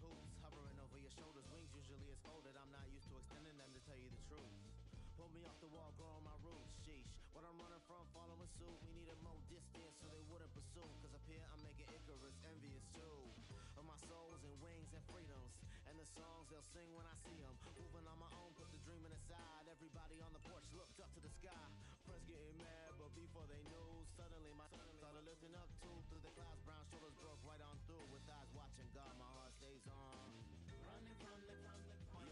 hoops hovering over your shoulders. Wings usually is folded. I'm not used to extending them, to tell you the truth. Pull me off the wall, growing my roots. Sheesh, what I'm running from, following suit. We needed more distance, so they wouldn't pursue. Cause up here I'm making Icarus envious too. Of my souls and wings and freedoms, and the songs they'll sing when I see them. Moving on my own, put the dreaming aside. Everybody on the porch looked up to the sky. Friends getting mad, but before they knew, suddenly my started lifting up too. Through the clouds, brown shoulders broke right on through. With eyes watching God, my heart stays on. Running from the point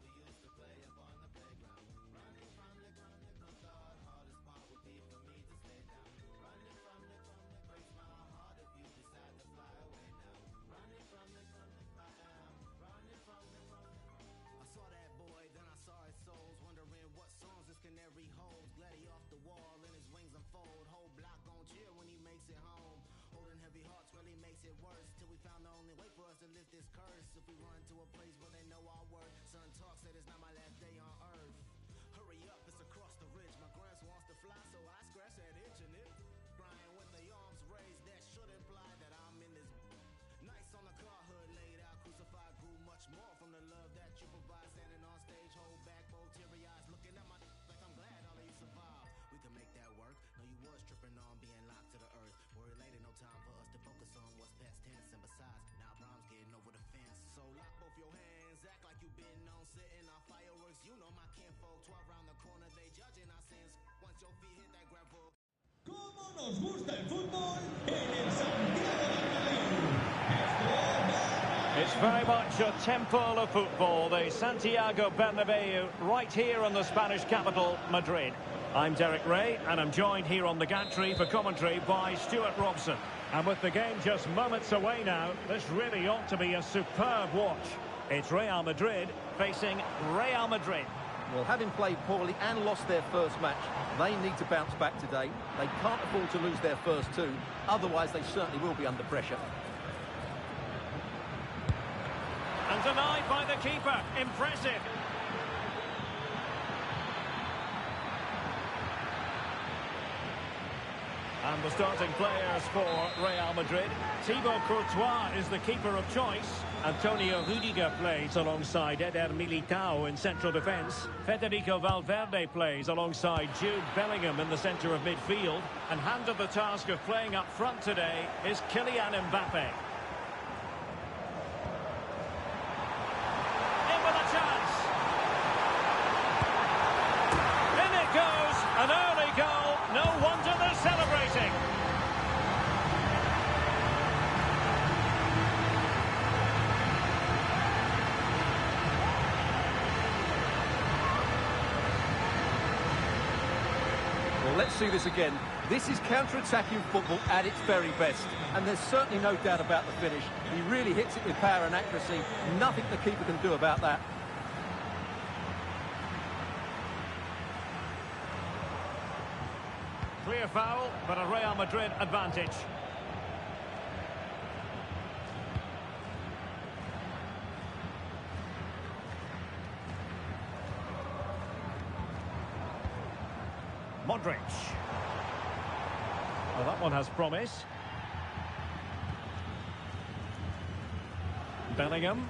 we used to play up on the playground. Running from the thought, hardest part would be for me to stay down. Running from the breaks my heart if you decide to fly away now. Running from the I am running from the I saw that boy, then I saw his souls, wondering what songs this canary holds. Glad he off the wall and his wings unfold. Whole block gon' cheer when he makes it home. Holding heavy hearts really makes it worse. Till we found the only way for us to lift this curse. If we run to a place where they know our worth. Son talk said it's not my last day on earth. Hurry up, it's across the ridge. My grands wants to fly, so I scratch that itch and it. Crying with the arms raised, that should imply that I'm in this. Nice on the car hood laid out, crucified, grew much more from the love that you provide. Standing on stage, hold back, both teary eyes, looking at my like I'm glad all of you survived. We can make that work. No, you was tripping on being locked to the earth. Worried later, no time for us to focus on what's past tense. And besides, now problems getting over the fence. So lock both your hands, act like you been on sitting on fireworks. You know my kinfolk, 12 round the corner, they judging our sins. Once your feet hit that gravel. ¿Cómo nos gusta el fútbol en el Santiago Bernabéu? It's very much a temple of football, the Santiago Bernabéu, right here in the Spanish capital, Madrid. I'm Derek Ray, and I'm joined here on the gantry for commentary by Stuart Robson. And with the game just moments away now, this really ought to be a superb watch. It's Real Madrid facing Real Madrid. Well, having played poorly and lost their first match, they need to bounce back today. They can't afford to lose their first two, otherwise they certainly will be under pressure. And denied by the keeper. Impressive. And the starting players for Real Madrid. Thibaut Courtois is the keeper of choice. Antonio Rudiger plays alongside Eder Militao in central defence. Federico Valverde plays alongside Jude Bellingham in the centre of midfield. And handed the task of playing up front today is Kylian Mbappe. In with a chance. In it goes. An early goal. No wonder they're celebrating. Well, let's see this again. This is counter-attacking football at its very best. And there's certainly no doubt about the finish. He really hits it with power and accuracy. Nothing the keeper can do about that. Clear foul, but a Real Madrid advantage. Modric. Well, that one has promise. Bellingham.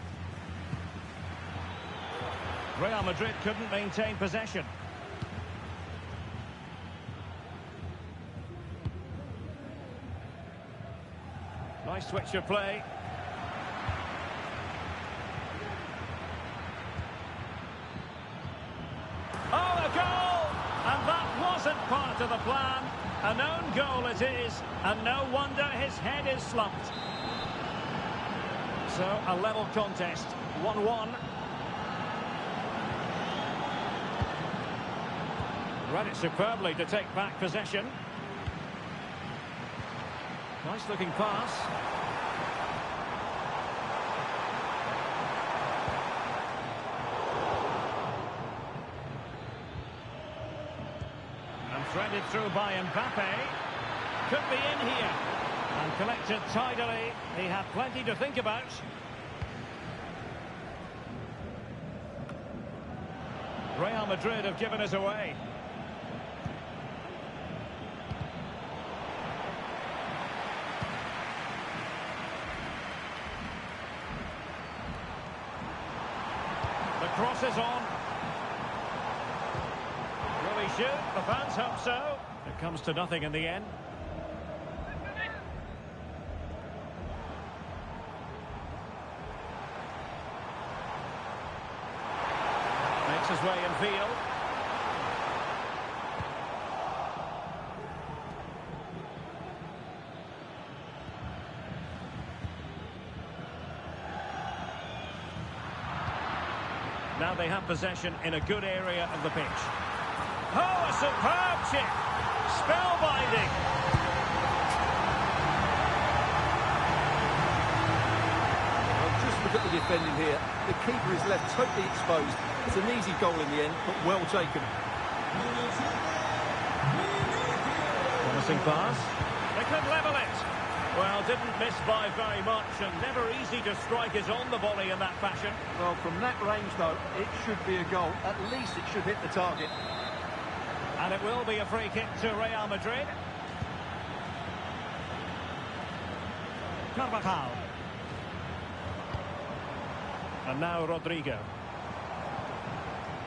Real Madrid couldn't maintain possession. Nice switch of play. Oh, a goal! And that wasn't part of the plan. An own goal it is, and no wonder his head is slumped. So, a level contest, 1-1. Read it superbly to take back possession. Nice looking pass. And threaded through by Mbappe. Could be in here. And collected tidily. He had plenty to think about. Real Madrid have given us away. crosses on. Will he shoot? The fans hope so. It comes to nothing in the end. Makes his way in field. Now they have possession in a good area of the pitch. Oh, a superb chip! Spellbinding! Well, just look at the defending here. The keeper is left totally exposed. It's an easy goal in the end, but well taken. Promising pass. They could level it. Well, didn't miss by very much, and never easy to strike his on the volley in that fashion. Well, from that range, though, it should be a goal. At least it should hit the target. And it will be a free kick to Real Madrid. Carvajal. And now Rodrigo.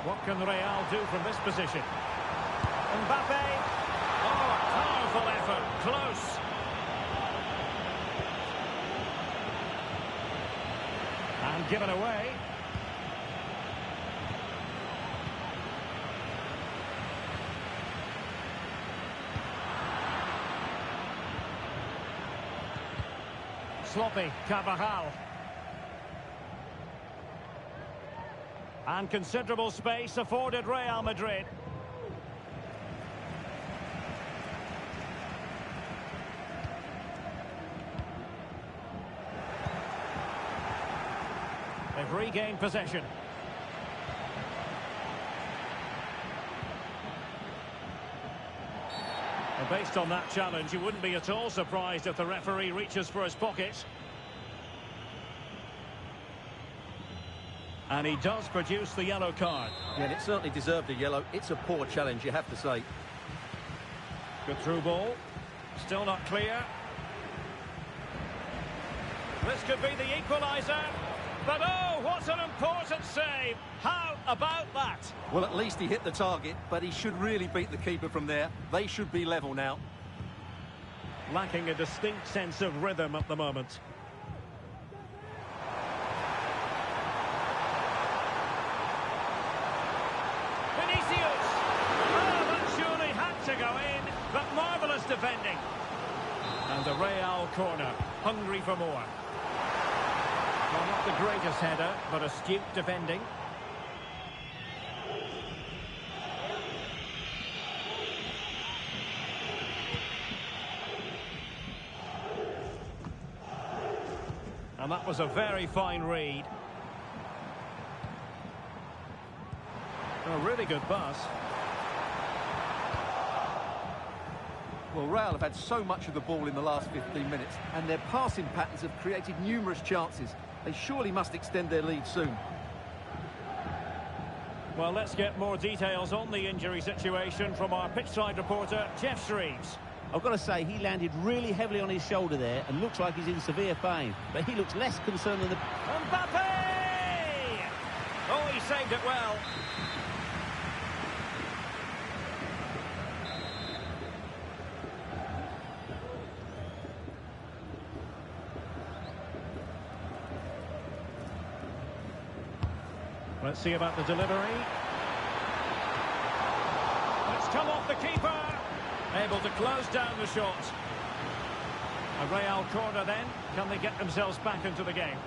What can Real do from this position? Mbappe. Oh, a powerful effort. Close. And given away. Sloppy, Carvajal. And considerable space afforded Real Madrid. They've regained possession. And based on that challenge, you wouldn't be at all surprised if the referee reaches for his pocket. And he does produce the yellow card. Yeah, and it certainly deserved a yellow. It's a poor challenge, you have to say. Good through ball. Still not clear. This could be the equaliser. But oh, what an important save. How about that? Well, at least he hit the target, but he should really beat the keeper from there. They should be level now. Lacking a distinct sense of rhythm at the moment. Vinicius! Oh, that surely had to go in, but marvellous defending. And a Real corner, hungry for more. Well, not the greatest header, but astute defending. And that was a very fine read. A really good pass. Well, Real have had so much of the ball in the last 15 minutes, and their passing patterns have created numerous chances. They surely must extend their lead soon. Well, let's get more details on the injury situation from our pitchside reporter, Jeff Shreves. I've got to say, he landed really heavily on his shoulder there and looks like he's in severe pain. But he looks less concerned than the... Mbappe! Oh, he saved it well. Let's see about the delivery. It's come off the keeper. Able to close down the shot. A Real corner then. Can they get themselves back into the game?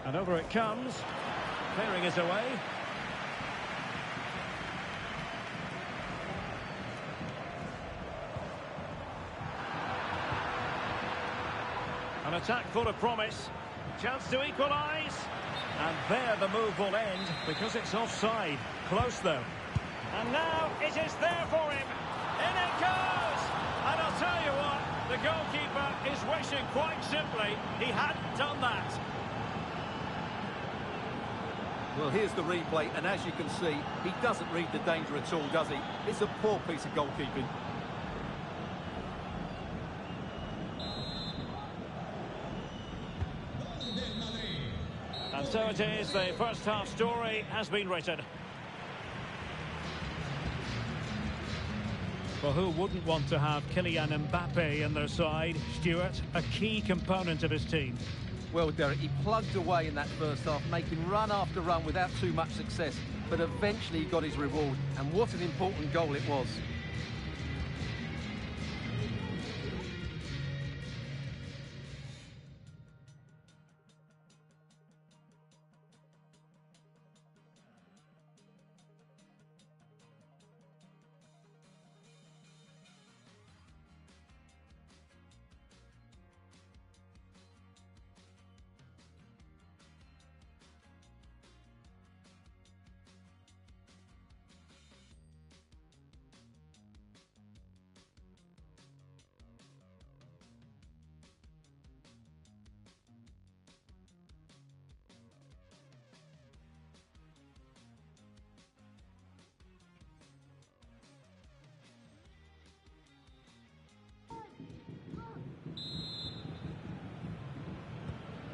And over it comes. Clearing his away. An attack full of promise. Chance to equalise. And there the move will end because it's offside. Close though. And now it is there for him. In it goes. And I'll tell you what, the goalkeeper is wishing quite simply he hadn't done that. Well, here's the replay, and as you can see, he doesn't read the danger at all, does he? It's a poor piece of goalkeeping. And so it is, the first half story has been written. Well, who wouldn't want to have Kylian Mbappe in their side? Stuart, a key component of his team. Well, Derek, he plugged away in that first half, making run after run without too much success. But eventually he got his reward, and what an important goal it was.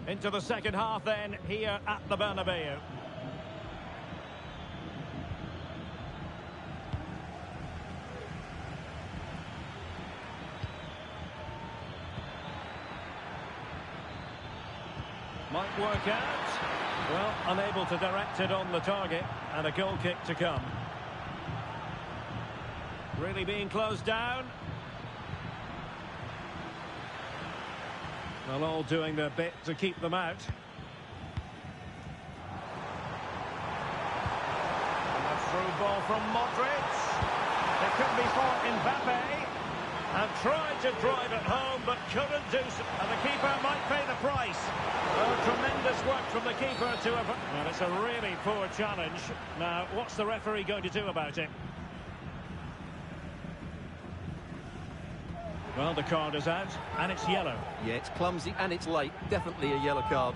Into the second half then, here at the Bernabeu. Might work out. Well, unable to direct it on the target, and a goal kick to come. Really being closed down. Well, all doing their bit to keep them out. And a through ball from Modric. It could be for Mbappe. And tried to drive it home, but couldn't do so. And the keeper might pay the price. Oh, tremendous work from the keeper to have... Well, it's a really poor challenge. Now, what's the referee going to do about it? Well, the card is out, and it's yellow. Yeah, it's clumsy and it's late. Definitely a yellow card.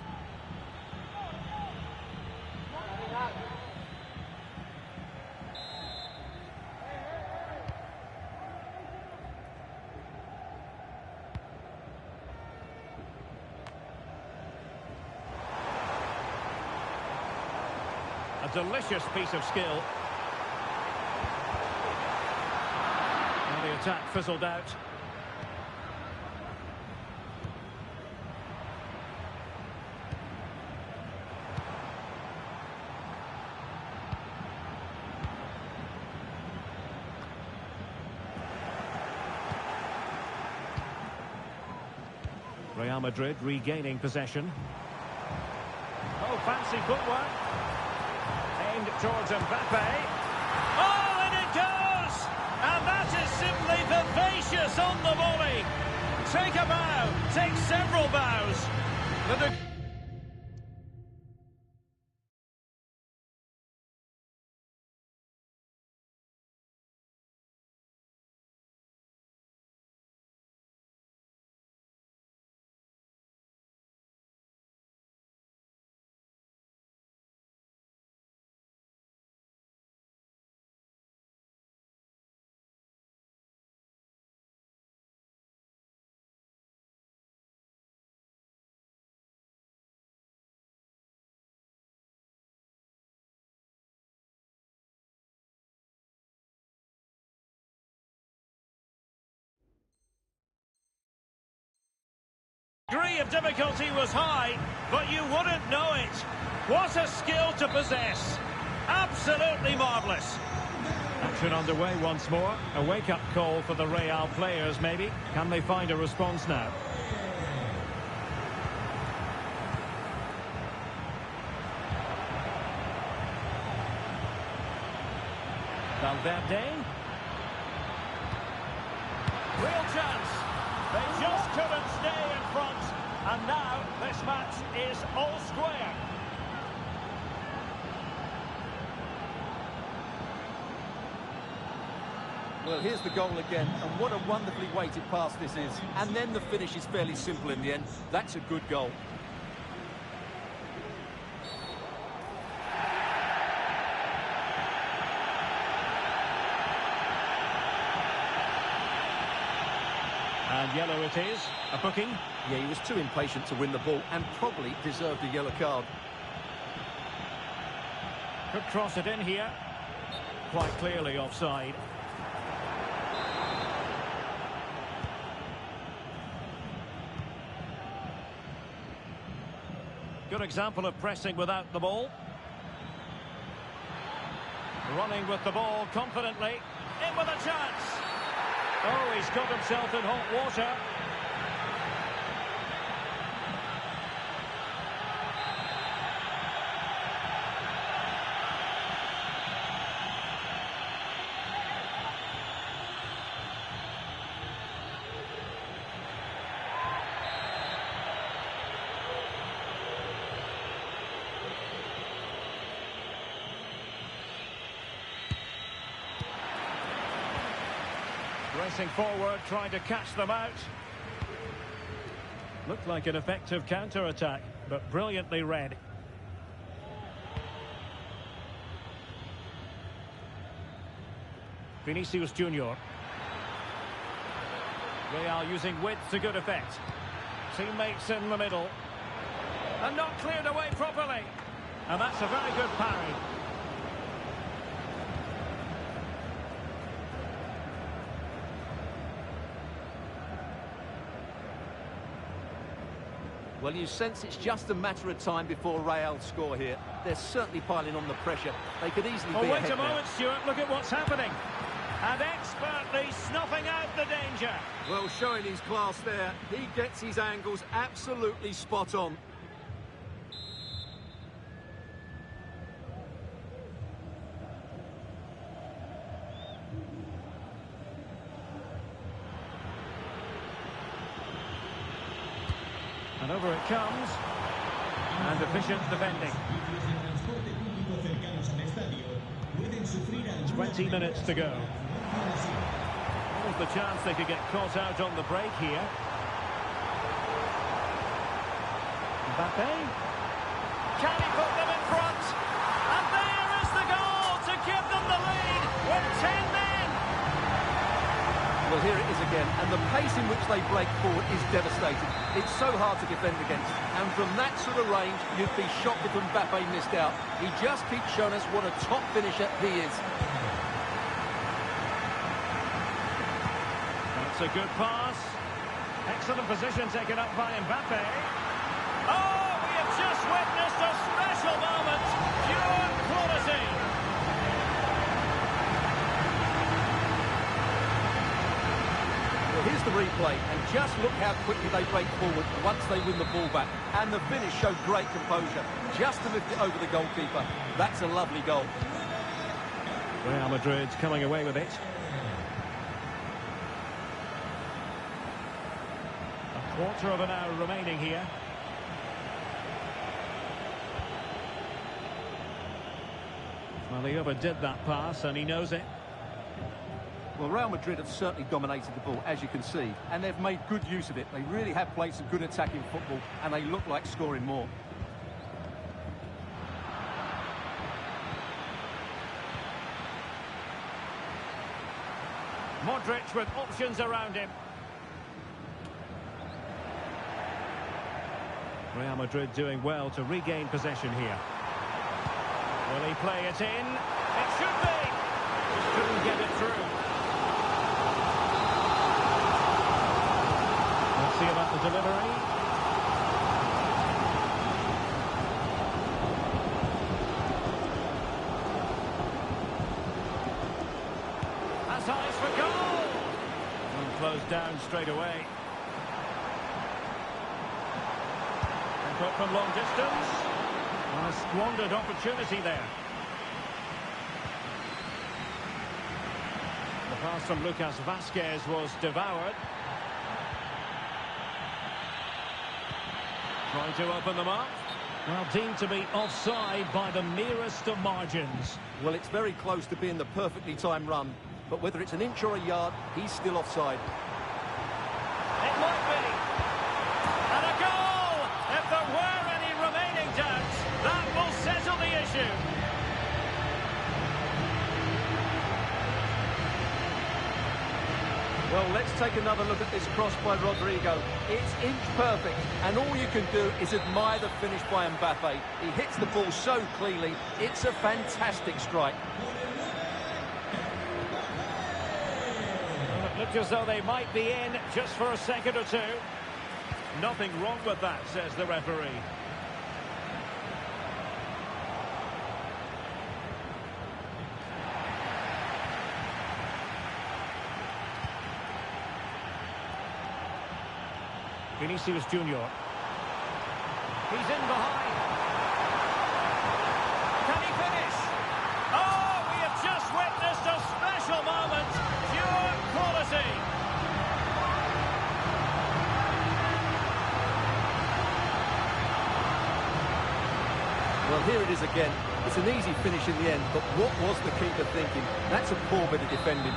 A delicious piece of skill. And the attack fizzled out. Real Madrid regaining possession. Oh, fancy footwork. Aimed towards Mbappe. Oh, and it goes! And that is simply vivacious on the volley. Take a bow, take several bows. Degree of difficulty was high, but you wouldn't know it. What a skill to possess. Absolutely marvellous. Action underway once more. A wake-up call for the Real players, maybe. Can they find a response now? Valverde. Real chance. They just couldn't stay in front. And now this match is all square. Well, here's the goal again, and what a wonderfully weighted pass this is. And then the finish is fairly simple in the end. That's a good goal. Yellow it is. A booking. Yeah, he was too impatient to win the ball and probably deserved a yellow card. Could cross it in here. Quite clearly offside. Good example of pressing without the ball. Running with the ball confidently. In with a chance. Oh, he's got himself in hot water. Racing forward, trying to catch them out. Looked like an effective counter-attack, but brilliantly read. Vinicius Junior. Real using width to good effect. Teammates in the middle. And not cleared away properly. And that's a very good parry. Well, you sense it's just a matter of time before Real score here. They're certainly piling on the pressure. They could easily be ahead wait a moment, now. Stuart. Look at what's happening. And expertly snuffing out the danger. Well, showing his class there. He gets his angles absolutely spot on. And over it comes. And efficient defending. 20 minutes to go. There's the chance they could get caught out on the break here. Mbappe. Can he put them in front? And there is the goal to give them the lead with 10 men. Well, here it is again, and the pace in which they break forward is devastating. It's so hard to defend against, and from that sort of range, you'd be shocked if Mbappe missed out. He just keeps showing us what a top finisher he is. That's a good pass. Excellent position taken up by Mbappe. Oh, we have just witnessed a special moment. Pure quality. Here's the replay, and just look how quickly they break forward once they win the ball back. And the finish showed great composure, just to lift it over the goalkeeper. That's a lovely goal. Real Madrid's coming away with it. A quarter of an hour remaining here. Well, he overdid that pass, and he knows it. Well, Real Madrid have certainly dominated the ball, as you can see, and they've made good use of it. They really have played some good attacking football, and they look like scoring more. Modric with options around him. Real Madrid doing well to regain possession here. Will he play it in? It should be! Just couldn't get it through. Let's see about the delivery. Has eyes for goal! And closed down straight away. And put from long distance. And a squandered opportunity there. The pass from Lucas Vazquez was devoured. Trying to open them up. Well, deemed to be offside by the merest of margins. Well, it's very close to being the perfectly timed run, but whether it's an inch or a yard, he's still offside. It might be. And a goal! If there were any remaining doubts, that will settle the issue. Well, let's take another look at this cross by Rodrigo. It's inch perfect, and all you can do is admire the finish by Mbappe. He hits the ball so cleanly, it's a fantastic strike. Well, it looked as though they might be in just for a second or two. Nothing wrong with that, says the referee. Vinicius Junior. He's in behind. Can he finish? Oh, we have just witnessed a special moment. Pure quality. Well, here it is again. It's an easy finish in the end, but what was the keeper thinking? That's a poor bit of defending.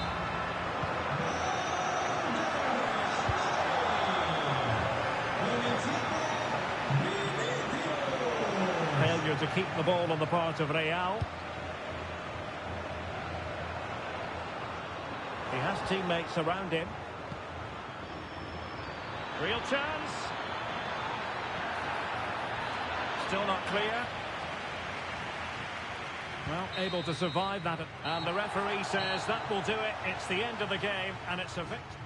Failure to keep the ball on the part of Real. He has teammates around him. Real chance. Still not clear. Well, able to survive that. And the referee says that will do it. It's the end of the game, and it's a victory.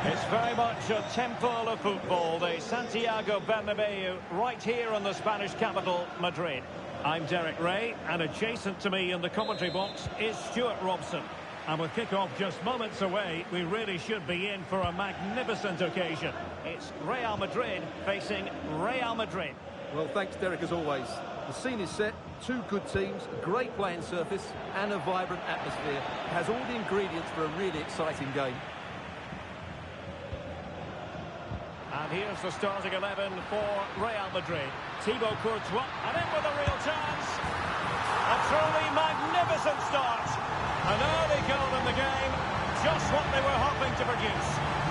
It's very much a temple of football, the Santiago Bernabeu, right here in the Spanish capital, Madrid. I'm Derek Ray, and adjacent to me in the commentary box is Stuart Robson. And with kick-off just moments away, we really should be in for a magnificent occasion. It's Real Madrid facing Real Madrid. Well, thanks, Derek, as always. The scene is set, two good teams, a great playing surface, and a vibrant atmosphere. It has all the ingredients for a really exciting game. And here's the starting 11 for Real Madrid. Thibaut Courtois, and in with a real chance. A truly magnificent start. An early goal in the game, just what they were hoping to produce.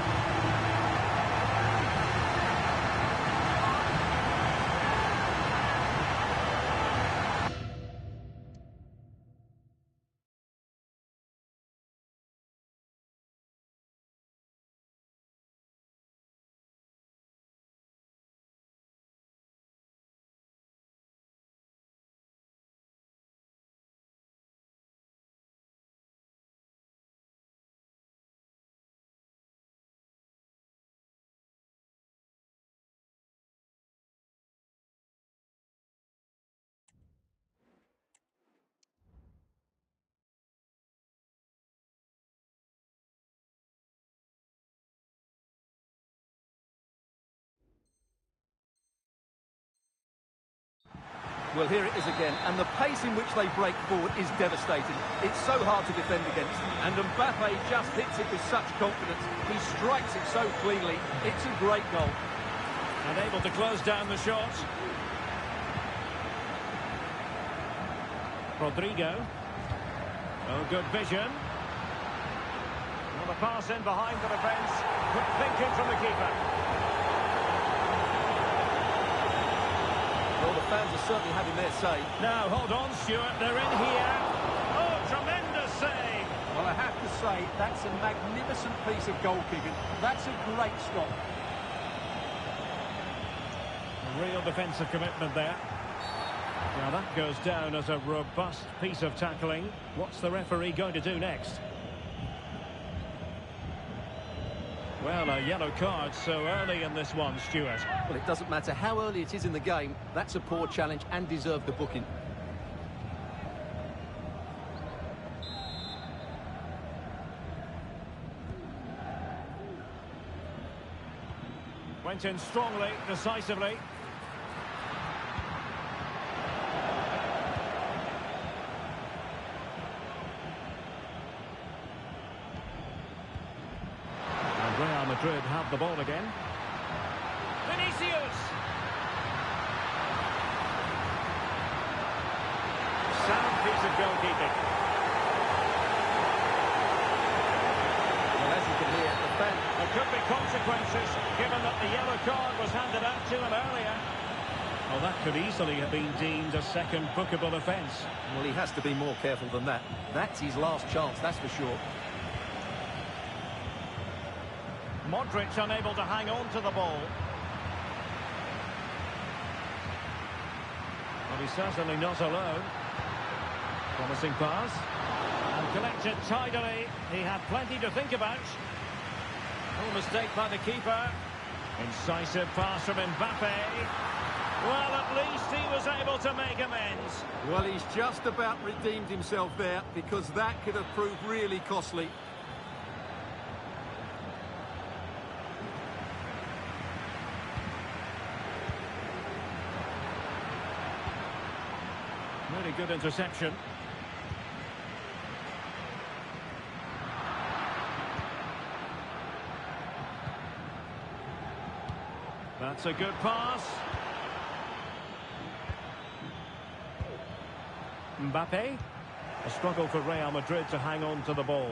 Well, here it is again, and the pace in which they break forward is devastating. It's so hard to defend against, and Mbappe just hits it with such confidence. He strikes it so cleanly. It's a great goal. And able to close down the shot. Rodrigo. Oh, good vision. Well, the pass in behind the defence. Quick thinking from the keeper. Well, the fans are certainly having their say. Now, hold on, Stuart. They're in here. Oh, tremendous save. Well, I have to say, that's a magnificent piece of goalkeeping. That's a great stop. Real defensive commitment there. Now that goes down as a robust piece of tackling. What's the referee going to do next? Well, a yellow card so early in this one, Stuart. Well, it doesn't matter how early it is in the game. That's a poor challenge and deserved the booking. Went in strongly, decisively. Real Madrid have the ball again. Vinicius! Sound piece of goalkeeping. Well, as you can hear, the fan... There could be consequences, given that the yellow card was handed out to him earlier. Well, that could easily have been deemed a second bookable offence. Well, he has to be more careful than that. That's his last chance, that's for sure. Modric unable to hang on to the ball. Well, he's certainly not alone. Promising pass. And collected tidily. He had plenty to think about. No mistake by the keeper. Incisive pass from Mbappe. Well, at least he was able to make amends. Well, he's just about redeemed himself there, because that could have proved really costly. Really good interception. That's a good pass. Mbappe. A struggle for Real Madrid to hang on to the ball.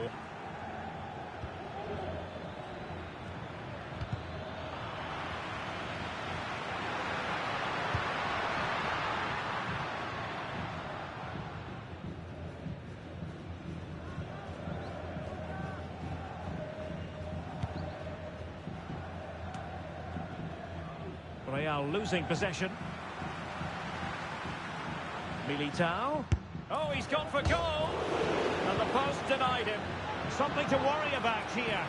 Real losing possession. Militao. Oh, he's gone for goal. And the post denied him. Something to worry about here.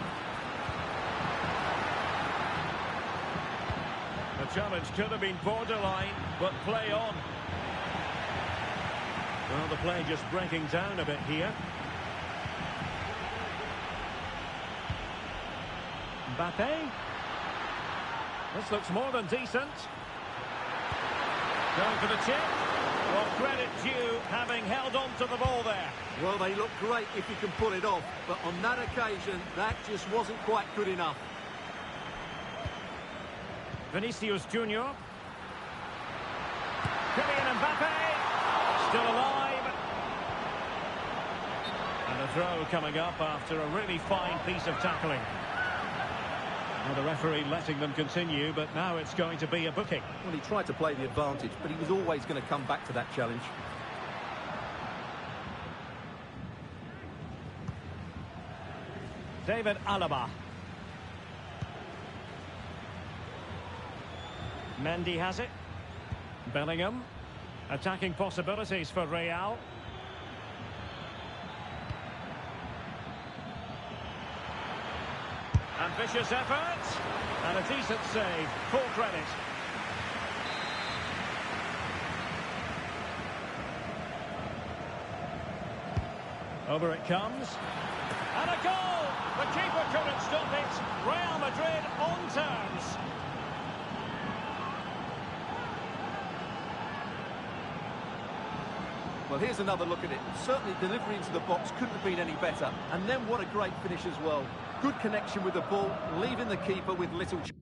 The challenge could have been borderline, but play on. Well, the play just breaking down a bit here. Mbappe. This looks more than decent. Going for the chip. Well, credit due, having held on to the ball there. Well, they look great if you can pull it off, but on that occasion, that just wasn't quite good enough. Vinicius Junior. Kylian Mbappe. Still alive. And a throw coming up after a really fine piece of tackling. Well, the referee letting them continue, but now it's going to be a booking. Well, he tried to play the advantage, but he was always going to come back to that challenge. David Alaba. Mendy has it. Bellingham. Attacking possibilities for Real. Ambitious effort. And a decent save. Full credit. Over it comes. And a goal! The keeper couldn't stop it. Real Madrid on terms. Well, here's another look at it. Certainly delivery into the box couldn't have been any better. And then what a great finish as well. Good connection with the ball, leaving the keeper with little chance.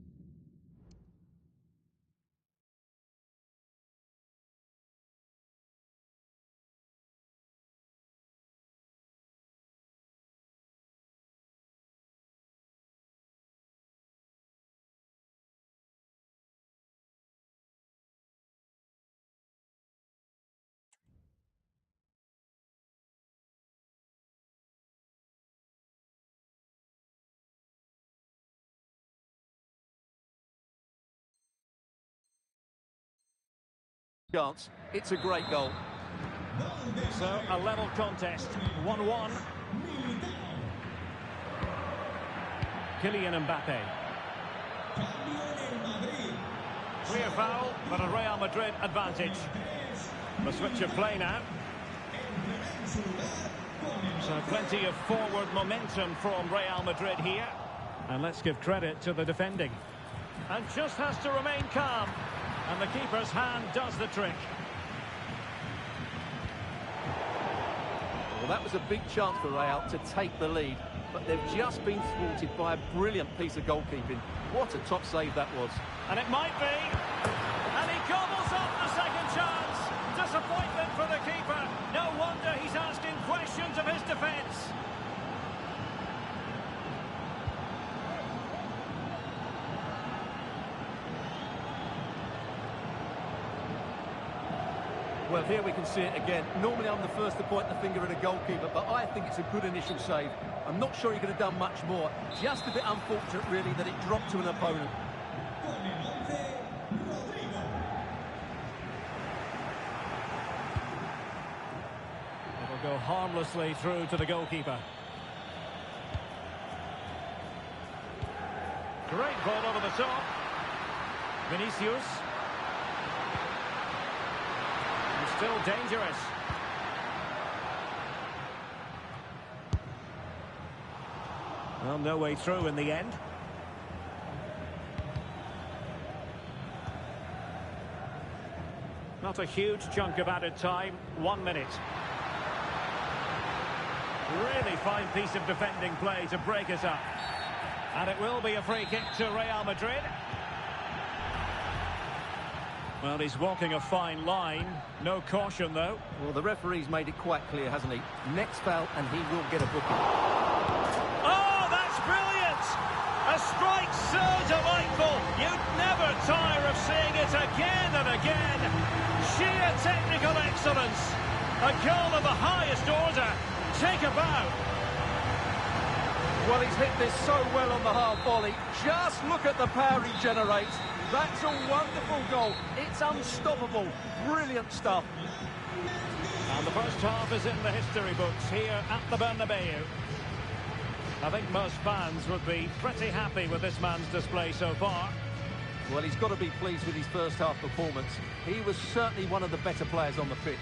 It's a great goal. So, a level contest, 1-1. Kylian Mbappe. Clear foul, but a Real Madrid advantage. The switch of play now. So plenty of forward momentum from Real Madrid here. And let's give credit to the defending. And just has to remain calm. And the keeper's hand does the trick. Well, that was a big chance for Real to take the lead. But they've just been thwarted by a brilliant piece of goalkeeping. What a top save that was. And it might be. And he gobbles up the second chance. Disappointment for the keeper. No wonder he's asking questions of his defence. Well, here we can see it again. Normally I'm the first to point the finger at a goalkeeper, but I think it's a good initial save. I'm not sure he could have done much more. Just a bit unfortunate, really, that it dropped to an opponent. It'll go harmlessly through to the goalkeeper. Great ball over the top. Vinicius. Still dangerous. Well, no way through in the end. Not a huge chunk of added time. 1 minute. Really fine piece of defending play to break us up. And it will be a free kick to Real Madrid. Well, he's walking a fine line. No caution, though. Well, the referee's made it quite clear, hasn't he? Next foul, and he will get a booking. Oh, that's brilliant! A strike so delightful. You'd never tire of seeing it again and again. Sheer technical excellence. A goal of the highest order. Take a bow. Well, he's hit this so well on the half volley. Just look at the power he generates. That's a wonderful goal. It's unstoppable. Brilliant stuff. And the first half is in the history books here at the Bernabeu. I think most fans would be pretty happy with this man's display so far. Well, he's got to be pleased with his first half performance. He was certainly one of the better players on the pitch.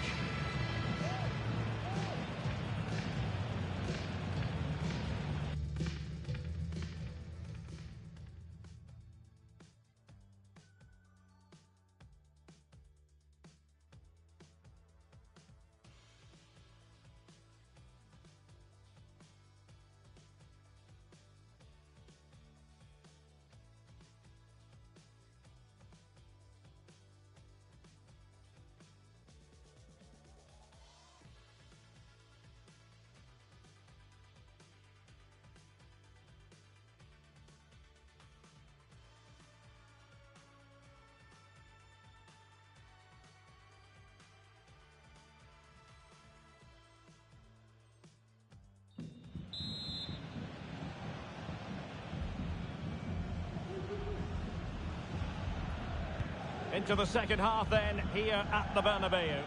Into the second half then, here at the Bernabeu.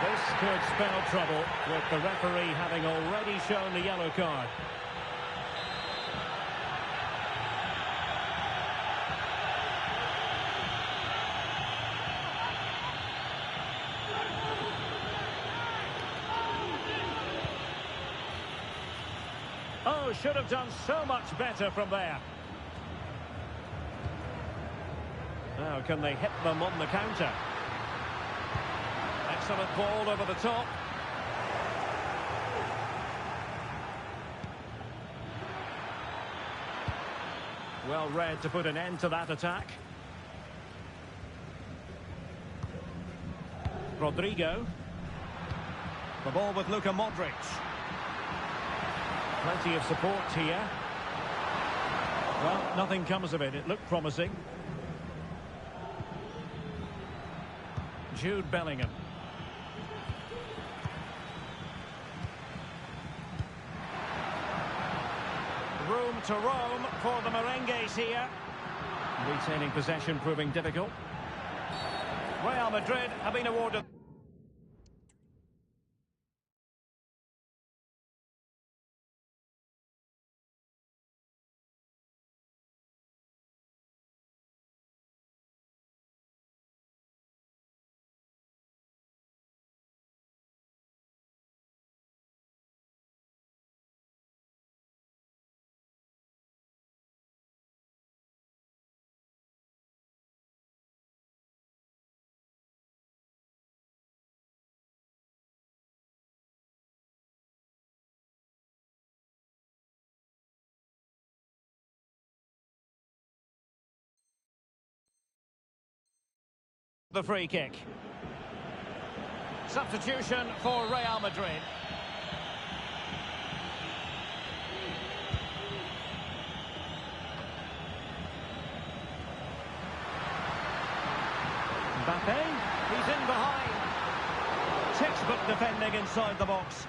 This could spell trouble, with the referee having already shown the yellow card. Oh, should have done so much better from there. Now, can they hit them on the counter? Excellent ball over the top. Well read to put an end to that attack. Rodrigo. The ball with Luka Modric. Plenty of support here. Well, nothing comes of it. It looked promising. Jude Bellingham. Room to roam for the merengues here. Retaining possession proving difficult. Real Madrid have been awarded the free kick. Substitution for Real Madrid. Mbappe, he's in behind. Textbook defending inside the box.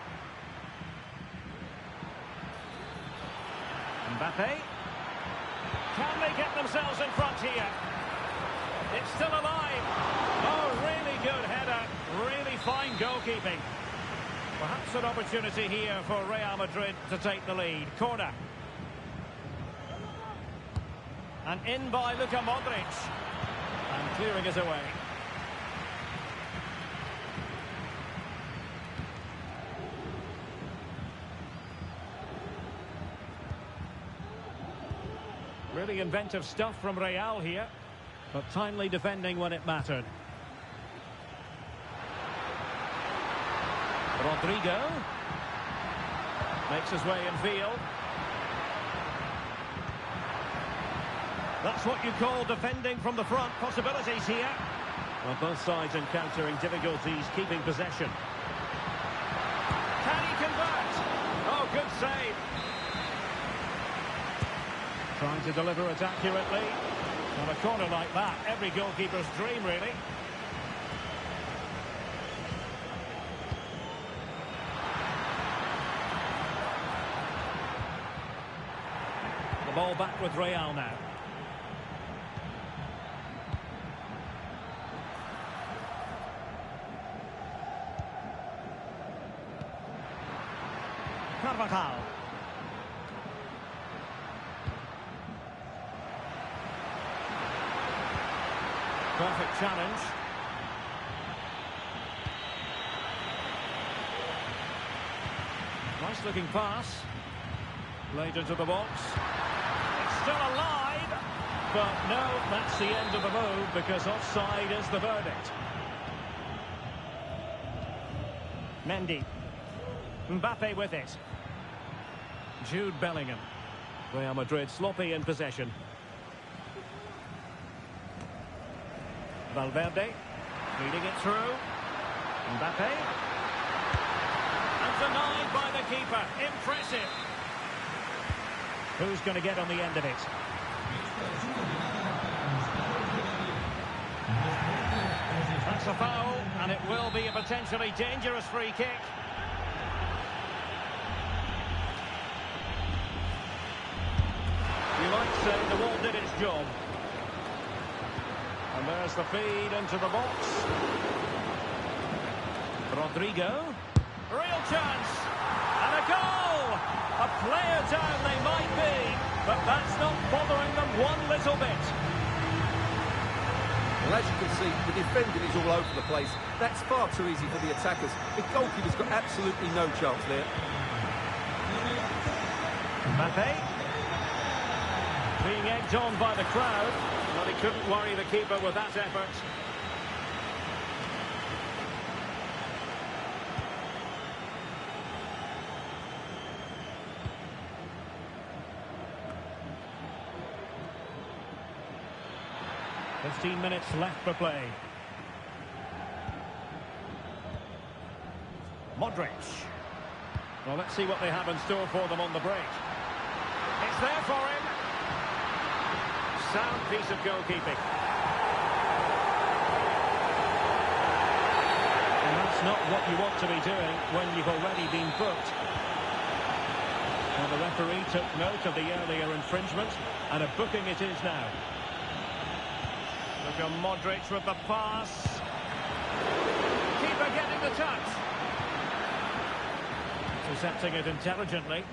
Mbappe. Can they get themselves in front here? It's still alive. Oh, really good header. Really fine goalkeeping. Perhaps an opportunity here for Real Madrid to take the lead. Corner. And in by Luka Modric. And clearing it away. Really inventive stuff from Real here. But timely defending when it mattered. Rodrigo makes his way in field. That's what you call defending from the front. Possibilities here. Well, both sides encountering difficulties keeping possession. Can he convert? Oh, good save. Trying to deliver it accurately. On a corner like that, every goalkeeper's dream, really. The ball back with Real now. Carvajal. Perfect challenge. Nice looking pass. Laid into the box. It's still alive. But no, that's the end of the move because offside is the verdict. Mendy. Mbappe with it. Jude Bellingham. Real Madrid sloppy in possession. Valverde, feeding it through. Mbappe. And denied by the keeper. Impressive. Who's going to get on the end of it? That's a foul, and it will be a potentially dangerous free kick. You might say the ball did its job. And there's the feed into the box. Rodrigo. Real chance. And a goal! A player down they might be, but that's not bothering them one little bit. Well, as you can see, the defending is all over the place. That's far too easy for the attackers. The goalkeeper's got absolutely no chance there. Mbappe. Being egged on by the crowd. But he couldn't worry the keeper with that effort. 15 minutes left for play. Modric. Well, let's see what they have in store for them on the break. It's there for him. Sound piece of goalkeeping. And that's not what you want to be doing when you've already been booked. Well, the referee took note of the earlier infringement, and a booking it is now. Look at Modric with the pass. Keeper getting the touch. Intercepting it intelligently.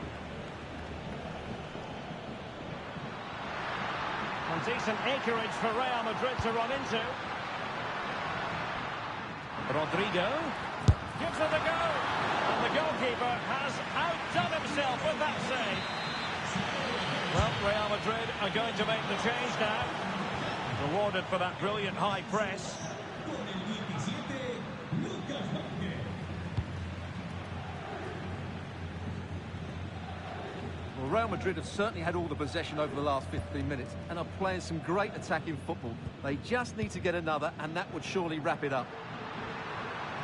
And decent acreage for Real Madrid to run into. Rodrigo gives it a go. And the goalkeeper has outdone himself with that save. Well, Real Madrid are going to make the change now. Rewarded for that brilliant high press. Well, Real Madrid have certainly had all the possession over the last 15 minutes and are playing some great attacking football. They just need to get another, and that would surely wrap it up.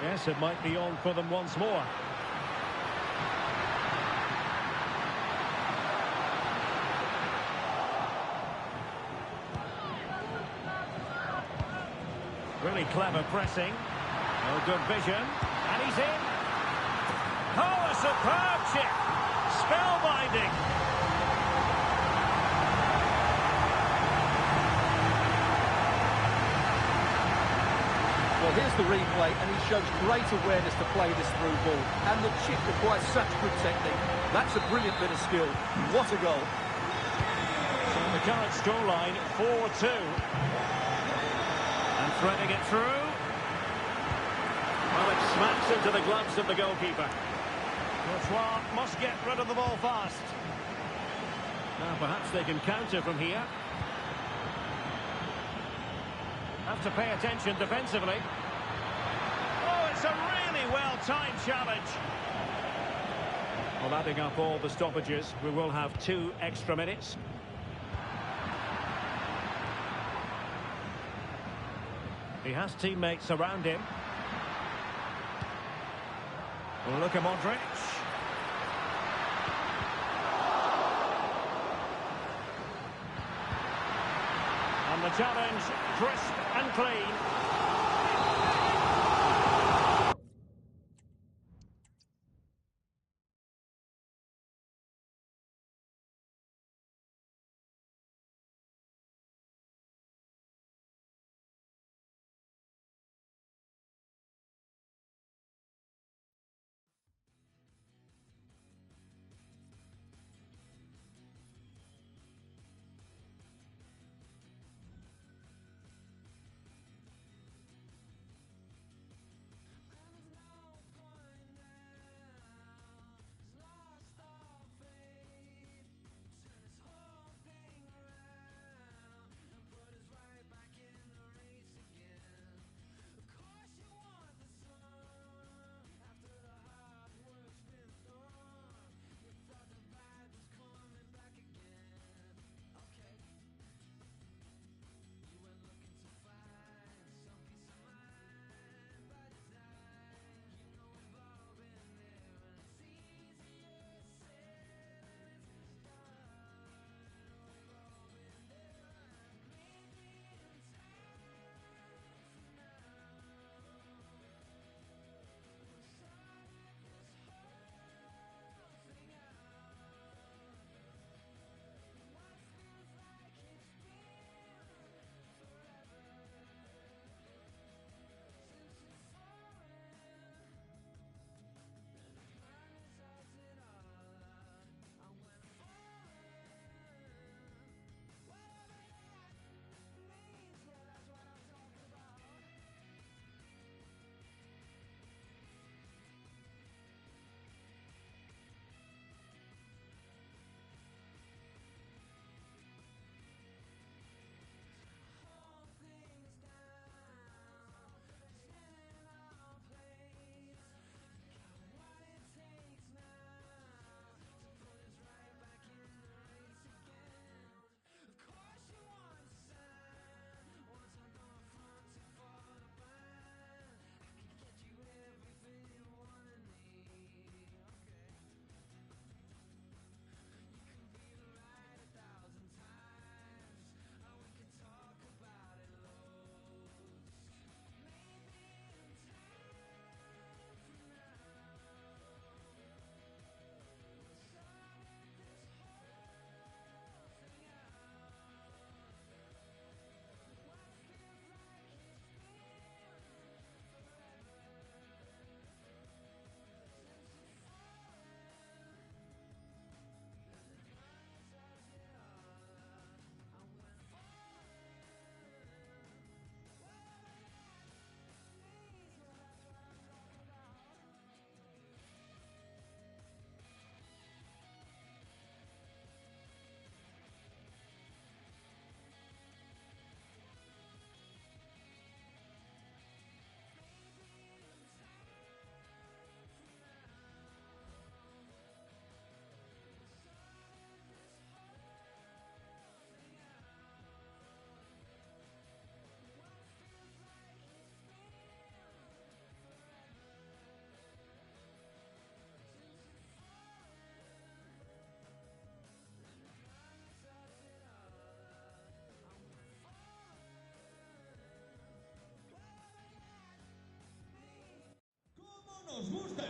Yes, it might be on for them once more. Really clever pressing. Oh, good vision. And he's in. Oh, a superb chip. Spellbinding. Well, here's the replay, and he shows great awareness to play this through ball. And the chip requires such good technique. That's a brilliant bit of skill. What a goal. So the current scoreline, 4-2. And threading it through. Well, it smacks into the gloves of the goalkeeper. Courtois must get rid of the ball fast. Now perhaps they can counter from here. Have to pay attention defensively. Oh, it's a really well-timed challenge. Well, adding up all the stoppages, we will have 2 extra minutes. He has teammates around him. Look at Modric. And the challenge, crisp and clean.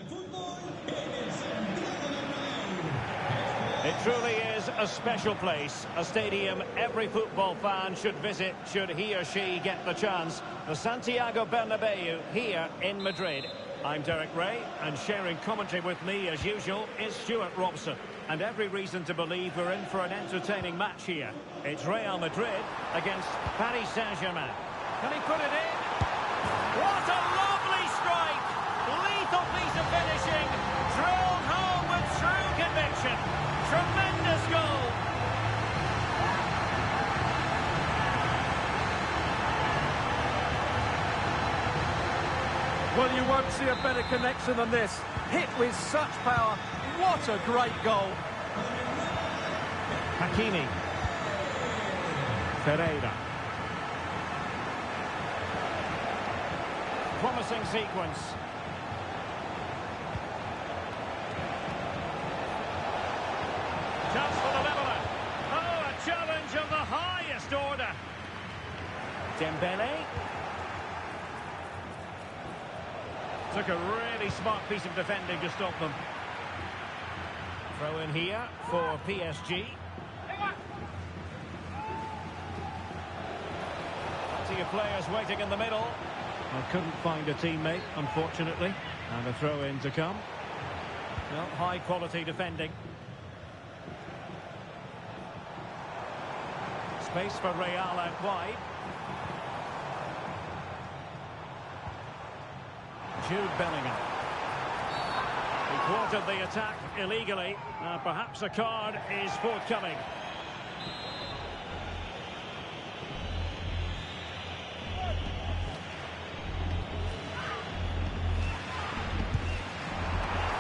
fútbol en el Santiago Bernabéu. It truly is a special place, a stadium every football fan should visit should he or she get the chance. The Santiago Bernabéu here in Madrid. I'm Derek Ray, and sharing commentary with me as usual is Stuart Robson. And every reason to believe we're in for an entertaining match here. It's Real Madrid against Paris Saint-Germain. Can he put it in? What a lovely strike! Lethal piece of finishing, drilled home with true conviction. Tremendous goal! Well, you won't see a better connection than this. Hit with such power. What a great goal. Hakimi. Ferreira. Promising sequence. Chance for the leveller. Oh, a challenge of the highest order. Dembele. Took a really smart piece of defending to stop them. Throw in here for PSG. Plenty of players waiting in the middle. I couldn't find a teammate, unfortunately. And a throw in to come. Well, high quality defending. Space for Real out wide. Jude Bellingham. He thwarted the attack illegally. Perhaps a card is forthcoming.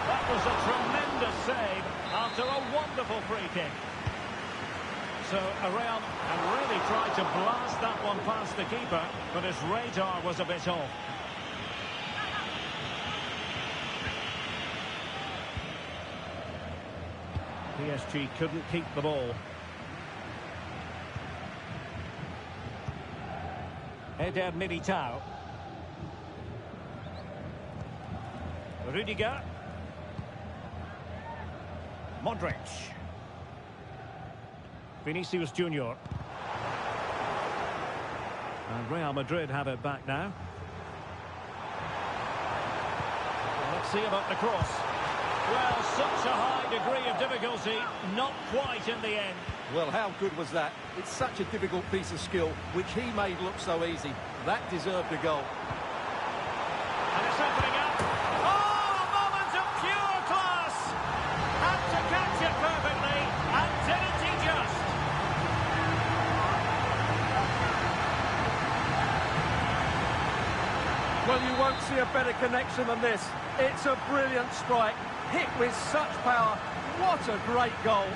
That was a tremendous save after a wonderful free kick. So Real really tried to blast that one past the keeper, but his radar was a bit off. PSG couldn't keep the ball. Eder Militao. Rudiger. Modric. Vinicius Junior. And Real Madrid have it back now. Let's see about the cross. Well, such a high degree of difficulty, not quite in the end. Well, how good was that? It's such a difficult piece of skill, which he made look so easy. That deserved a goal. And it's opening up. Oh, a moment of pure class! Had to catch it perfectly, and didn't he just? Well, you won't see a better connection than this. It's a brilliant strike. Hit with such power. What a great goal.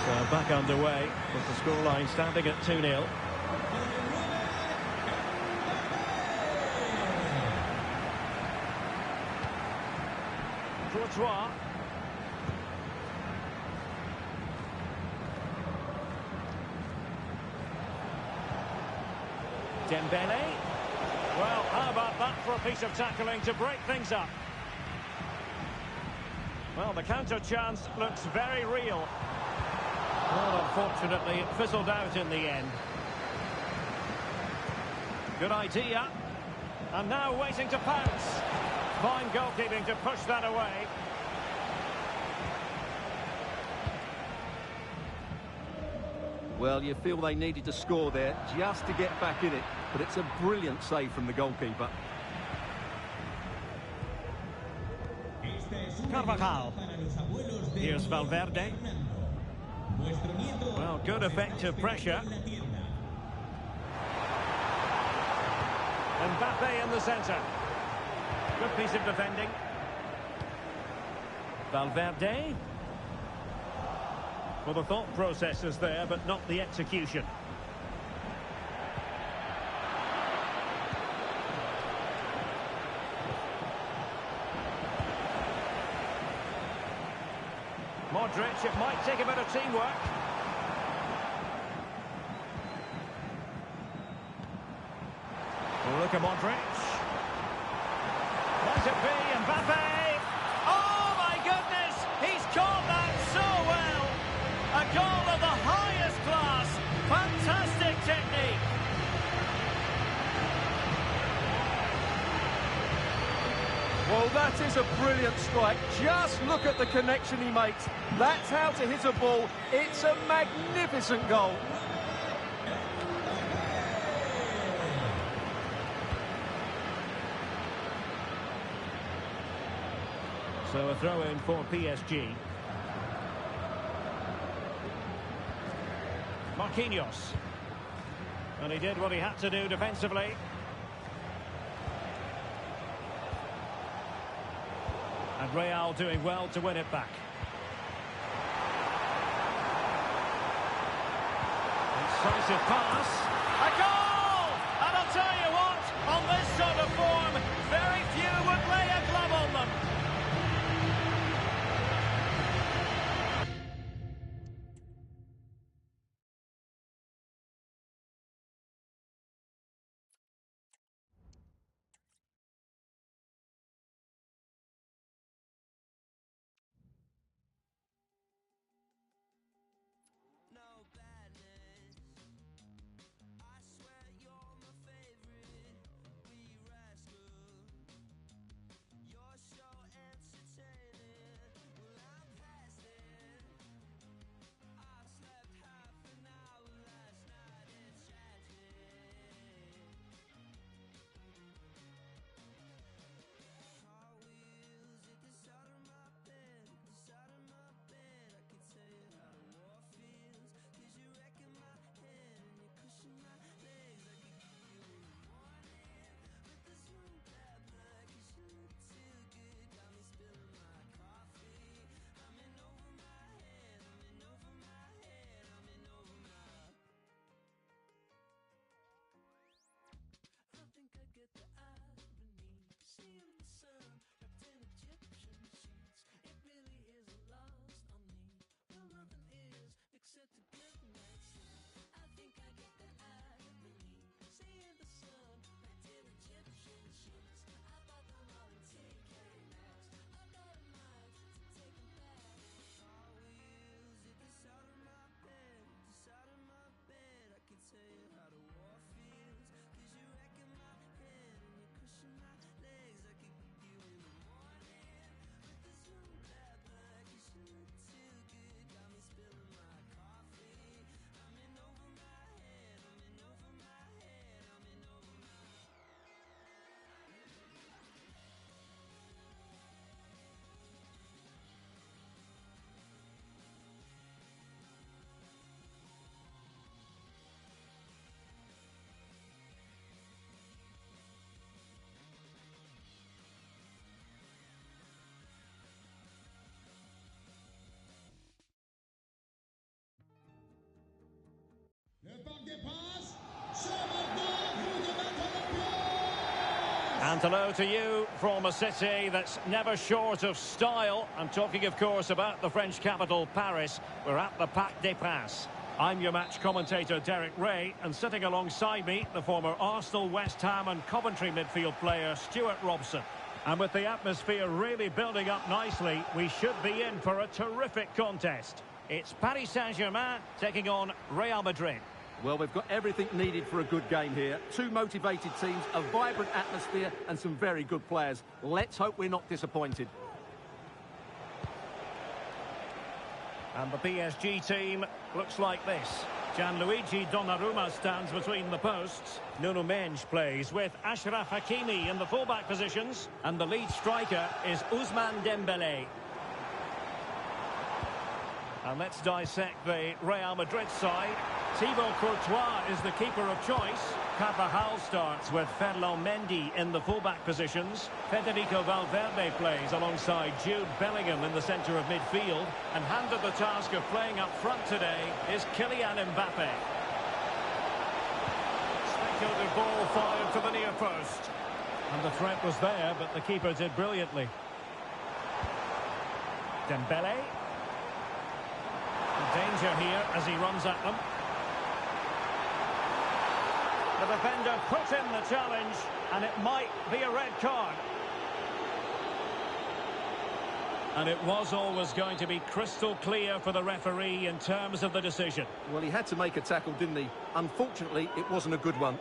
So back underway with the scoreline standing at 2-0. Courtois. Dembele. Well, how about that for a piece of tackling to break things up? Well, the counter chance looks very real. Well, unfortunately, it fizzled out in the end. Good idea. And now waiting to pounce. Fine goalkeeping to push that away. Well, you feel they needed to score there just to get back in it. But it's a brilliant save from the goalkeeper. Carvajal. Here's Valverde. Well, good effective pressure. Mbappe in the centre. Good piece of defending. Valverde. Well, the thought process is there, but not the execution. Modric, it might take a bit of teamwork. Look at Modric. Might it be Mbappe? Oh my goodness! He's caught that so well! A goal of the highest class! Fantastic technique! Well, that is a brilliant strike. Just look at the connection he makes. That's how to hit a ball. It's a magnificent goal. So a throw-in for PSG. Marquinhos. And he did what he had to do defensively. And Real doing well to win it back. Incisive pass. A goal! And I'll tell you what, on this sort of form, very few would lay a glove on them. And hello to you from a city that's never short of style. I'm talking, of course, about the French capital, Paris. We're at the Parc des Princes. I'm your match commentator, Derek Ray, and sitting alongside me, the former Arsenal, West Ham and Coventry midfield player, Stuart Robson. And with the atmosphere really building up nicely, we should be in for a terrific contest. It's Paris Saint-Germain taking on Real Madrid. Well, we've got everything needed for a good game here. Two motivated teams, a vibrant atmosphere and some very good players. Let's hope we're not disappointed. And the PSG team looks like this. Gianluigi Donnarumma stands between the posts. Nuno Mendes plays with Achraf Hakimi in the fullback positions. And the lead striker is Ousmane Dembélé. And let's dissect the Real Madrid side. Thibaut Courtois is the keeper of choice. Carvajal starts with Ferland Mendy in the fullback positions. Federico Valverde plays alongside Jude Bellingham in the centre of midfield. And handed the task of playing up front today is Kylian Mbappe. Speculative ball fired to the near post. And the threat was there, but the keeper did brilliantly. Dembélé. Danger here as he runs at them. The defender put in the challenge, and it might be a red card. And it was always going to be crystal clear for the referee in terms of the decision. Well, he had to make a tackle, didn't he? Unfortunately, it wasn't a good one.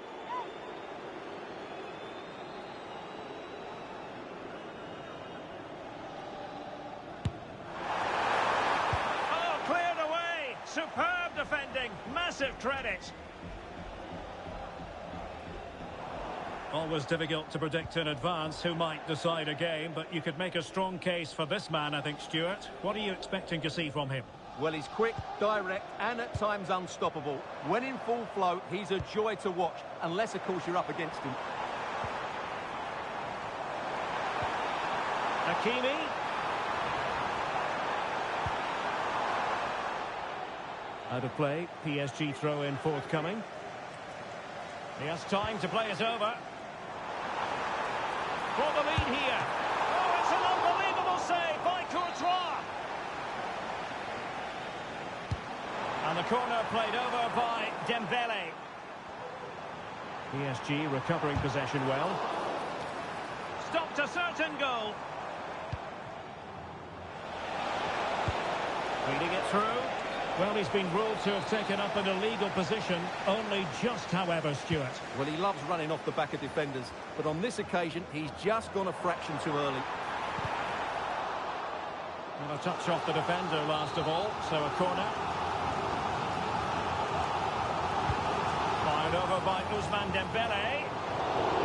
Oh, cleared away! Superb defending! Massive credit! Always difficult to predict in advance who might decide a game, but you could make a strong case for this man, I think, Stuart. What are you expecting to see from him? Well, he's quick, direct, and at times unstoppable. When in full flow, he's a joy to watch, unless, of course, you're up against him. Hakimi. Out of play, PSG throw-in forthcoming. He has time to play it over. For the lead here. Oh, it's an unbelievable save by Courtois. And the corner played over by Dembele. PSG recovering possession well. Stopped a certain goal. Feeding it through. Well, he's been ruled to have taken up an illegal position, only just, however, Stuart. Well, he loves running off the back of defenders, but on this occasion, he's just gone a fraction too early. And a touch off the defender last of all, so a corner. Fired over by Ousmane Dembele.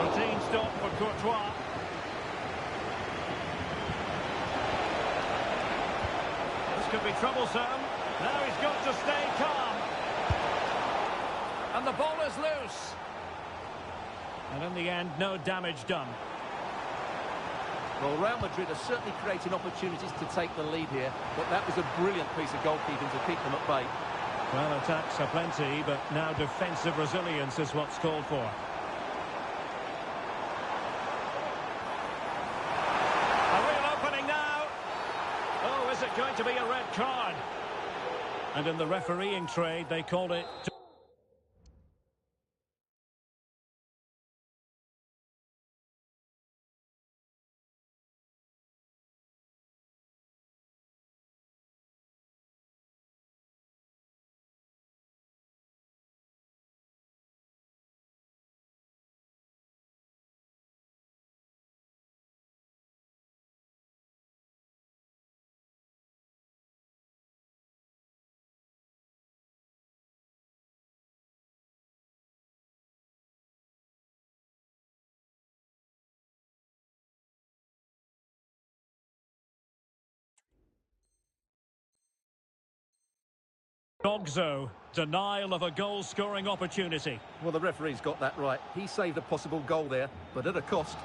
Routine stop for Courtois. This could be troublesome. Now he's got to stay calm. And the ball is loose. And in the end, no damage done. Well, Real Madrid are certainly creating opportunities to take the lead here, but that was a brilliant piece of goalkeeping to keep them at bay. Well, attacks are plenty, but now defensive resilience is what's called for. A real opening now. Oh, is it going to be a red card? And in the refereeing trade, they called it... Dogzo, denial of a goal-scoring opportunity. Well, the referee's got that right. He saved a possible goal there, but at a cost.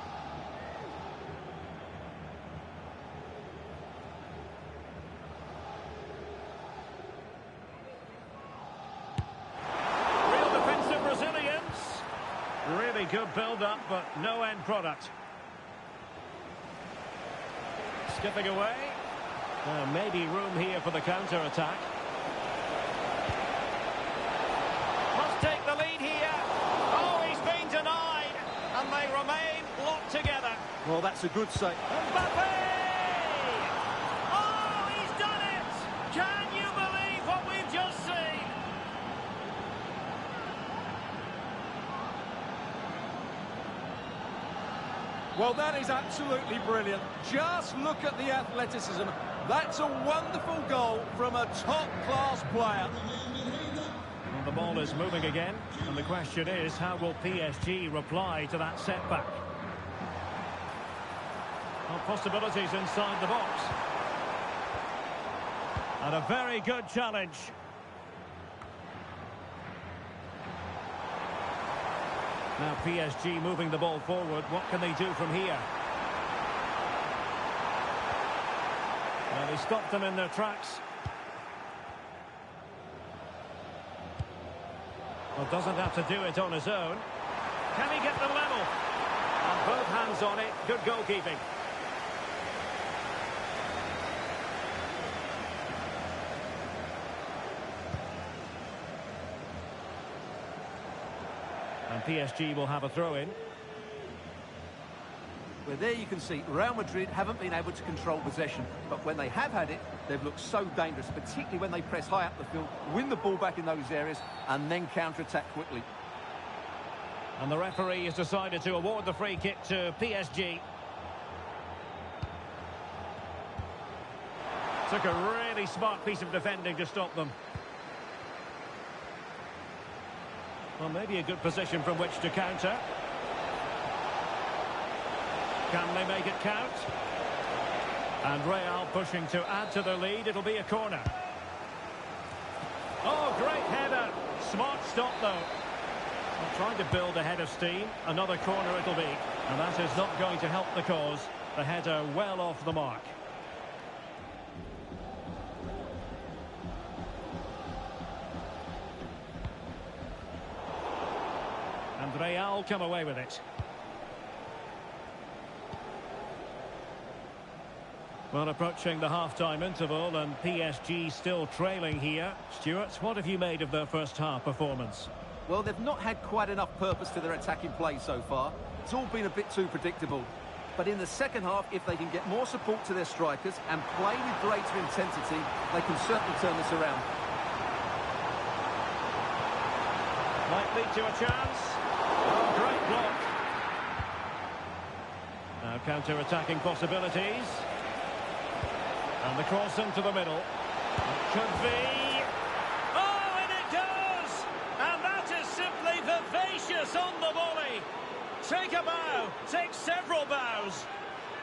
Real defensive resilience. Really good build-up, but no end product. Skipping away. Maybe room here for the counter-attack. Take the lead here. Oh, he's been denied. And they remain locked together. Well, that's a good save. Mbappe! Oh, he's done it! Can you believe what we've just seen? Well, that is absolutely brilliant. Just look at the athleticism. That's a wonderful goal from a top-class player. The ball is moving again, and the question is, how will PSG reply to that setback? Well, possibilities inside the box. And a very good challenge. Now PSG moving the ball forward. What can they do from here? Well, they stopped them in their tracks. Well, doesn't have to do it on his own. Can he get the level? And both hands on it. Good goalkeeping. And PSG will have a throw-in. where there you can see Real Madrid haven't been able to control possession, but when they have had it, they've looked so dangerous, particularly when they press high up the field, win the ball back in those areas, and then counter-attack quickly. And the referee has decided to award the free kick to PSG. Took a really smart piece of defending to stop them. Well, maybe a good position from which to counter. Can they make it count? And Real pushing to add to their lead. It'll be a corner. Oh, great header. Smart stop, though. Well, trying to build a head of steam. Another corner it'll be. And that is not going to help the cause. The header well off the mark. And Real come away with it. Well, approaching the half-time interval and PSG still trailing here. Stuart, what have you made of their first half performance? Well, they've not had quite enough purpose to their attacking play so far. It's all been a bit too predictable. But in the second half, if they can get more support to their strikers and play with greater intensity, they can certainly turn this around. Might lead to a chance. Oh, great block. Now counter-attacking possibilities. And the cross into the middle. It could be. Oh, and it does! And that is simply vivacious on the volley. Take a bow, take several bows.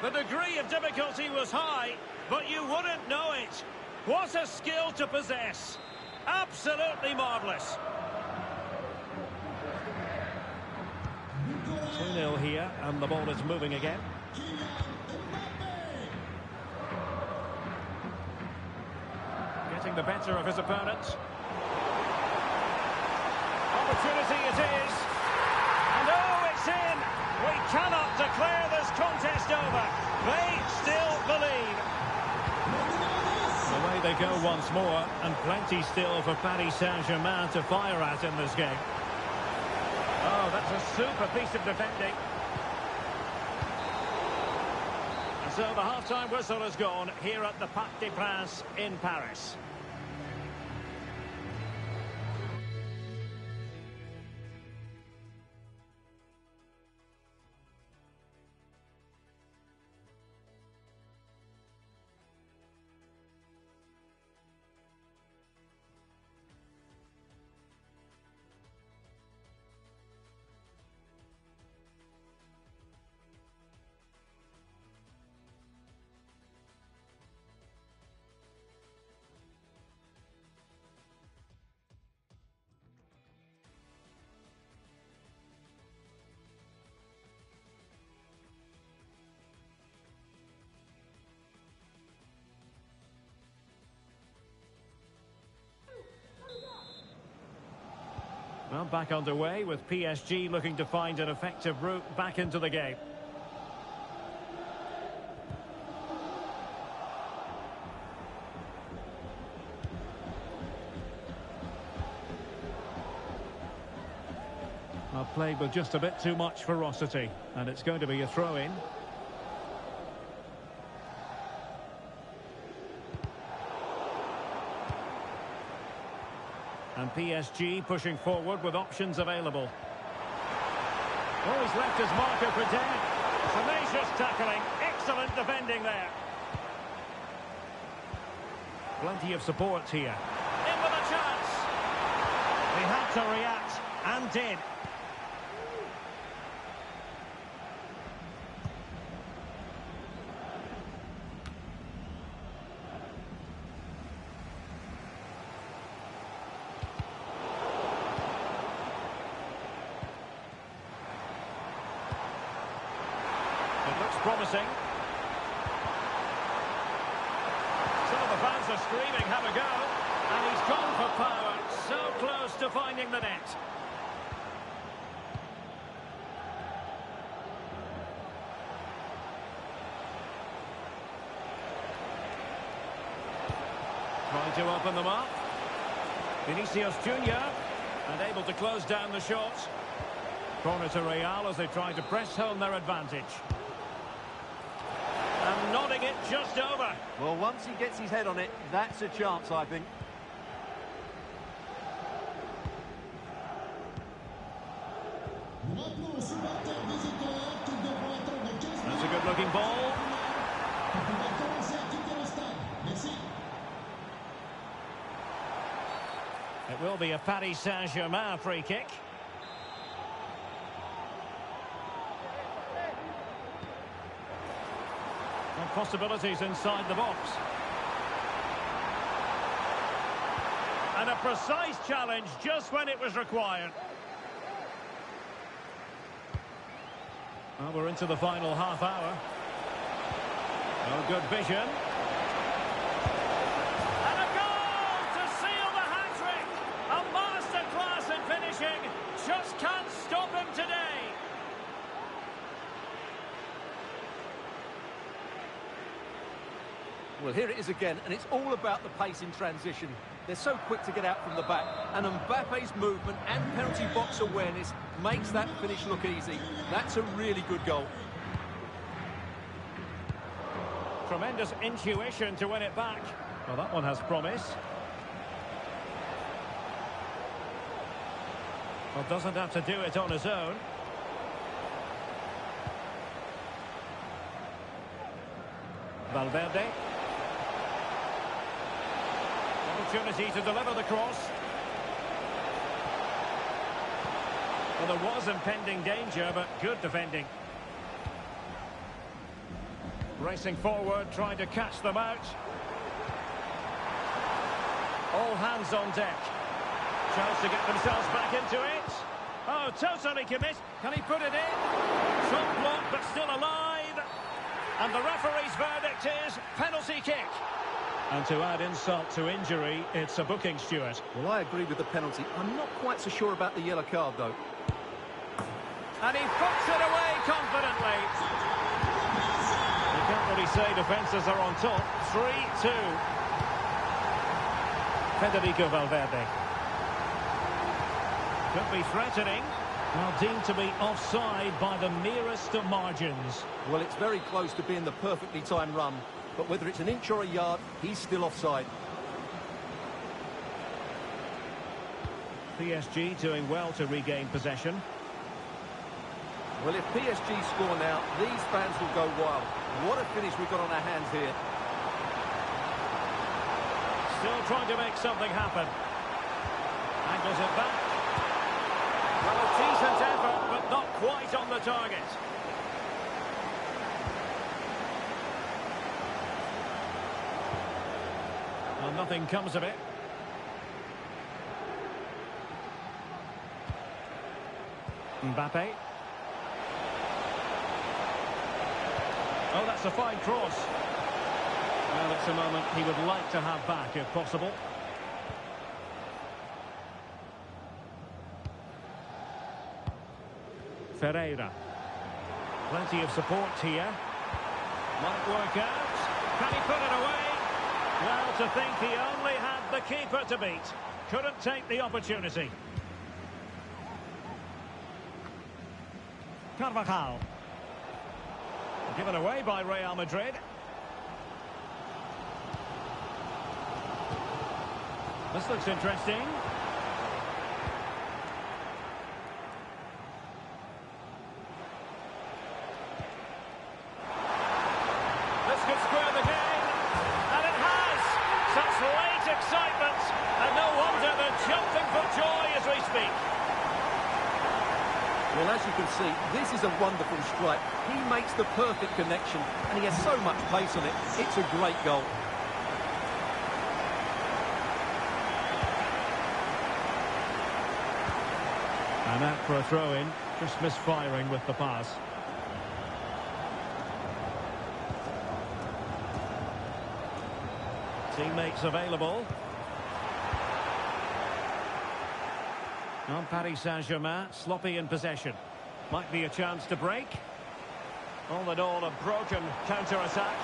The degree of difficulty was high, but you wouldn't know it. What a skill to possess. Absolutely marvellous. 2-0 here, and the ball is moving again. Getting the better of his opponent. Opportunity it is. And oh, it's in. We cannot declare this contest over. They still believe. Away they go once more, and plenty still for Paris Saint-Germain to fire at in this game. Oh, that's a super piece of defending. And so the half-time whistle has gone here at the Parc des Princes in Paris. Well, back underway with PSG looking to find an effective route back into the game. Well, played with just a bit too much ferocity, and it's going to be a throw-in. And PSG pushing forward with options available. Oh, he's left his marker for dead. Tenacious tackling, excellent defending there. Plenty of support here. In with a chance. He had to react, and did. Promising. Some of the fans are screaming, have a go. And he's gone for power. So close to finding the net. Trying to open them up. Vinicius Junior. And able to close down the shot. Corner to Real as they try to press home their advantage. putting it just over. Well, once he gets his head on it, that's a chance, I think. That's a good-looking ball. It will be a Paris Saint-Germain free kick. And possibilities inside the box. And a precise challenge just when it was required. Well, we're into the final half hour. Oh, good vision. And a goal to seal the hat-trick. A masterclass in finishing. Just can't stop him today. Well, here it is again, and it's all about the pace in transition. They're so quick to get out from the back, and Mbappe's movement and penalty box awareness makes that finish look easy. That's a really good goal. Tremendous intuition to win it back. Well, that one has promise. Well, doesn't have to do it on his own. Valverde. Opportunity to deliver the cross. Well, there was impending danger, but good defending. Racing forward, trying to catch them out. All hands on deck. Chance to get themselves back into it. Oh, totally commit. Can he put it in? Shot blocked, but still alive. And the referee's verdict is penalty kick. And to add insult to injury, it's a booking, Stuart. Well, I agree with the penalty. I'm not quite so sure about the yellow card, though. And he puts it away confidently. You can't really say defences are on top. 3-2. Federico Valverde. Could be threatening. Well, deemed to be offside by the merest of margins. Well, it's very close to being the perfectly timed run. But whether it's an inch or a yard, he's still offside. PSG doing well to regain possession. Well, if PSG score now, these fans will go wild. What a finish we've got on our hands here. Still trying to make something happen. Angles it back. Well, a decent effort, but not quite on the target. Well, nothing comes of it. Mbappe. Oh, that's a fine cross. Well, it's a moment he would like to have back, if possible. Ferreira. Plenty of support here. Might work out. Can he put it away? Well, to think he only had the keeper to beat. Couldn't take the opportunity. Carvajal. Given away by Real Madrid. This looks interesting. This could square the game. And it has. Such late excitement. And no wonder they're jumping for joy as we speak. Well, as you can see, this is a wonderful strike. He makes the perfect connection, and he has so much pace on it. It's a great goal. And out for a throw-in, just misfiring with the pass. Teammates available. On Paris Saint-Germain, sloppy in possession. Might be a chance to break. All in all, a broken counter-attack.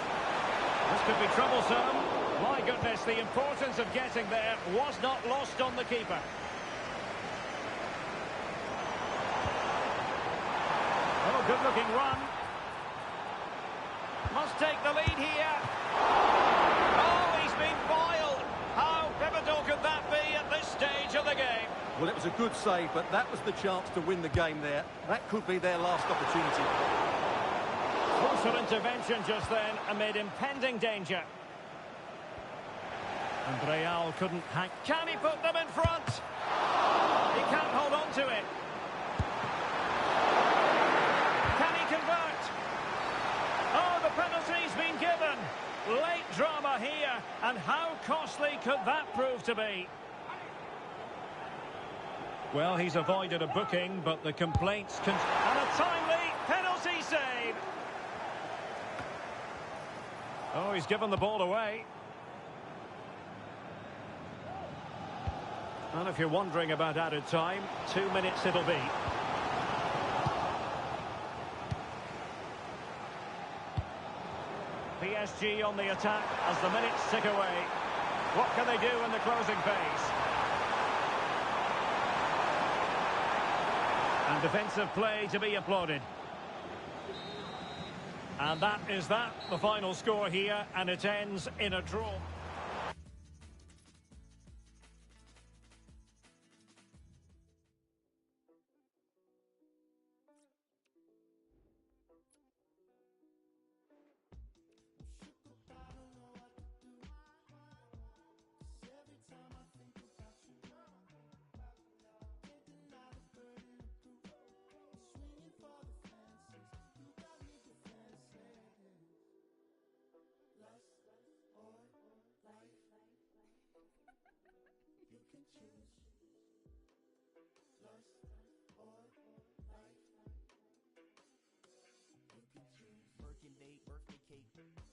This could be troublesome. My goodness, the importance of getting there was not lost on the keeper. Oh, good-looking run. Must take the lead here. Oh, he's been foiled. How pivotal could that be at this stage of the game? Well, it was a good save, but that was the chance to win the game there. That could be their last opportunity. Crucial intervention just then amid impending danger. And Real couldn't hang. Can he put them in front? He can't hold on to it. Can he convert? Oh, the penalty's been given. Late drama here, and how costly could that prove to be? Well, he's avoided a booking, but the complaints and a timely penalty save. Oh, he's given the ball away. And if you're wondering about added time, 2 minutes it'll be. PSG on the attack as the minutes tick away. What can they do in the closing phase? And defensive play to be applauded. And that is that, the final score here, and it ends in a draw. Birthday cake,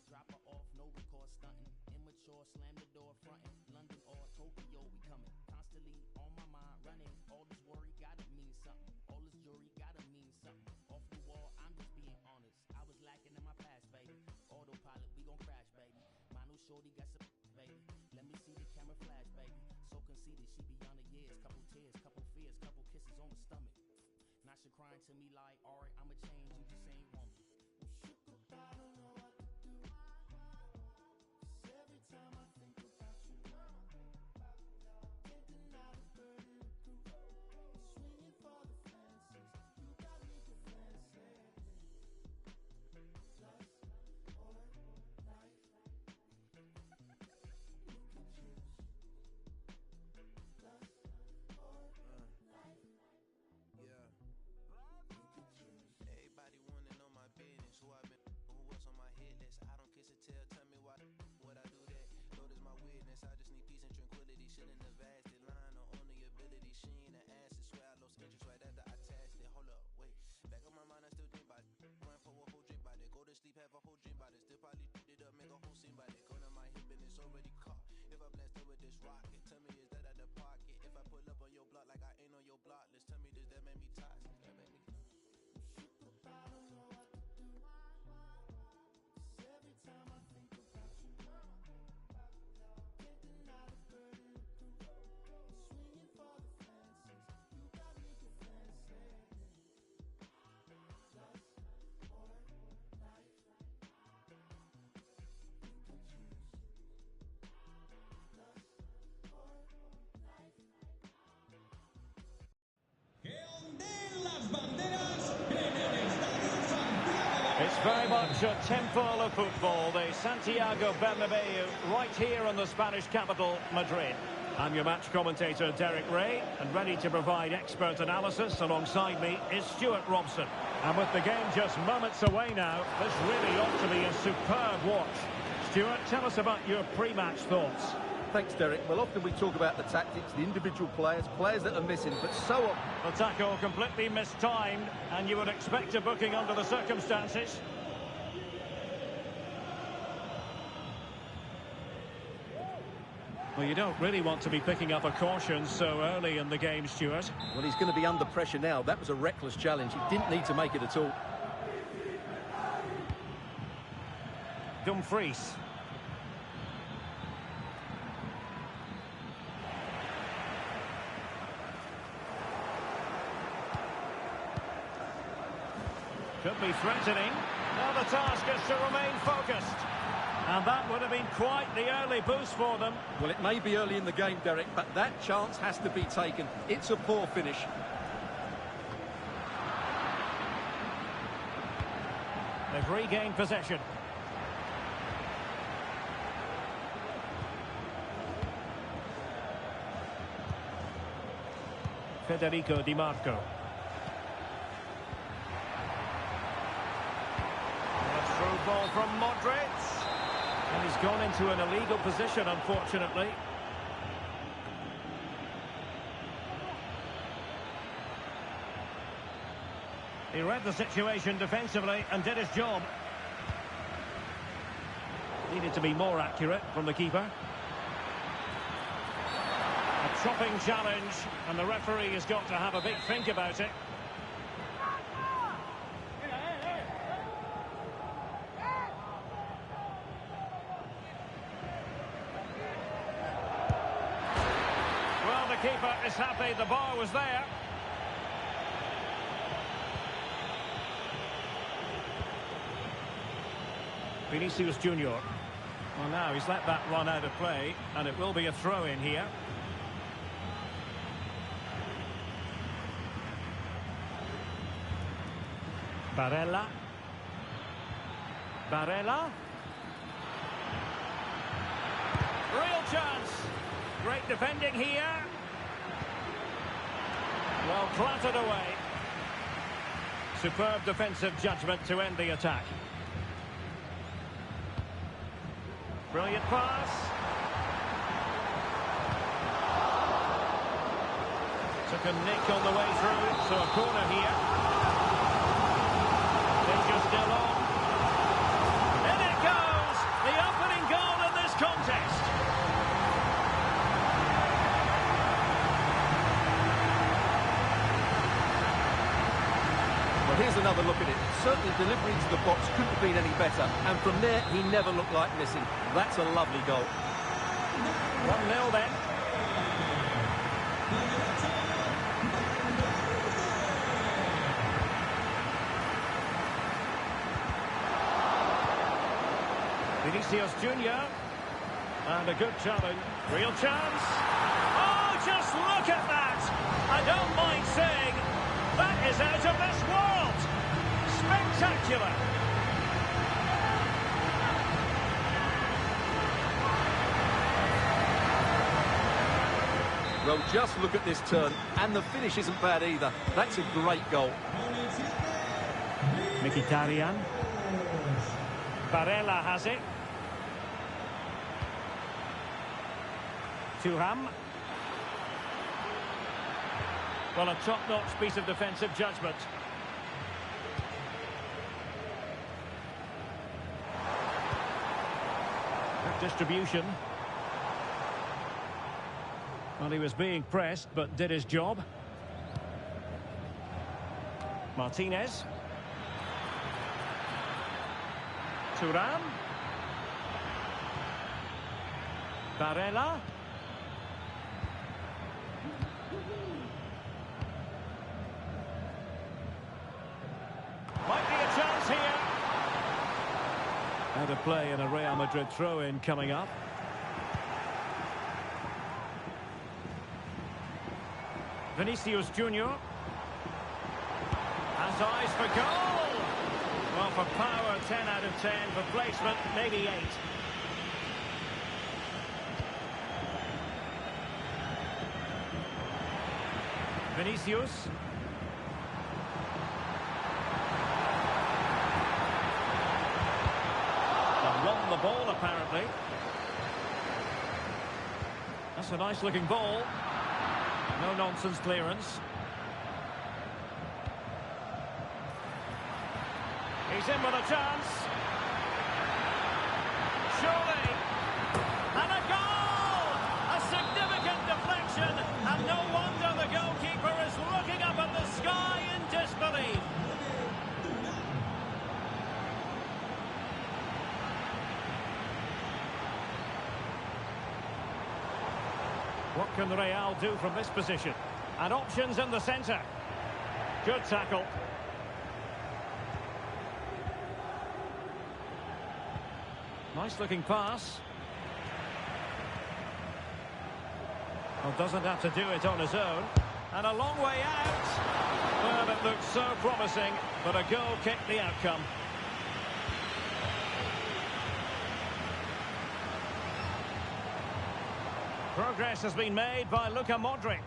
drop her off, no record stunting. Immature, slam the door fronting. London or Tokyo, we coming. Constantly on my mind, running. All this worry gotta mean something. All this jury gotta mean something. Off the wall, I'm just being honest. I was lacking in my past, baby. Autopilot, we gon' crash, baby. My new shorty got some, baby. Let me see the camera flash, baby. So conceited, she beyond the years. Couple tears, couple fears, couple kisses on the stomach. Now she crying to me like, alright, I'ma change, you just ain't want me. Have a whole dream about it, still probably did up, make a whole scene about it. Gun on my hip and it's already caught. If I blast her with this rocket, tell me is that out the pocket? If I pull up on your block like I ain't on your block list, tell me does that make me toxic? That make me. I don't know what to do. 'Cause every time I think about you, can't deny the burden of proof. Swinging for the fences, you got me defenseless. It's very much a temple of football, the Santiago Bernabeu, right here in the Spanish capital, Madrid. I'm your match commentator, Derek Ray, and ready to provide expert analysis alongside me is Stuart Robson. And with the game just moments away now, this really ought to be a superb watch. Stuart, tell us about your pre-match thoughts. Thanks, Derek. Well, often we talk about the tactics, the individual players that are missing, but so often... The tackle completely mistimed, and you would expect a booking under the circumstances. Well, you don't really want to be picking up a caution so early in the game, Stuart. Well, he's going to be under pressure now. That was a reckless challenge. He didn't need to make it at all. Dumfries. Could be threatening. No, Now the task is to remain focused. And that would have been quite the early boost for them. Well, it may be early in the game, Derek, but that chance has to be taken. It's a poor finish. They've regained possession. Federico Di Marco. A through ball from Modric. And he's gone into an illegal position, unfortunately. He read the situation defensively and did his job. Needed to be more accurate from the keeper. A chopping challenge, and the referee has got to have a big think about it. Well, the keeper is happy the bar was there. Vinicius Junior. Well, now he's let that run out of play, and it will be a throw-in here. Barella. Barella. Real chance. Great defending here. Well, clattered away. Superb defensive judgment to end the attack. Brilliant pass. Took a nick on the way through, so a corner here. Danger still on. In it goes! The opening goal in this contest. Well, here's another look at it. Certainly delivery to the box couldn't have been any better. And from there, he never looked like missing. That's a lovely goal. 1-0 then. Vinicius Junior. And a good challenge. Real chance. Oh, just look at that. I don't mind saying that is out of this world. Spectacular. Well, just look at this turn. And the finish isn't bad either. That's a great goal. Mkhitaryan. Barella has it. Thuram. Well, a top-notch piece of defensive judgment. Good distribution. Well, he was being pressed, but did his job. Martinez. Thuram. Barella. Might be a chance here. Out of play and a Real Madrid throw-in coming up. Vinicius Junior has eyes for goal. Well, for power, 10 out of 10. For placement, maybe 8. Vinicius. They've won the ball, apparently. That's a nice-looking ball. No-nonsense clearance. He's in with a chance. Surely. And a goal! A significant deflection. And no wonder the goalkeeper is looking up at the sky in disbelief. What can Real do from this position? And options in the centre. Good tackle. Nice looking pass. Well, doesn't have to do it on his own. And a long way out. Well, it looked so promising, but a goal kicked the outcome. Progress has been made by Luka Modric.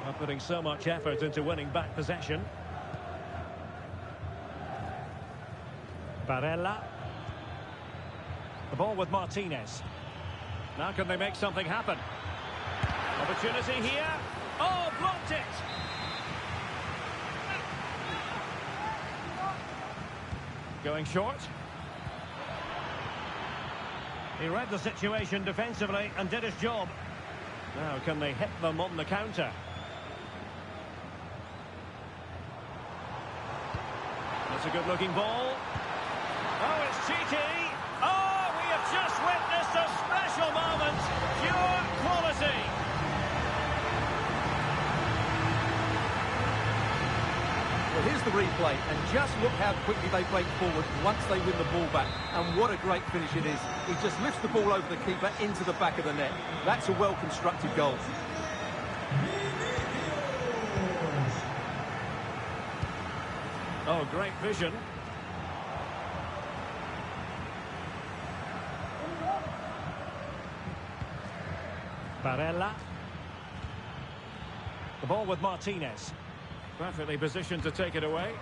Not putting so much effort into winning back possession. Barella. The ball with Martinez. Now can they make something happen? Opportunity here. Oh, blocked it! Going short. He read the situation defensively and did his job. Now can they hit them on the counter? That's a good-looking ball. Oh, it's cheeky. Oh, we have just witnessed a special moment. Pure quality. Well, here's the replay, and just look how quickly they break forward once they win the ball back. And what a great finish it is. He just lifts the ball over the keeper into the back of the net. That's a well-constructed goal. Oh, great vision. Barella. The ball with Martinez. Perfectly positioned to take it away.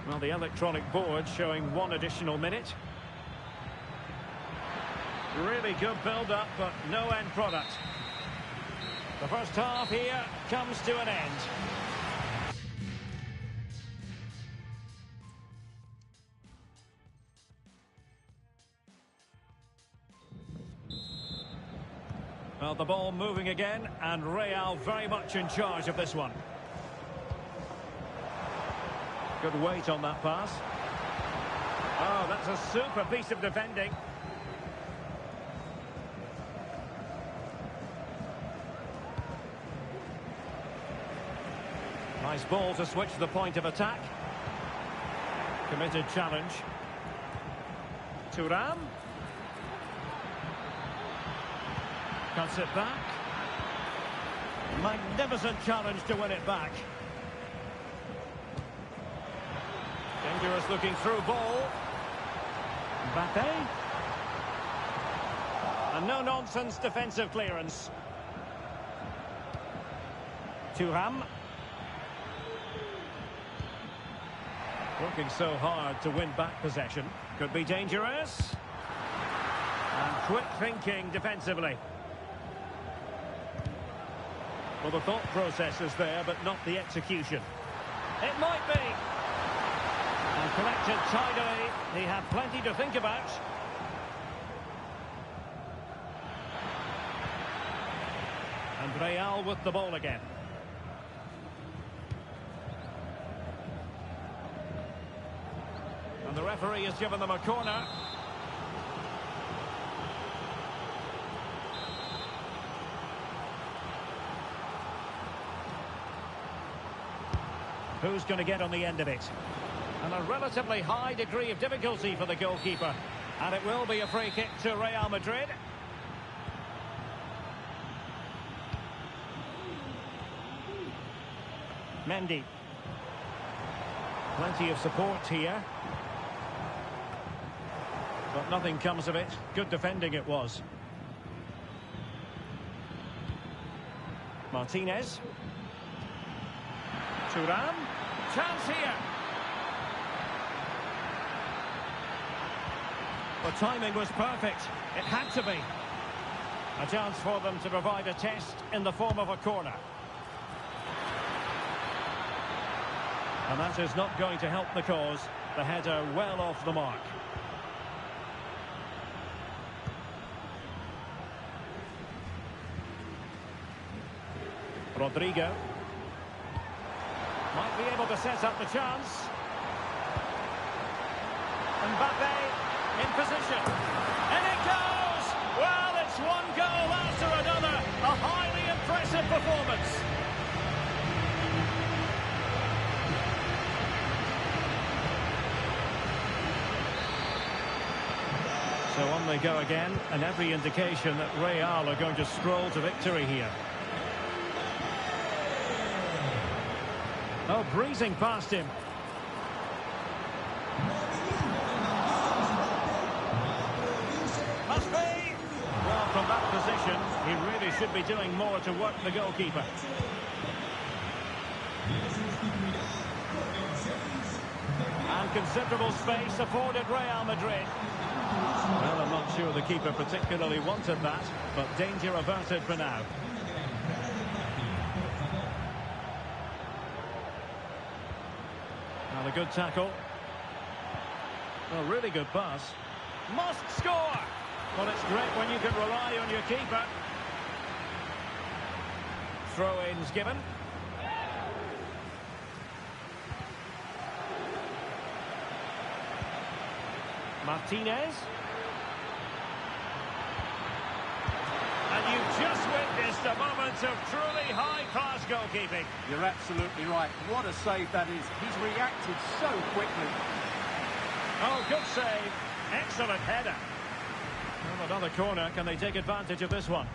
Well, the electronic board showing 1 additional minute. Really good build-up, but no end product. The first half here comes to an end. Well, the ball moving again, and Real very much in charge of this one. Good weight on that pass. Oh, that's a super piece of defending. Nice ball to switch the point of attack. Committed challenge. Thuram. Cuts it back. Magnificent challenge to win it back. Dangerous looking through ball. Mbappe. And no-nonsense defensive clearance. Thuram. Working so hard to win back possession. Could be dangerous. And quick thinking defensively. Well, the thought process is there, but not the execution. It might be. And collected tidily. He had plenty to think about. And Real with the ball again. And the referee has given them a corner. Who's going to get on the end of it? And a relatively high degree of difficulty for the goalkeeper. And it will be a free kick to Real Madrid. Mendy. Plenty of support here. But nothing comes of it. Good defending it was. Martinez. Thuram. Chance here. The timing was perfect. It had to be. A chance for them to provide a test in the form of a corner. And that is not going to help the cause. The header well off the mark. Rodrigo. Might be able to set up the chance. Mbappe in position. And it goes! Well, it's one goal after another. A highly impressive performance. So on they go again, and every indication that Real are going to stroll to victory here. Oh, breezing past him. Must be! Well, from that position, he really should be doing more to work the goalkeeper. And considerable space afforded Real Madrid. Well, I'm not sure the keeper particularly wanted that, but danger averted for now. And a good tackle. A really good pass. Must score! Well, it's great when you can rely on your keeper. Throw-ins given. Martinez. And you've just witnessed a moment of truly high-class goalkeeping. You're absolutely right. What a save that is. He's reacted so quickly. Oh, good save. Excellent header. Well, another corner. Can they take advantage of this one?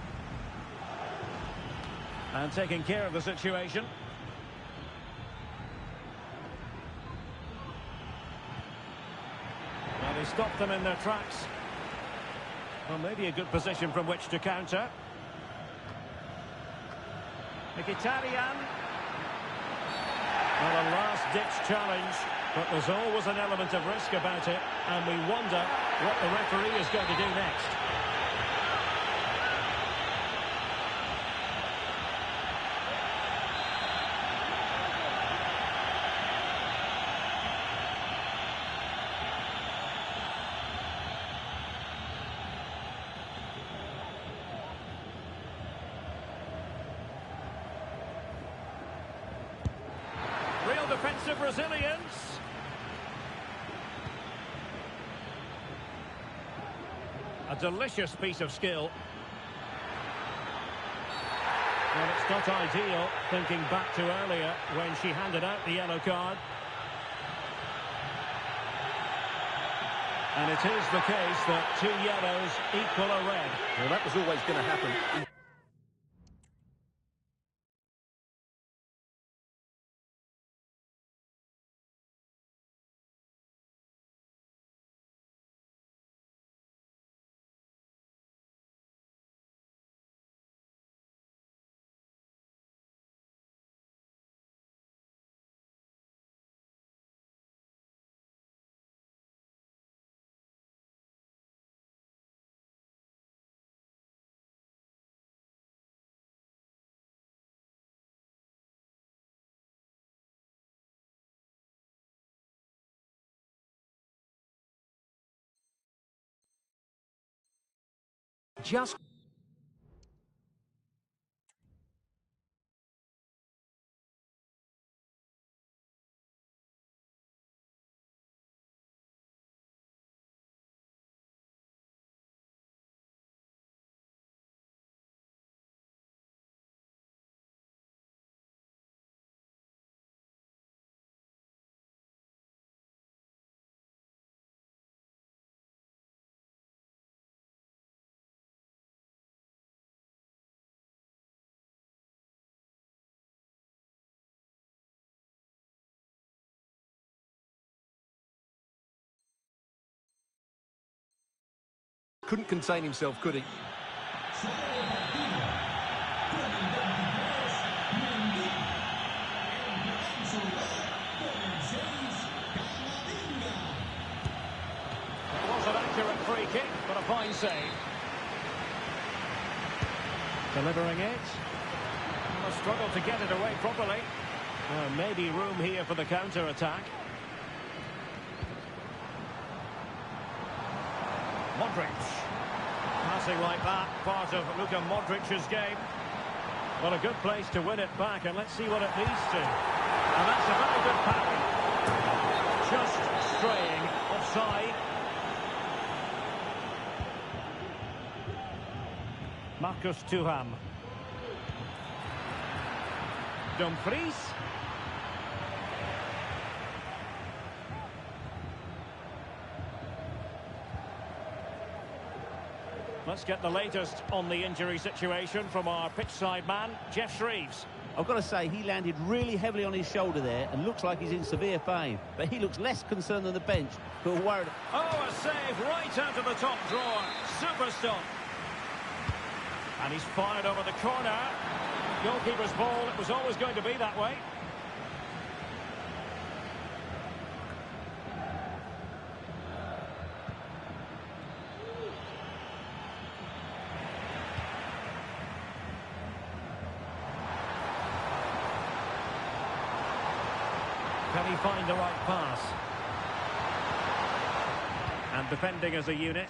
And taking care of the situation. Well, he stopped them in their tracks. Well, maybe a good position from which to counter. Mkhitaryan. Well, a last-ditch challenge, but there's always an element of risk about it, and we wonder what the referee is going to do next. Real defensive resilience. A delicious piece of skill. Well, it's not ideal, thinking back to earlier when she handed out the yellow card. And it is the case that 2 yellows equal a red. Well, that was always going to happen. Just couldn't contain himself, could he? It was an accurate free kick, but a fine save. Delivering it. A struggle to get it away properly. Maybe room here for the counter-attack. Modric. Passing like that, part of Luka Modric's game. Well, a good place to win it back, and let's see what it leads to. And that's a very good parry. Just straying offside. Marcus Thuram. Dumfries. Let's get the latest on the injury situation from our pitchside man, Jeff Shreves. I've got to say, he landed really heavily on his shoulder there and looks like he's in severe pain. But he looks less concerned than the bench, who are worried. Oh, a save right out of the top drawer. Super stop. And he's fired over the corner. Goalkeeper's ball. It was always going to be that way. Can he find the right pass? And defending as a unit.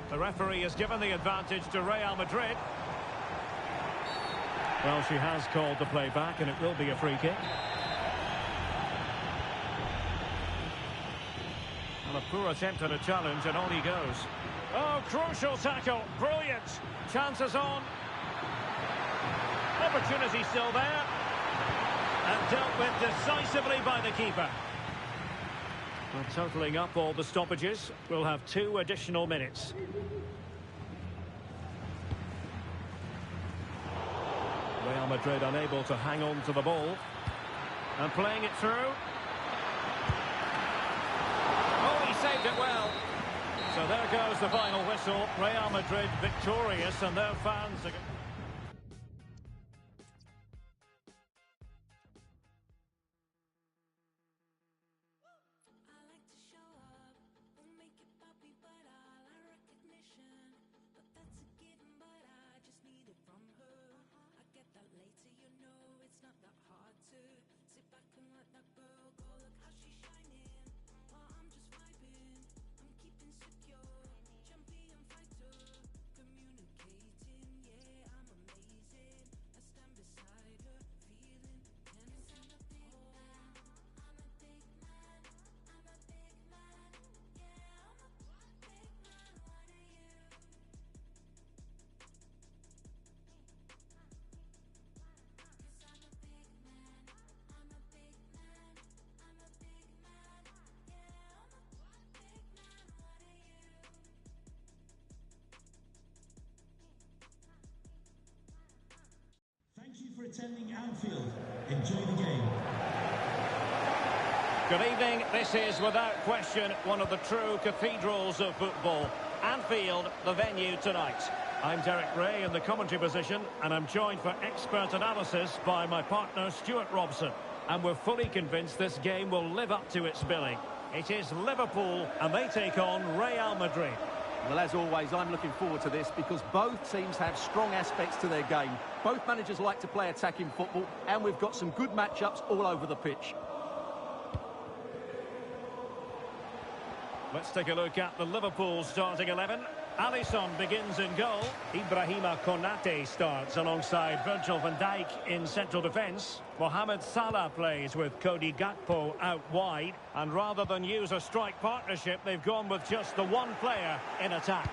The referee has given the advantage to Real Madrid. Well, she has called the play back, and it will be a free kick. And a poor attempt at a challenge, and on he goes. Oh, crucial tackle. Brilliant. Chances on. Opportunity still there. And dealt with decisively by the keeper. Well, totalling up all the stoppages, we'll have 2 additional minutes. Real Madrid unable to hang on to the ball. And playing it through. Oh, he saved it well. So there goes the final whistle. Real Madrid victorious, and their fans are... Thank you for attending Anfield. Enjoy the game. Good evening. This is, without question, one of the true cathedrals of football. Anfield, the venue tonight. I'm Derek Ray in the commentary position, and I'm joined for expert analysis by my partner, Stuart Robson. And we're fully convinced this game will live up to its billing. It is Liverpool, and they take on Real Madrid. Well, as always, I'm looking forward to this because both teams have strong aspects to their game. Both managers like to play attacking football, and we've got some good matchups all over the pitch. Let's take a look at the Liverpool starting 11. Alisson begins in goal. Ibrahima Konate starts alongside Virgil van Dijk in central defence. Mohamed Salah plays with Cody Gakpo out wide. And rather than use a strike partnership, they've gone with just the one player in attack.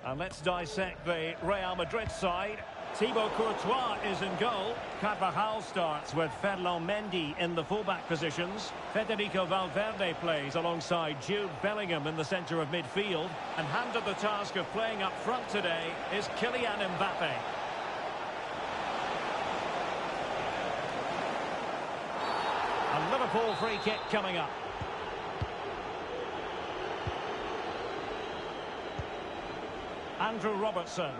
And let's dissect the Real Madrid side. Thibaut Courtois is in goal. Carvajal starts with Ferland Mendy in the fullback positions. Federico Valverde plays alongside Jude Bellingham in the centre of midfield. And handed the task of playing up front today is Kylian Mbappe. A Liverpool free kick coming up. Andrew Robertson.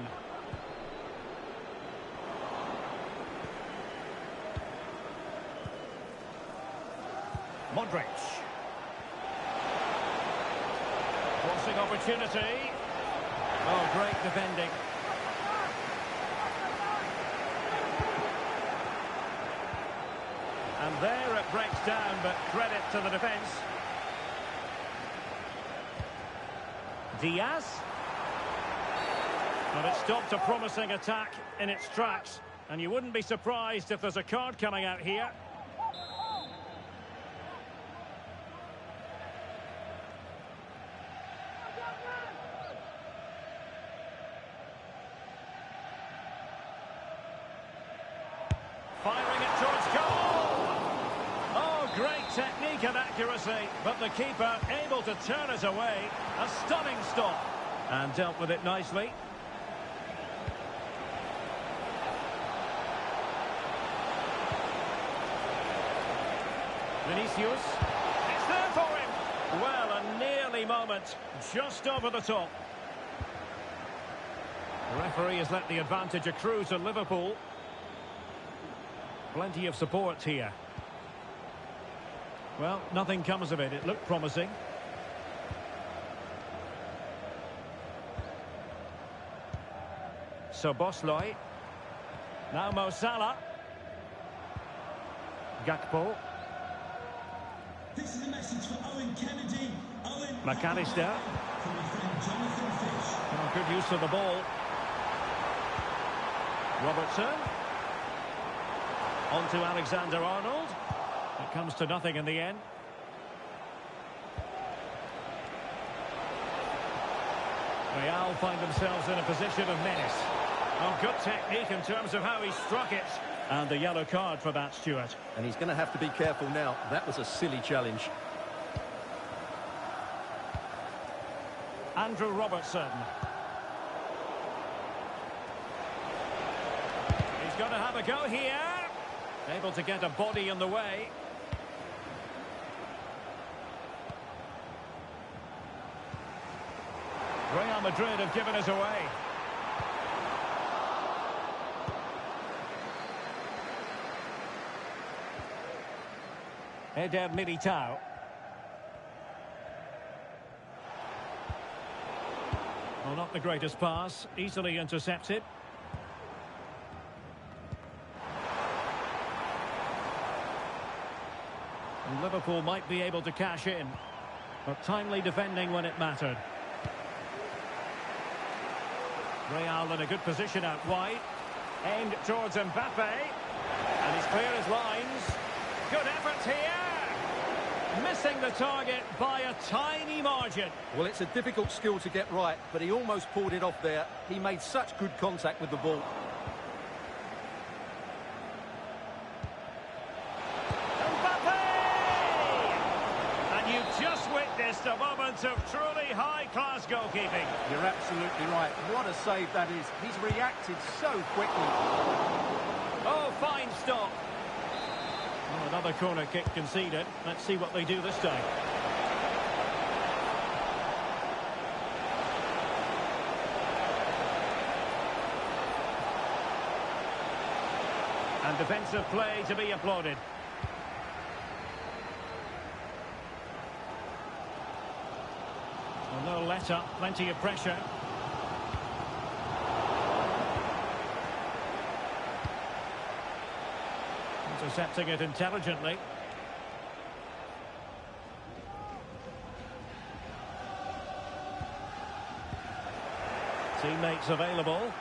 Modric. Crossing opportunity. Oh, great defending. And there it breaks down, but credit to the defence. Diaz. But it stopped a promising attack in its tracks. And you wouldn't be surprised if there's a card coming out here. Final Delicate accuracy, but the keeper able to turn it away. A stunning stop. And dealt with it nicely. Vinicius. It's there for him. Well, a nearly moment. Just over the top. The referee has let the advantage accrue to Liverpool. Plenty of support here. Well, nothing comes of it. It looked promising. So Bosley. Now Mo Salah. Gakpo. This is a message for Owen Kennedy. Owen McAllister. From my friend Jonathan Fish. Oh, good use of the ball. Robertson. On to Alexander-Arnold. It comes to nothing in the end. Real find themselves in a position of menace. Oh, good technique in terms of how he struck it. And the yellow card for that, Stuart. And he's going to have to be careful now. That was a silly challenge. Andrew Robertson. He's going to have a go here. Able to get a body in the way. Real Madrid have given us away. Eder Militao. Well, not the greatest pass. Easily intercepted. And Liverpool might be able to cash in. But timely defending when it mattered. Real in a good position out wide. Aimed towards Mbappe. And he's clear his lines. Good effort here. Missing the target by a tiny margin. Well, it's a difficult skill to get right, but he almost pulled it off there. He made such good contact with the ball. Mbappe! And you've just witnessed a moment of truly high-class goalkeeping. You're absolutely right. What a save that is. He's reacted so quickly. Oh, fine stop. Well, another corner kick conceded. Let's see what they do this time. And defensive play to be applauded. Well, no let up, plenty of pressure. Intercepting it intelligently. Teammates available.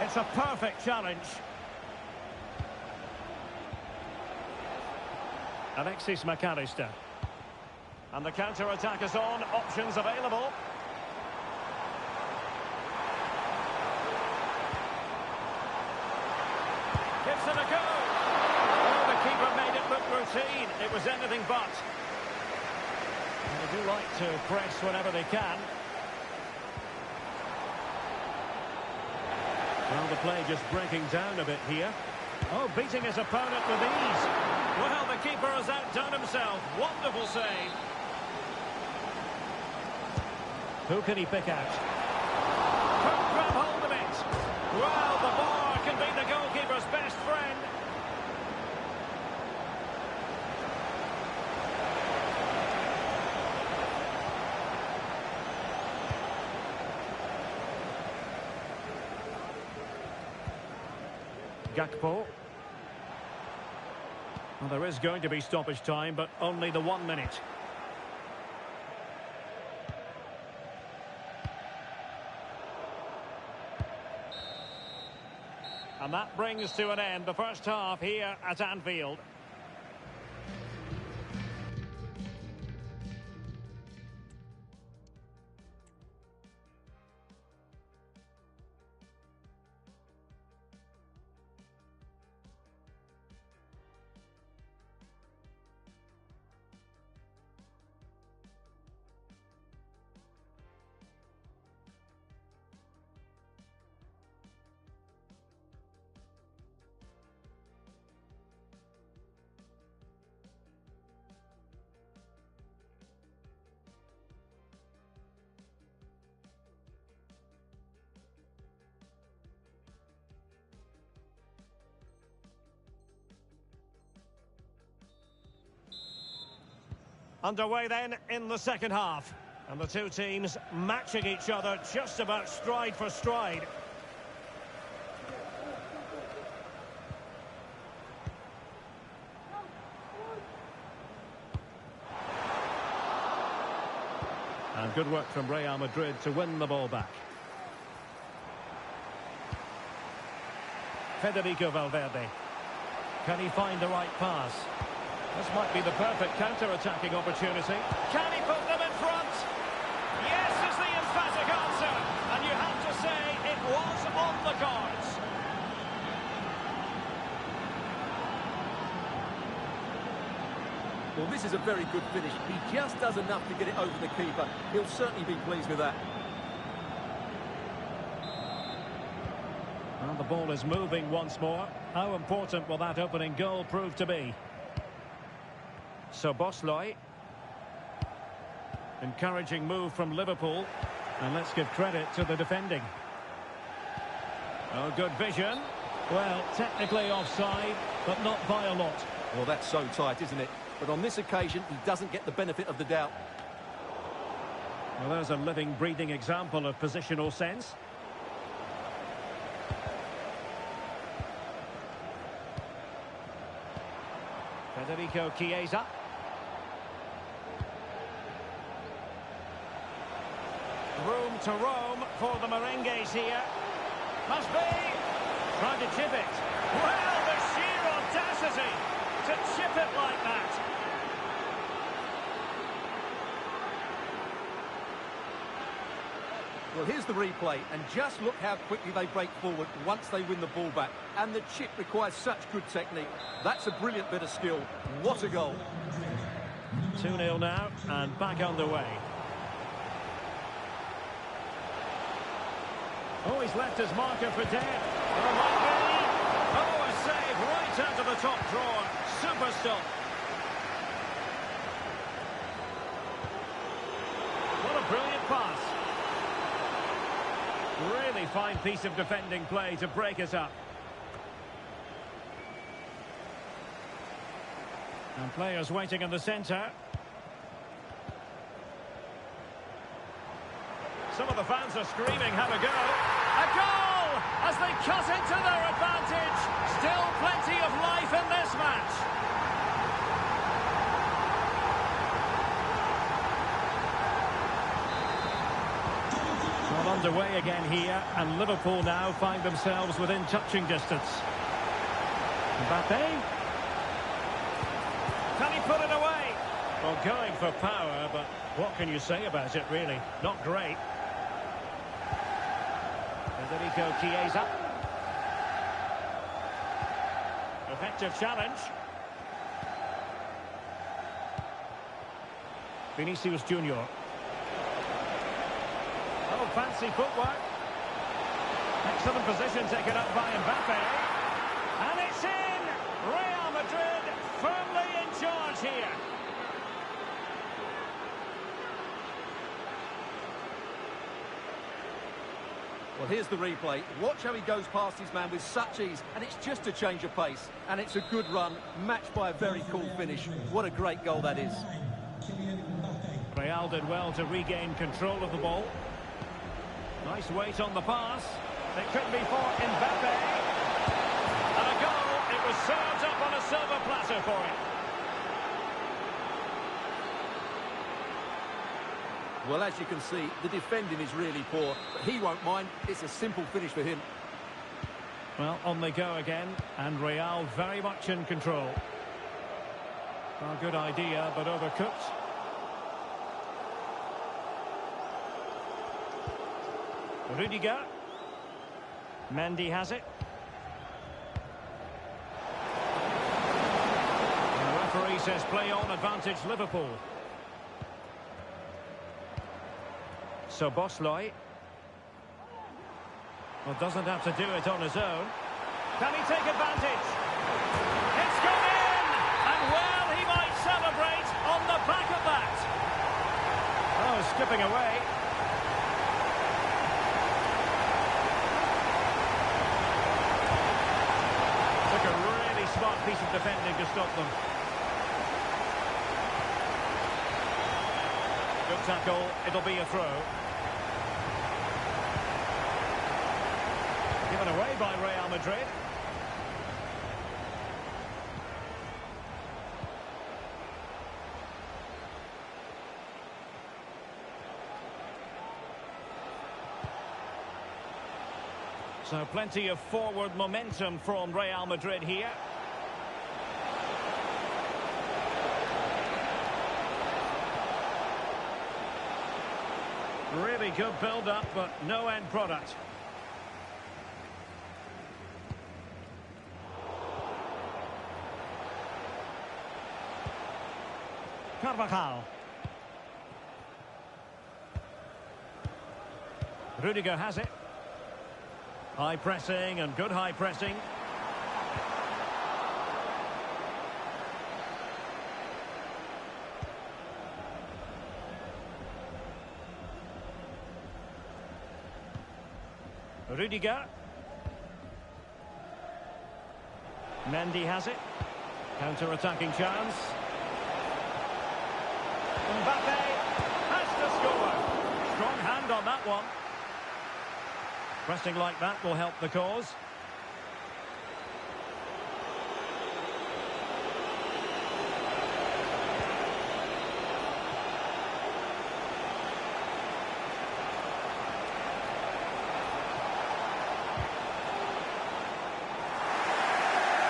It's a perfect challenge. Alexis McAllister. And the counter-attack is on. Options available. Gives it a go. Oh, the keeper made it look routine. It was anything but. And they do like to press whenever they can. Well, the play just breaking down a bit here. Oh, beating his opponent with ease. Well, the keeper has outdone himself. Wonderful save. Who can he pick out? Could grab hold of it. Well, the bar can be the goalkeeper's best friend. Gakpo. Well, there is going to be stoppage time, but only the 1 minute. And that brings to an end the first half here at Anfield. Underway then in the second half. And the two teams matching each other just about stride for stride. And good work from Real Madrid to win the ball back. Federico Valverde. Can he find the right pass? This might be the perfect counter-attacking opportunity. Can he put them in front? Yes is the emphatic answer. And you have to say it was on the cards. Well, this is a very good finish. He just does enough to get it over the keeper. He'll certainly be pleased with that. And the ball is moving once more. How important will that opening goal prove to be? So Bosley. Encouraging move from Liverpool. And let's give credit to the defending. Oh, good vision. Well, technically offside, but not by a lot. Well, that's so tight, isn't it? But on this occasion, he doesn't get the benefit of the doubt. Well, there's a living, breathing example of positional sense. Federico Chiesa. Room to roam for the merengues here. Must be. Trying to chip it. Well, the sheer audacity to chip it like that. Well, here's the replay, and just look how quickly they break forward once they win the ball back. And the chip requires such good technique. That's a brilliant bit of skill. What a goal. 2-0 now, and back underway. Oh, he's left his marker for dead. Oh, might be. Oh, a save right out of the top drawer. Super stop. What a brilliant pass. Really fine piece of defending play to break it up. And players waiting in the centre. Some of the fans are screaming, have a go. A goal as they cut into their advantage. Still plenty of life in this match. Well, underway again here, and Liverpool now find themselves within touching distance. Mbappe. Can he put it away? Well, going for power, but what can you say about it, really? Not great. Federico Chiesa. Effective challenge. Vinicius Junior. Oh, fancy footwork. Excellent position taken up by Mbappe. And it's in! Real Madrid firmly in charge here. Well, here's the replay. Watch how he goes past his man with such ease, and it's just a change of pace. And it's a good run, matched by a very cool finish. What a great goal that is. Real did well to regain control of the ball. Nice weight on the pass. It could be for Mbappe. And a goal. It was served up on a silver platter for him. Well, as you can see, the defending is really poor, but he won't mind. It's a simple finish for him. Well, on they go again, and Real very much in control. A good idea, but overcooked. Rudiger. Mendy has it. And the referee says play on, advantage Liverpool. So Bosley. Well, doesn't have to do it on his own. Can he take advantage? It's gone in! And well, he might celebrate on the back of that. Oh, skipping away. Took a really smart piece of defending to stop them. Good tackle. It'll be a throw. Given away by Real Madrid. So plenty of forward momentum from Real Madrid here. Really good build-up, but no end product. Carvajal. Rudiger has it. High pressing and good high pressing. Rudiger. Mendy has it. Counter-attacking chance. Mbappe has to score. Strong hand on that one. Pressing like that will help the cause.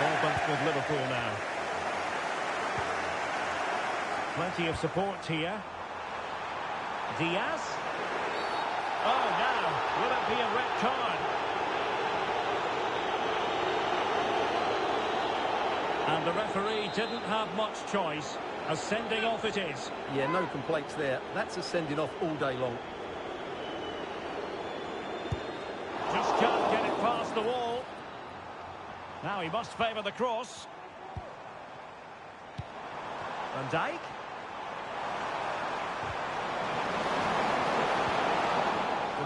Ball back with Liverpool now. Plenty of support here. Diaz. Oh, now, will it be a red card? And the referee didn't have much choice. A sending off it is. Yeah, no complaints there. That's a sending off all day long. Just can't get it past the wall. Now he must favour the cross. Van Dijk.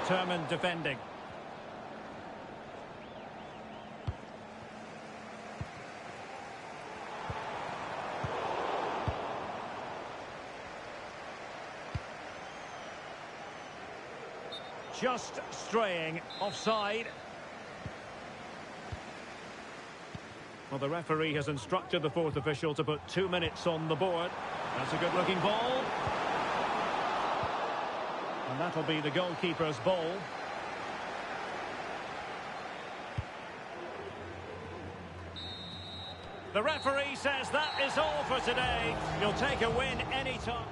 Determined defending. Just straying offside. Well, the referee has instructed the fourth official to put 2 minutes on the board. That's a good-looking ball. And that'll be the goalkeeper's ball. The referee says that is all for today. You'll take a win anytime.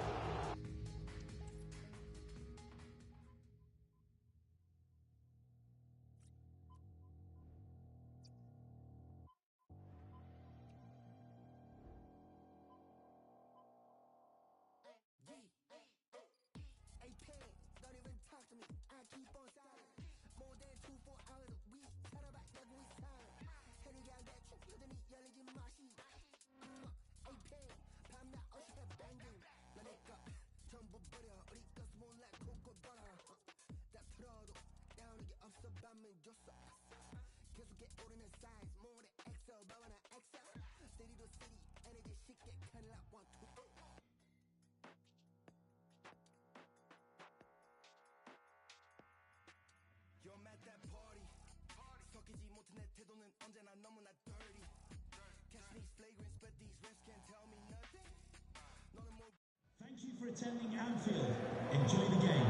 Thank you for attending Anfield. Enjoy the game.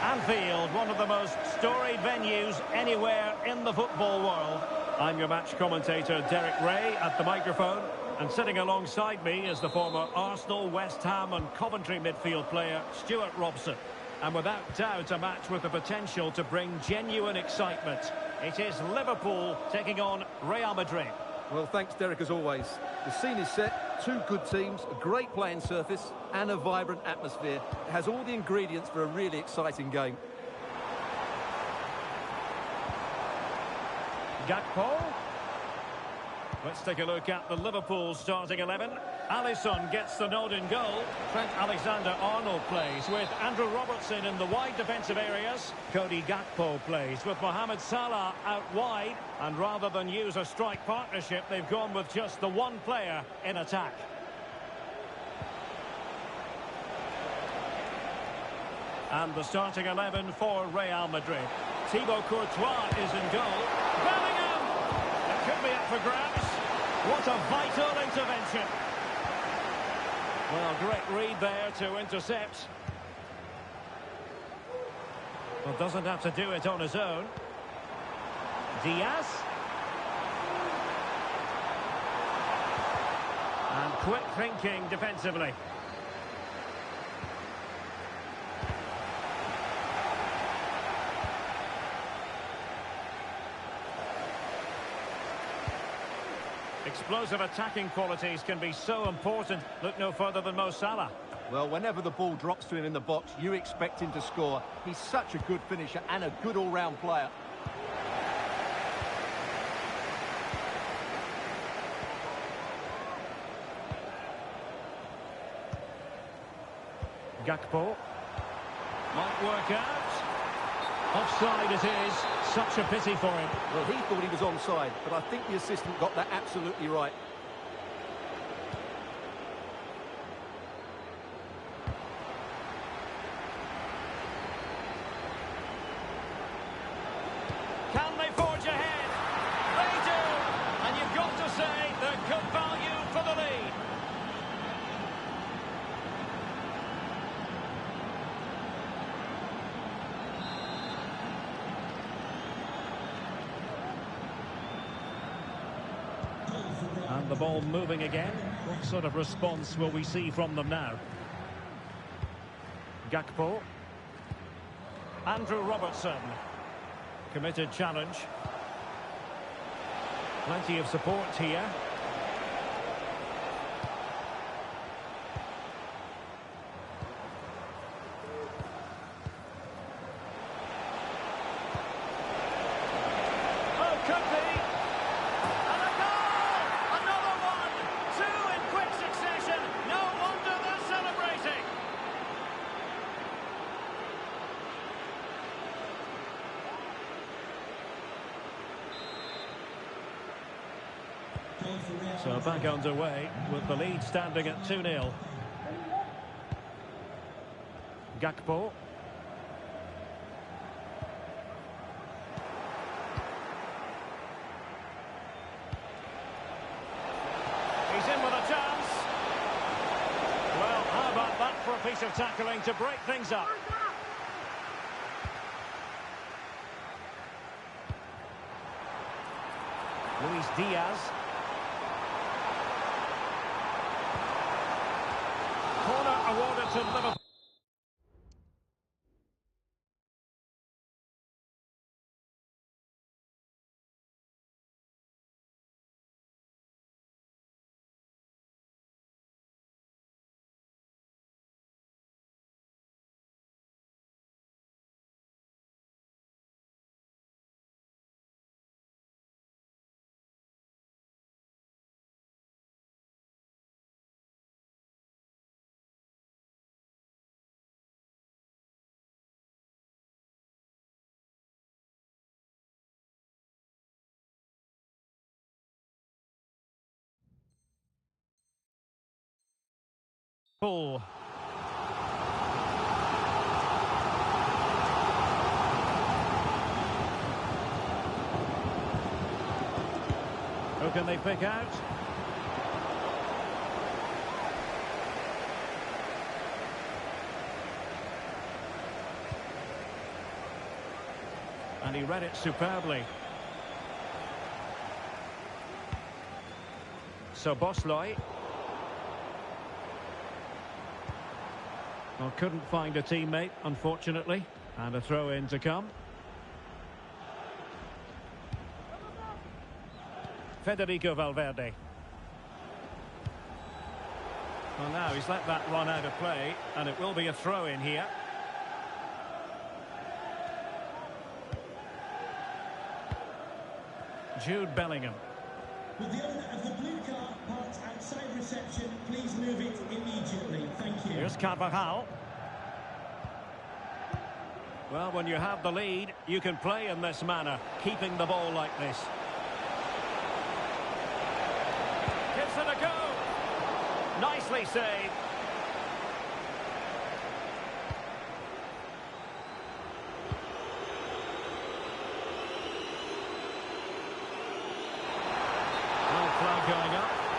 Anfield, one of the most storied venues anywhere in the football world. I'm your match commentator, Derek Ray, at the microphone. And sitting alongside me is the former Arsenal, West Ham and Coventry midfield player, Stuart Robson. And without doubt, a match with the potential to bring genuine excitement. It is Liverpool taking on Real Madrid. Well, thanks, Derek, as always. The scene is set, two good teams, a great playing surface and a vibrant atmosphere. It has all the ingredients for a really exciting game. Gakpo. Let's take a look at the Liverpool starting 11. Alisson gets the nod in goal. Trent Alexander-Arnold plays with Andrew Robertson in the wide defensive areas. Cody Gakpo plays with Mohamed Salah out wide. And rather than use a strike partnership, they've gone with just the one player in attack. And the starting 11 for Real Madrid. Thibaut Courtois is in goal. Bellingham! It could be up for grabs. What a vital intervention. Well, great read there to intercept. Well, doesn't have to do it on his own. Diaz. And quick thinking defensively. Explosive attacking qualities can be so important. Look no further than Mo Salah. Well, whenever the ball drops to him in the box, you expect him to score. He's such a good finisher and a good all-round player. Gakpo. Might work out. Offside it is. Such a pity for him. Well, he thought he was onside, but I think the assistant got that absolutely right. Can they forge ahead? They do! And you've got to say they're good value for the lead. And the ball moving again. What sort of response will we see from them now? Gakpo. Andrew Robertson. Committed challenge. Plenty of support here. Oh, could be. And a goal! Another one! Two in quick succession. No wonder they're celebrating. So back underway with the lead standing at 2-0. Gakpo. He's in with a chance. Well, how about that for a piece of tackling to break things up? Luis Diaz. Corner awarded to Liverpool. Pull. Who can they pick out? And he read it superbly. So Bosley. Well, couldn't find a teammate, unfortunately. And a throw-in to come. Federico Valverde. Well, now he's let that run out of play, and it will be a throw-in here. Jude Bellingham. Will the owner of the blue car parked outside reception please move it immediately? Thank you. Here's Carvajal. Well, when you have the lead, you can play in this manner, keeping the ball like this. Gives it a go. Nicely saved.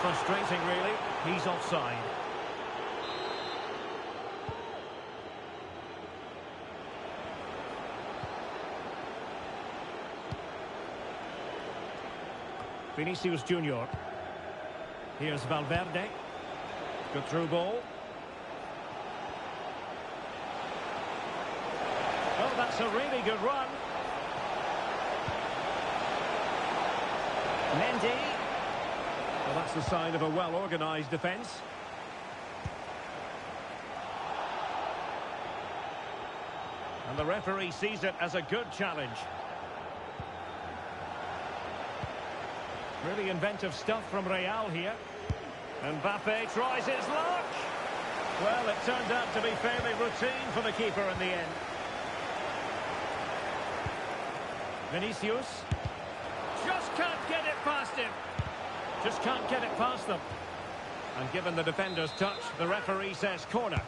Frustrating, really. He's offside. Vinicius Junior. Here's Valverde. Good through ball. Oh, that's a really good run. Mendy. Well, that's the sign of a well-organised defence. And the referee sees it as a good challenge. Really inventive stuff from Real here. And Mbappe tries his luck. Well, it turned out to be fairly routine for the keeper in the end. Vinicius. Just can't get it past him. Just can't get it past them. And given the defender's touch, the referee says corner.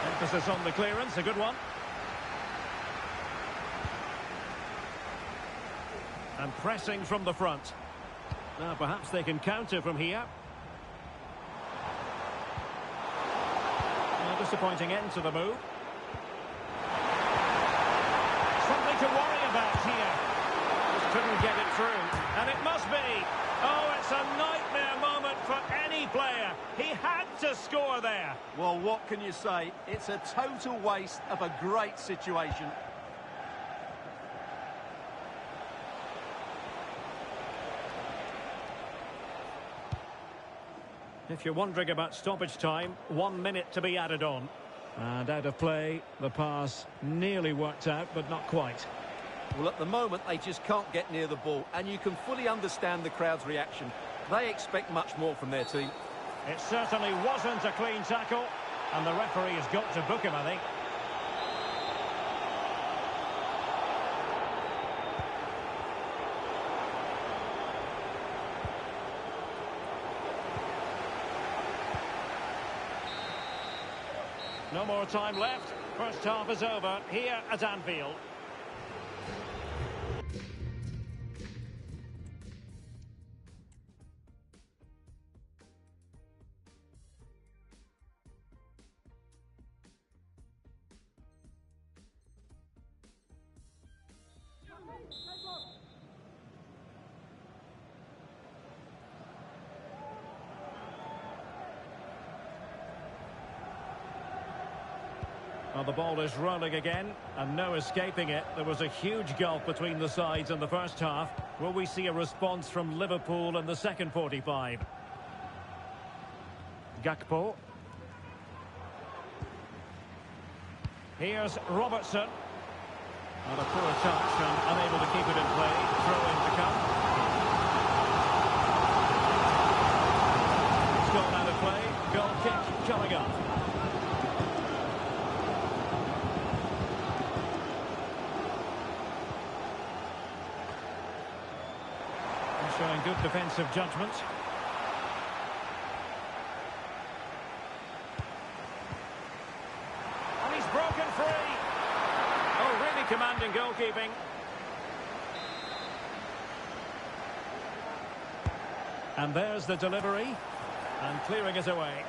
Emphasis on the clearance, a good one. And pressing from the front. Now perhaps they can counter from here. A disappointing end to the move. Something to worry about here. Just couldn't get it through. And it must be. Oh, it's a nightmare moment for any player. He had to score there. Well, what can you say? It's a total waste of a great situation. If you're wondering about stoppage time, 1 minute to be added on. And out of play, the pass nearly worked out, but not quite. Well, at the moment, they just can't get near the ball, and you can fully understand the crowd's reaction. They expect much more from their team. It certainly wasn't a clean tackle, and the referee has got to book him, I think. No more time left. First half is over here at Anfield. Well, the ball is rolling again, and no escaping it. There was a huge gulf between the sides in the first half. Will we see a response from Liverpool in the second 45? Gakpo. Here's Robertson. Well, a poor touch and unable to keep it in play. Throw-in to come. It's gone out of play. Goal kick coming up. Showing good defensive judgment. And he's broken free. Oh, really commanding goalkeeping. And there's the delivery. And clearing it away.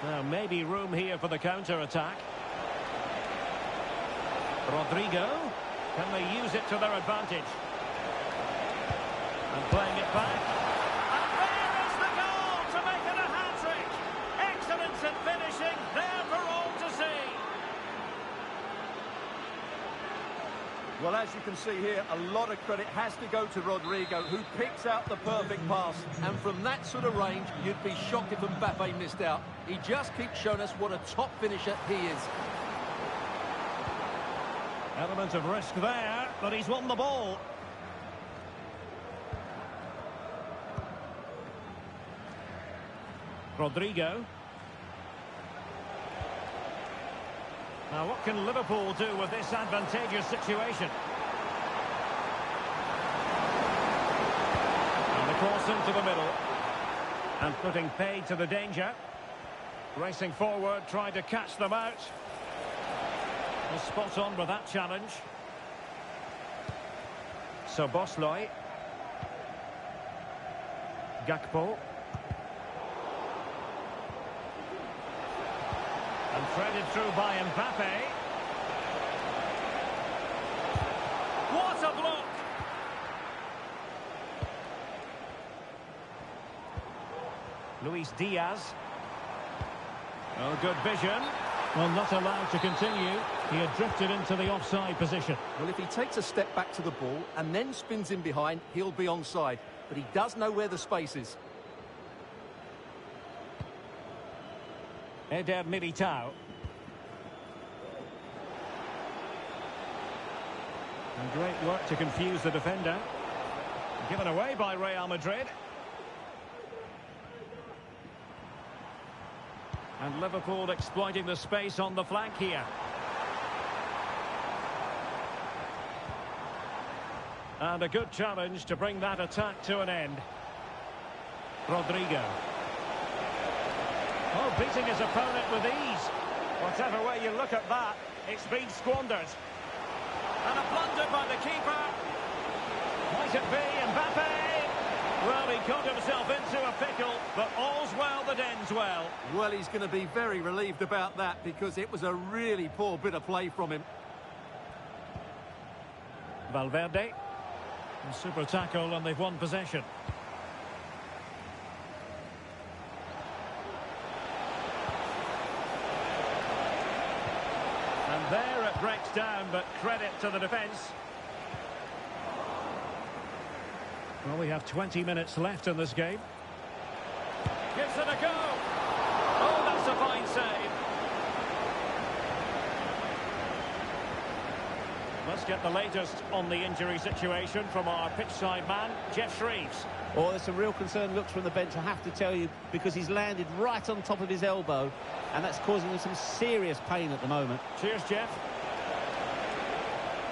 Now, maybe room here for the counter-attack. Rodrigo. Can they use it to their advantage? And playing it back. And there is the goal to make it a hat-trick. Excellence in finishing, there for all to see. Well, as you can see here, a lot of credit has to go to Rodrigo, who picks out the perfect pass. And from that sort of range, you'd be shocked if Mbappe missed out. He just keeps showing us what a top finisher he is. Element of risk there, but he's won the ball. Rodrigo. Now, what can Liverpool do with this advantageous situation? And the cross into the middle. And putting paid to the danger. Racing forward, trying to catch them out. Was spot on with that challenge. So Bosley. Gakpo. And threaded through by Mbappe. What a block! Luis Diaz. Oh, good vision. Well, not allowed to continue. He had drifted into the offside position. Well, if he takes a step back to the ball and then spins in behind, he'll be onside. But he does know where the space is. Eder Militao. And great work to confuse the defender. Given away by Real Madrid. And Liverpool exploiting the space on the flank here. And a good challenge to bring that attack to an end. Rodrigo. Oh, beating his opponent with ease. Whatever way you look at that, it's been squandered. And a blunder by the keeper. Might it be Mbappe? Well, he got himself into a pickle, but all's well that ends well. Well, he's going to be very relieved about that because it was a really poor bit of play from him. Valverde. A super tackle and they've won possession. And there it breaks down, but credit to the defence. Well, we have 20 minutes left in this game. Gives it a go. Oh, that's a fine save. Let's get the latest on the injury situation from our pitchside man, Jeff Shreves. Oh, there's some real concern looks from the bench, I have to tell you, because he's landed right on top of his elbow, and that's causing him some serious pain at the moment. Cheers, Jeff.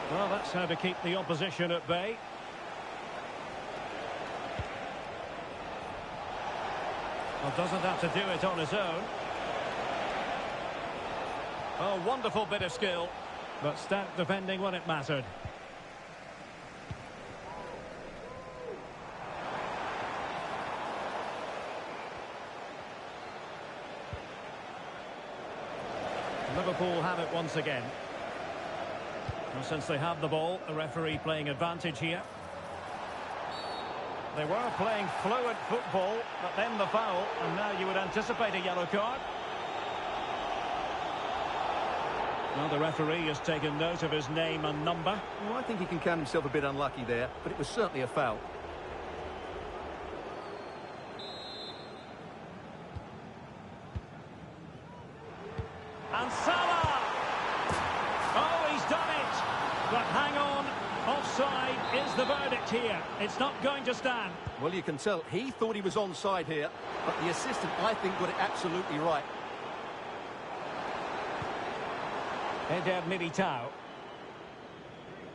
Well, that's how to keep the opposition at bay. Well, doesn't have to do it on his own. Oh, wonderful bit of skill, but stout defending when it mattered. Liverpool have it once again. Well, since they have the ball, the referee playing advantage here. They were playing fluid football, but then the foul, and now you would anticipate a yellow card. Well, the referee has taken note of his name and number. Well, I think he can count himself a bit unlucky there, but it was certainly a foul. And Salah! Oh, he's done it! But hang on, offside is the verdict here. It's not going to stand. Well, you can tell he thought he was onside here, but the assistant, I think, got it absolutely right. Eder Militao.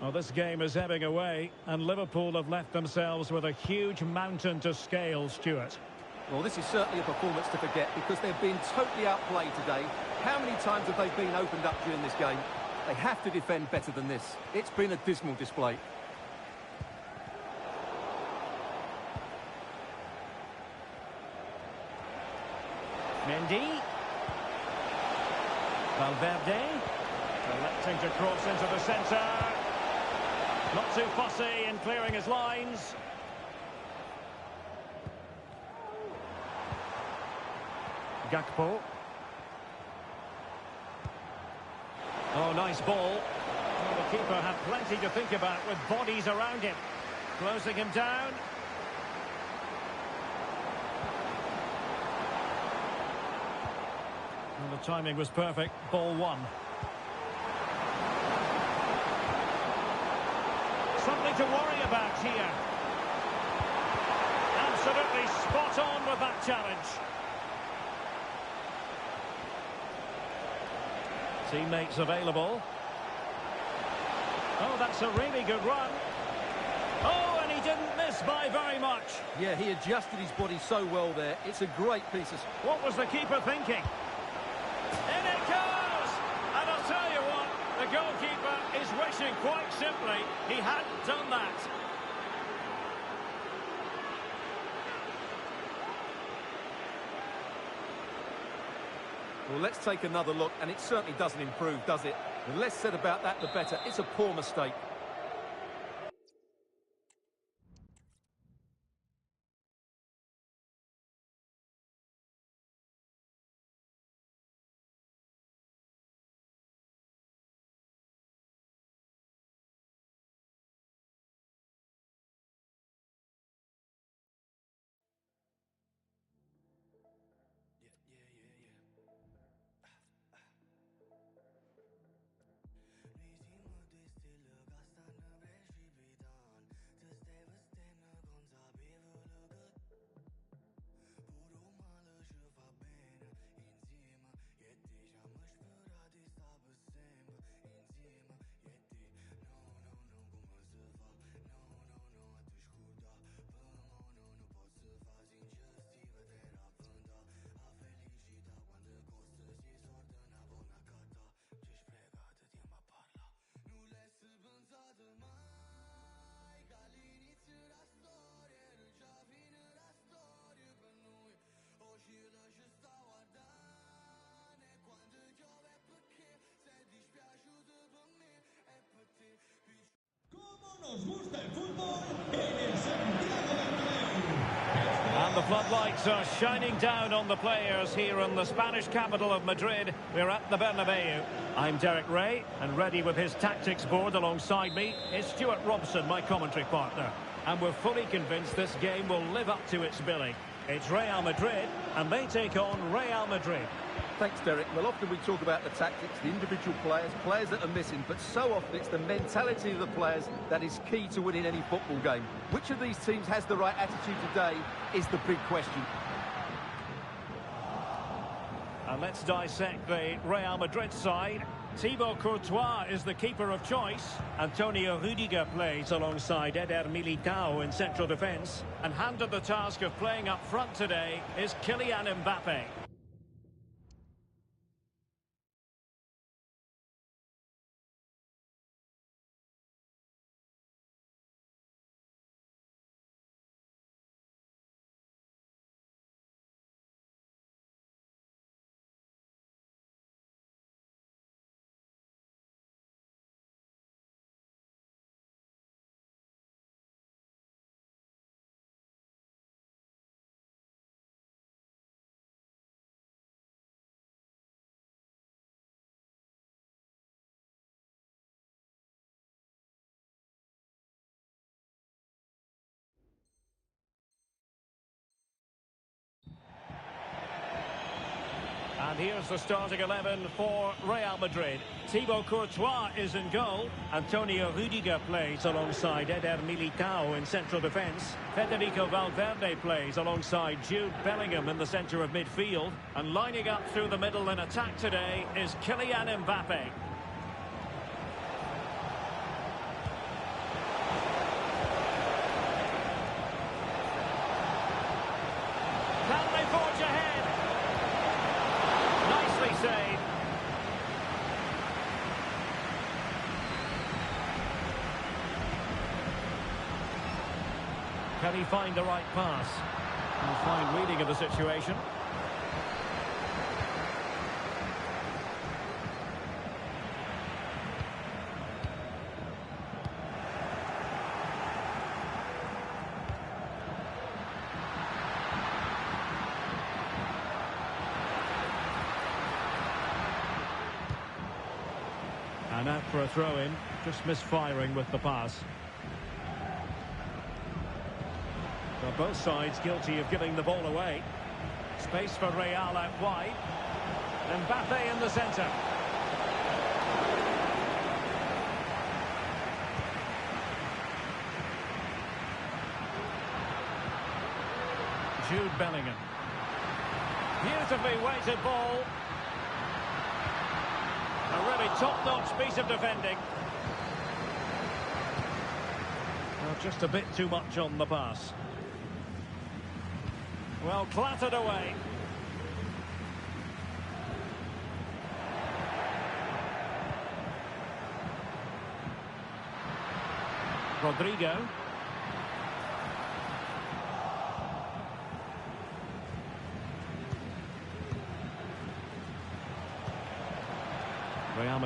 Well, this game is ebbing away, and Liverpool have left themselves with a huge mountain to scale, Stuart. Well, this is certainly a performance to forget because they've been totally outplayed today. How many times have they been opened up during this game? They have to defend better than this. It's been a dismal display. Mendy. Valverde. Electing to cross into the centre. Not too fussy in clearing his lines. Gakpo. Oh, nice ball. Well, the keeper had plenty to think about with bodies around him. Closing him down. Well, the timing was perfect. Ball one. Something to worry about here. Absolutely spot on with that challenge. Teammates available. Oh, that's a really good run. Oh, and he didn't miss by very much. Yeah, he adjusted his body so well there. It's a great piece of... What was the keeper thinking? In it goes! And I'll tell you what, the goalkeeper is wishing quite simply he hadn't done that. Well, let's take another look, and it certainly doesn't improve, does it? The less said about that, the better. It's a poor mistake. Nos gusta el fútbol en el Santiago Bernabéu. And the floodlights are shining down on the players here in the Spanish capital of Madrid. We're at the Bernabeu. I'm Derek Ray, and ready with his tactics board alongside me is Stuart Robson, my commentary partner. And we're fully convinced this game will live up to its billing. It's Real Madrid, and they take on Real Madrid. Thanks, Derek. Well, often we talk about the tactics, the individual players that are missing, but so often it's the mentality of the players that is key to winning any football game. Which of these teams has the right attitude today is the big question. And let's dissect the Real Madrid side. Thibaut Courtois is the keeper of choice. Antonio Rudiger plays alongside Eder Militao in central defence. And handed the task of playing up front today is Kylian Mbappe. And here's the starting 11 for Real Madrid. Thibaut Courtois is in goal. Antonio Rudiger plays alongside Eder Militao in central defence. Federico Valverde plays alongside Jude Bellingham in the centre of midfield. And lining up through the middle in attack today is Kylian Mbappe. Can they forge ahead? Save. Can he find the right pass? And a fine reading of the situation. And out for a throw-in, just misfiring with the pass. Well, both sides guilty of giving the ball away. Space for Real out wide. Mbappe in the centre. Jude Bellingham. Beautifully weighted ball. A really top-notch piece of defending. Well, just a bit too much on the pass. Well, clattered away. Rodrigo.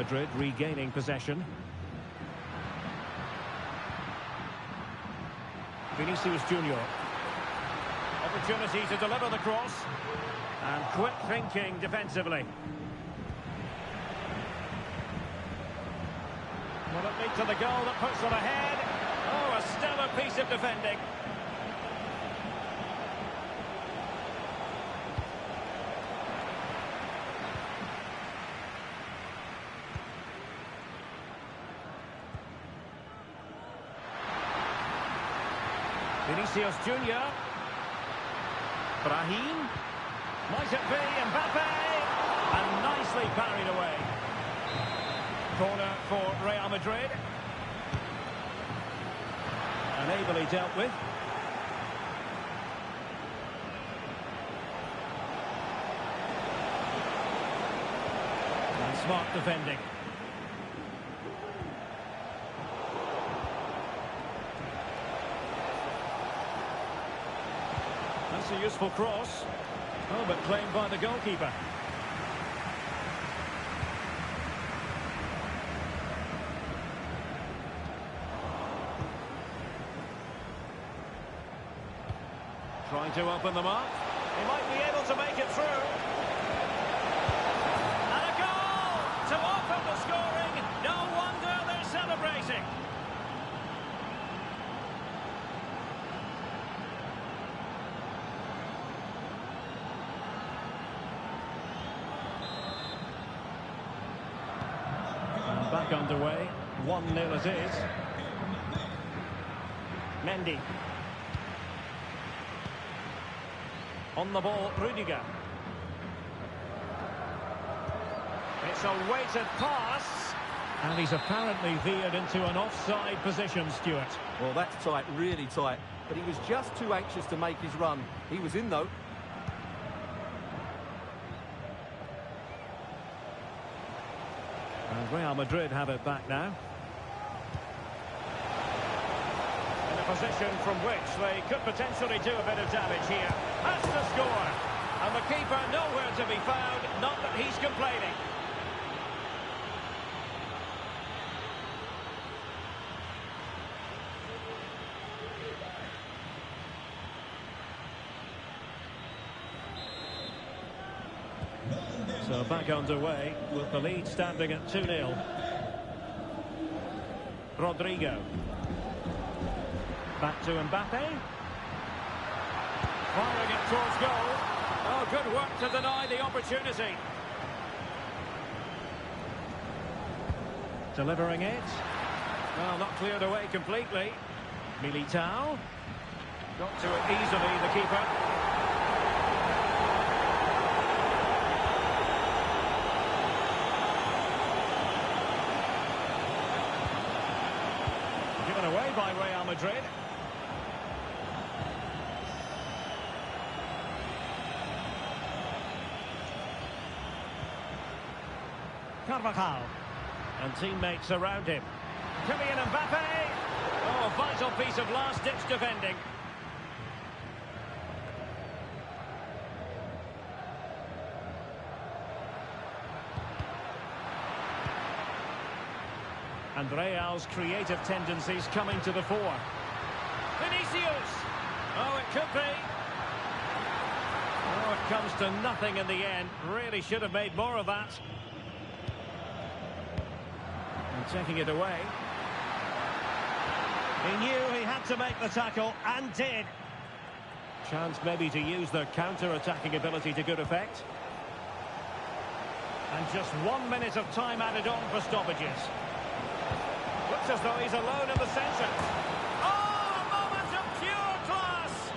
Madrid regaining possession. Vinicius Junior. Opportunity to deliver the cross. And quick thinking defensively. Will it lead to the goal that puts them ahead? Oh, a stellar piece of defending. Vinicius Junior. Brahim. Might it be Mbappe? And nicely parried away. Corner for Real Madrid. And ably dealt with. And smart defending. That's a useful cross. Oh, but claimed by the goalkeeper. Trying to open them up. He might be able to make it through. And a goal to open the scoring. No wonder they're celebrating. And back underway. 1-0 it is. Mendy. On the ball, Rudiger. It's a weighted pass. And he's apparently veered into an offside position, Stuart. Well, that's tight, really tight. But he was just too anxious to make his run. He was in, though. And Real Madrid have it back now. In a position from which they could potentially do a bit of damage here. Has to score. And the keeper nowhere to be found. Not that he's complaining. So back underway with the lead standing at 2-0. Rodrigo. Back to Mbappe. Firing it towards goal. Oh, good work to deny the opportunity. Delivering it. Well, not cleared away completely. Militao. Got to it easily, the keeper. Given away by Real Madrid. Carvajal. And teammates around him. Kylian Mbappe. Oh, a vital piece of last-ditch defending. And Real's creative tendencies coming to the fore. Vinicius! Oh, it could be. Oh, it comes to nothing in the end. Really should have made more of that. And taking it away. He knew he had to make the tackle, and did. Chance maybe to use the counter-attacking ability to good effect. And just 1 minute of time added on for stoppages. Looks as though he's alone in the centre. Oh, a moment of pure class!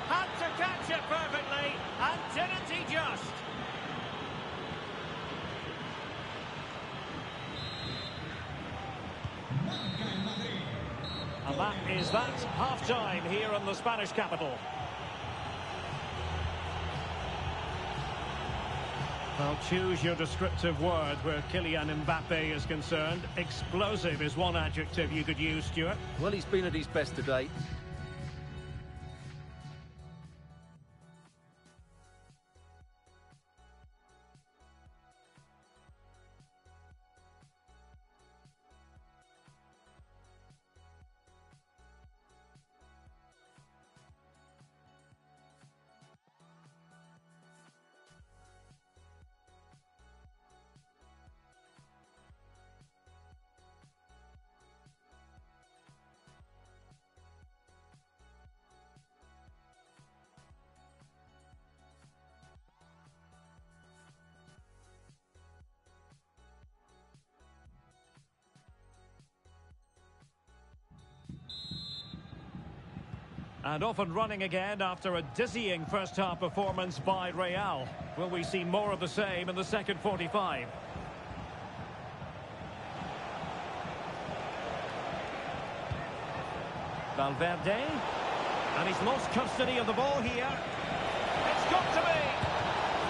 Had to catch it perfectly, and didn't he just? And that is that half-time here in the Spanish capital. Well, choose your descriptive word where Kylian Mbappe is concerned. Explosive is one adjective you could use, Stuart. Well, he's been at his best today. And off and running again after a dizzying first-half performance by Real. Will we see more of the same in the second 45? Valverde. And he's lost custody of the ball here. It's got to be!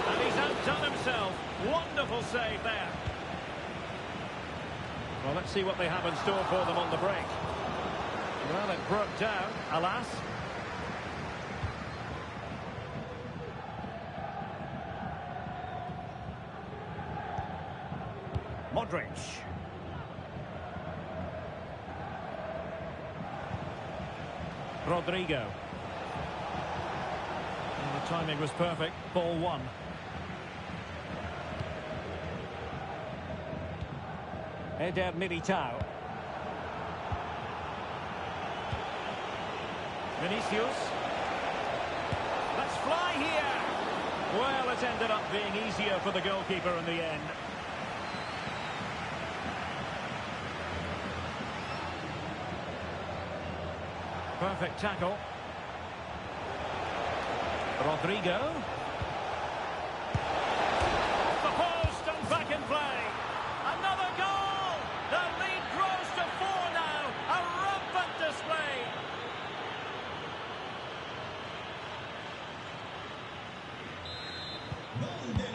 And he's outdone himself. Wonderful save there. Well, let's see what they have in store for them on the break. Well, it broke down, alas. Modric. Rodrigo. And the timing was perfect. Ball one. Eder Militao. Vinicius. Let's fly here. Well, it ended up being easier for the goalkeeper in the end. Perfect tackle. Rodrigo. Off the post and back in play. Another goal! The lead grows to 4 now. A rampant display.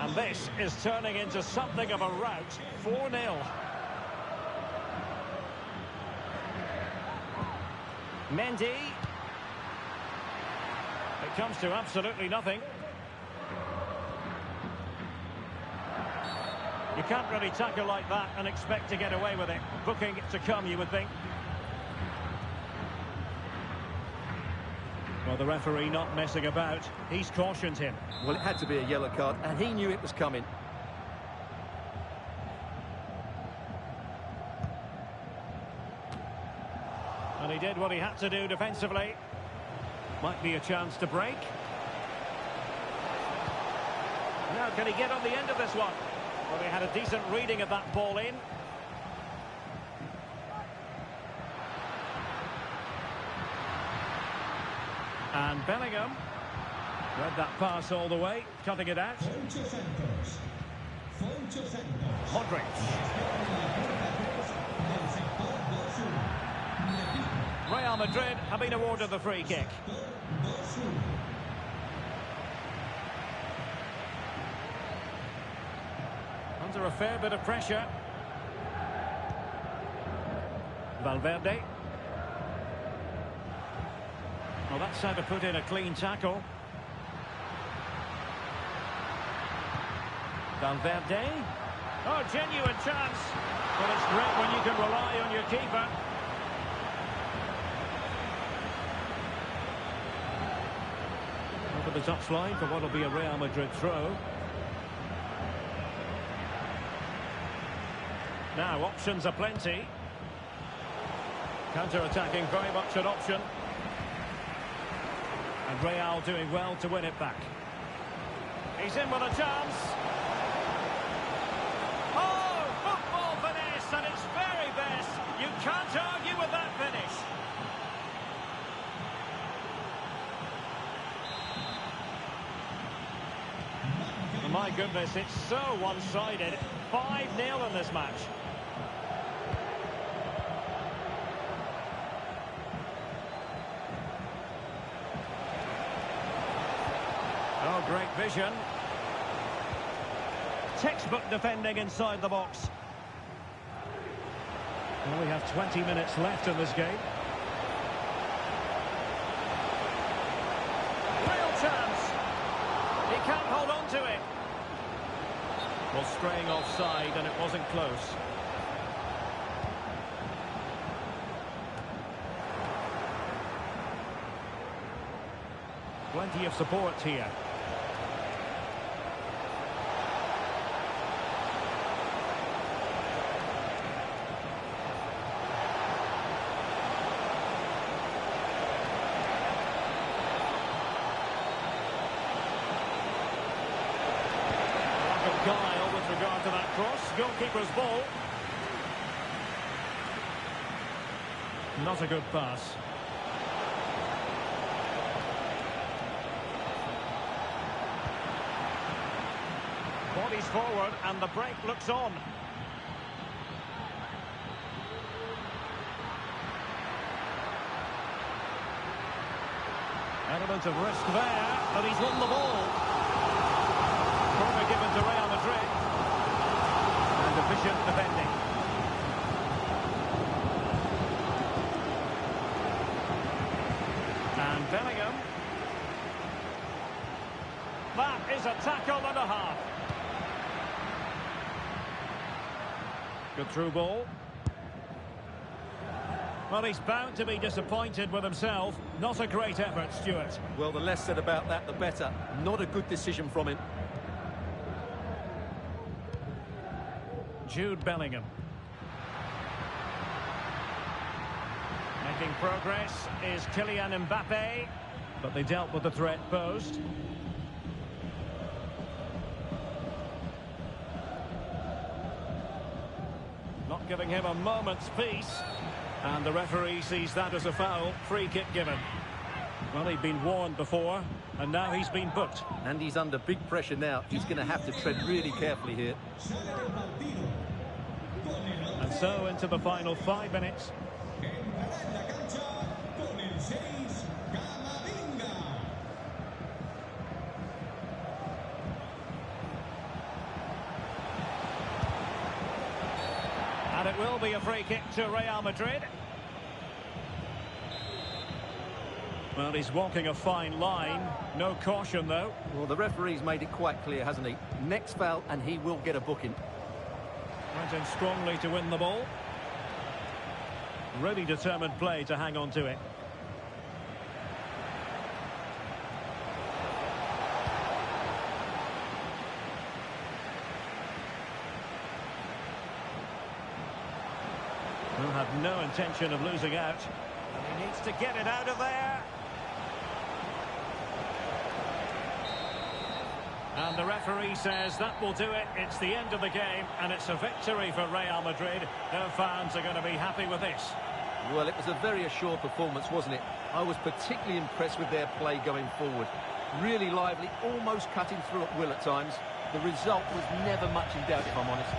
And this is turning into something of a rout. 4-0. Mendy. It comes to absolutely nothing. You can't really tackle like that and expect to get away with it. Booking to come, you would think. Well, the referee not messing about. He's cautioned him. Well, it had to be a yellow card, and he knew it was coming. And he did what he had to do defensively. Might be a chance to break. Now, can he get on the end of this one? Well, he had a decent reading of that ball in. And Bellingham read that pass all the way, cutting it out. Modric. Real Madrid have been awarded the free kick. Under a fair bit of pressure. Valverde. Well, that's how to put in a clean tackle. Valverde. Oh, genuine chance. Well, it's great when you can rely on your keeper. Over the touchline for what will be a Real Madrid throw. Now, options are plenty. Counter-attacking, very much an option. And Real doing well to win it back. He's in with a chance. Oh, football finesse at its very best. You can't argue with that finish. Oh, my goodness, it's so one-sided. 5-0 in this match. Oh, great vision. Textbook defending inside the box. Well, we have 20 minutes left in this game. Real chance. He can't hold on to it. Well, straying offside, and it wasn't close. Plenty of support here. Guile with regard to that cross. Goalkeeper's ball. Not a good pass. plays forward and the break looks on. Element of risk there, but he's won the ball. Corner given to Real Madrid. And efficient defending. And Bellingham. That is a tackle and a half. Good through ball. Well, he's bound to be disappointed with himself. Not a great effort, Stuart. Well, the less said about that, the better. Not a good decision from him. Jude Bellingham. Making progress is Kylian Mbappe, but they dealt with the threat posed. Not giving him a moment's peace. And the referee sees that as a foul. Free kick given. Well, he'd been warned before, and now he's been booked. And he's under big pressure now. He's going to have to tread really carefully here. And so into the final 5 minutes. And it will be a free kick to Real Madrid. Well, he's walking a fine line. No caution, though. Well, the referee's made it quite clear, hasn't he? Next foul, and he will get a booking. Went in strongly to win the ball. Really determined play to hang on to it. Will have no intention of losing out. And he needs to get it out of there. And the referee says that will do it. It's the end of the game, and it's a victory for Real Madrid. Their fans are going to be happy with this. Well, it was a very assured performance, wasn't it? I was particularly impressed with their play going forward. Really lively, almost cutting through at will at times. The result was never much in doubt, if I'm honest.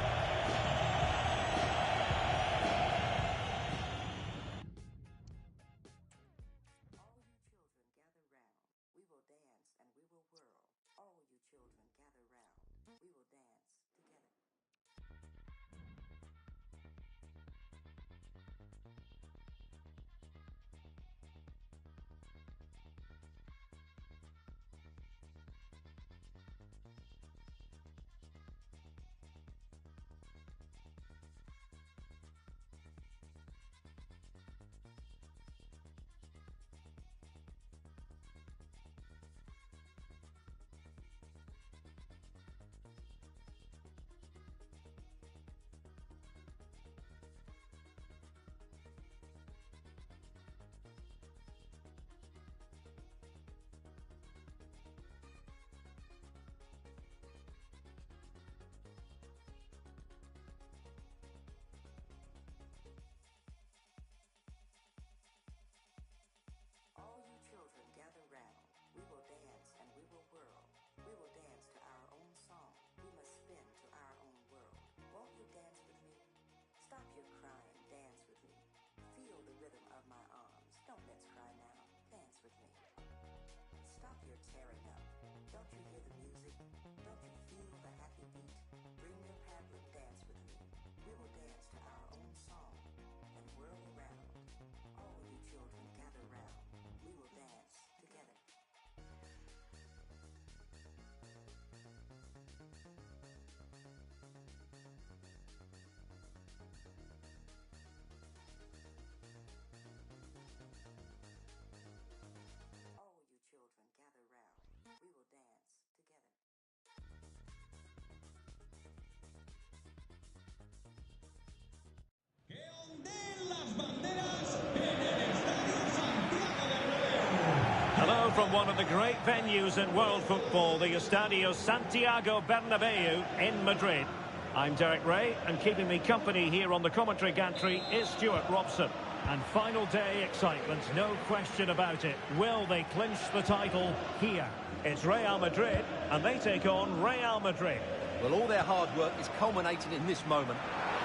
Hello from one of the great venues in world football, the Estadio Santiago Bernabeu in Madrid. I'm Derek Ray, and keeping me company here on the commentary gantry is Stuart Robson. And final day excitement, no question about it. Will they clinch the title here? It's Real Madrid, and they take on Real Madrid. Well, all their hard work is culminating in this moment.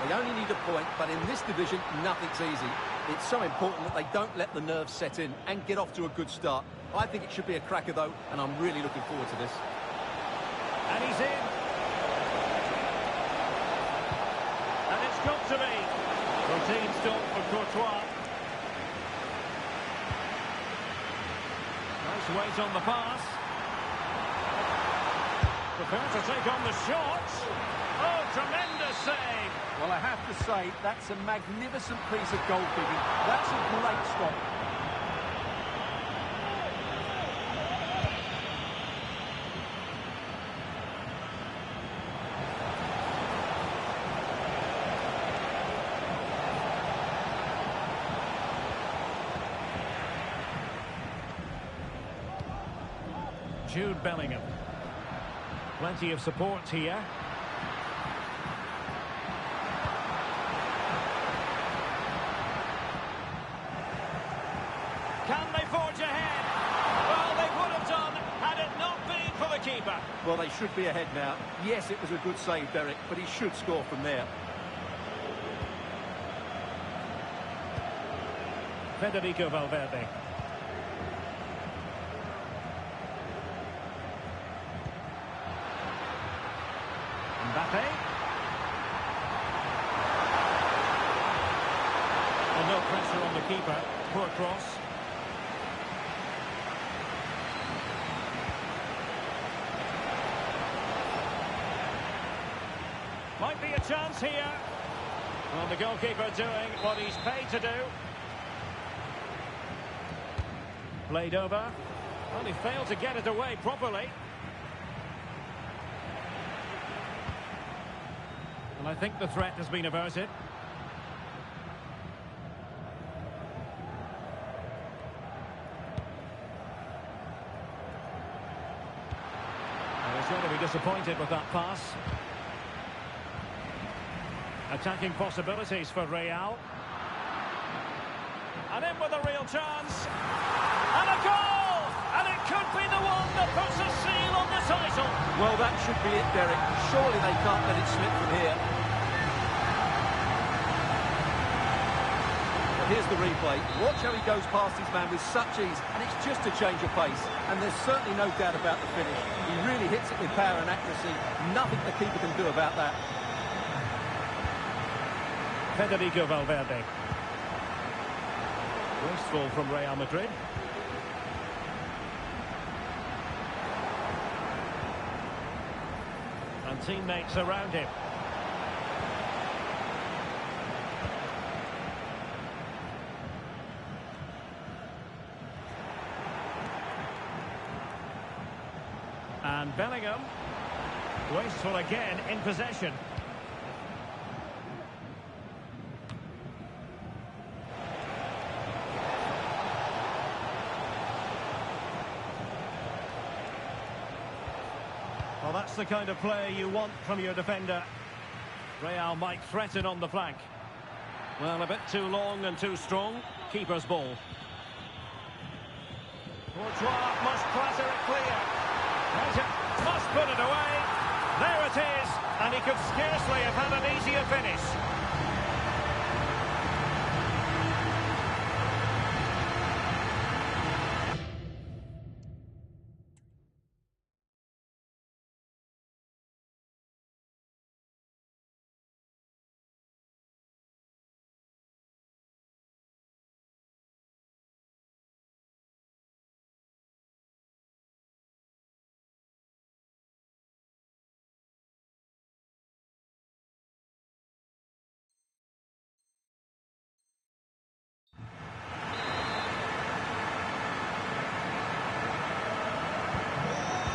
They only need a point, but in this division, nothing's easy. It's so important that they don't let the nerves set in and get off to a good start. I think it should be a cracker, though, and I'm really looking forward to this. And he's in. And it's got to be. Routine stop for Courtois. Nice weight on the pass. Prepared to take on the shot. Oh, tremendous save. Well, I have to say, that's a magnificent piece of goalkeeping. That's a great stop. Jude Bellingham. Plenty of support here. Can they forge ahead? Well, they would have done had it not been for the keeper. Well, they should be ahead now. Yes, it was a good save, Derek, but he should score from there. Federico Valverde. Mbappe. And no pressure on the keeper. Poor cross. Might be a chance here. Well, the goalkeeper doing what he's paid to do. Played over. Well, he failed to get it away properly. And I think the threat has been averted. And he's going to be disappointed with that pass. Attacking possibilities for Real. And in with a real chance. And a goal! And it could be the one that puts a seal on the title. Well, that should be it, Derek. Surely they can't let it slip from here. But here's the replay. Watch how he goes past his man with such ease, and it's just a change of pace. And there's certainly no doubt about the finish. He really hits it with power and accuracy. Nothing the keeper can do about that. Federico Valverde. Wasteful from Real Madrid. And teammates around him. And Bellingham. Wasteful again in possession. Well, that's the kind of play you want from your defender. Real might threaten on the flank. Well, a bit too long and too strong. Keeper's ball. Courtois must clatter it clear. Must put it away. There it is. And he could scarcely have had an easier finish.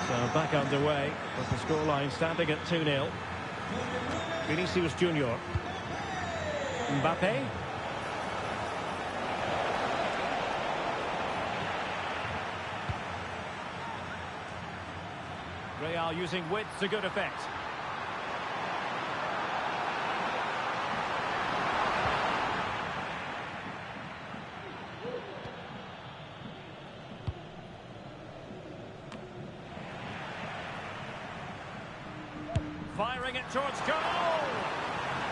So back underway with the scoreline standing at 2-0. Vinicius Junior. Mbappe. Real using width to good effect. firing it towards goal.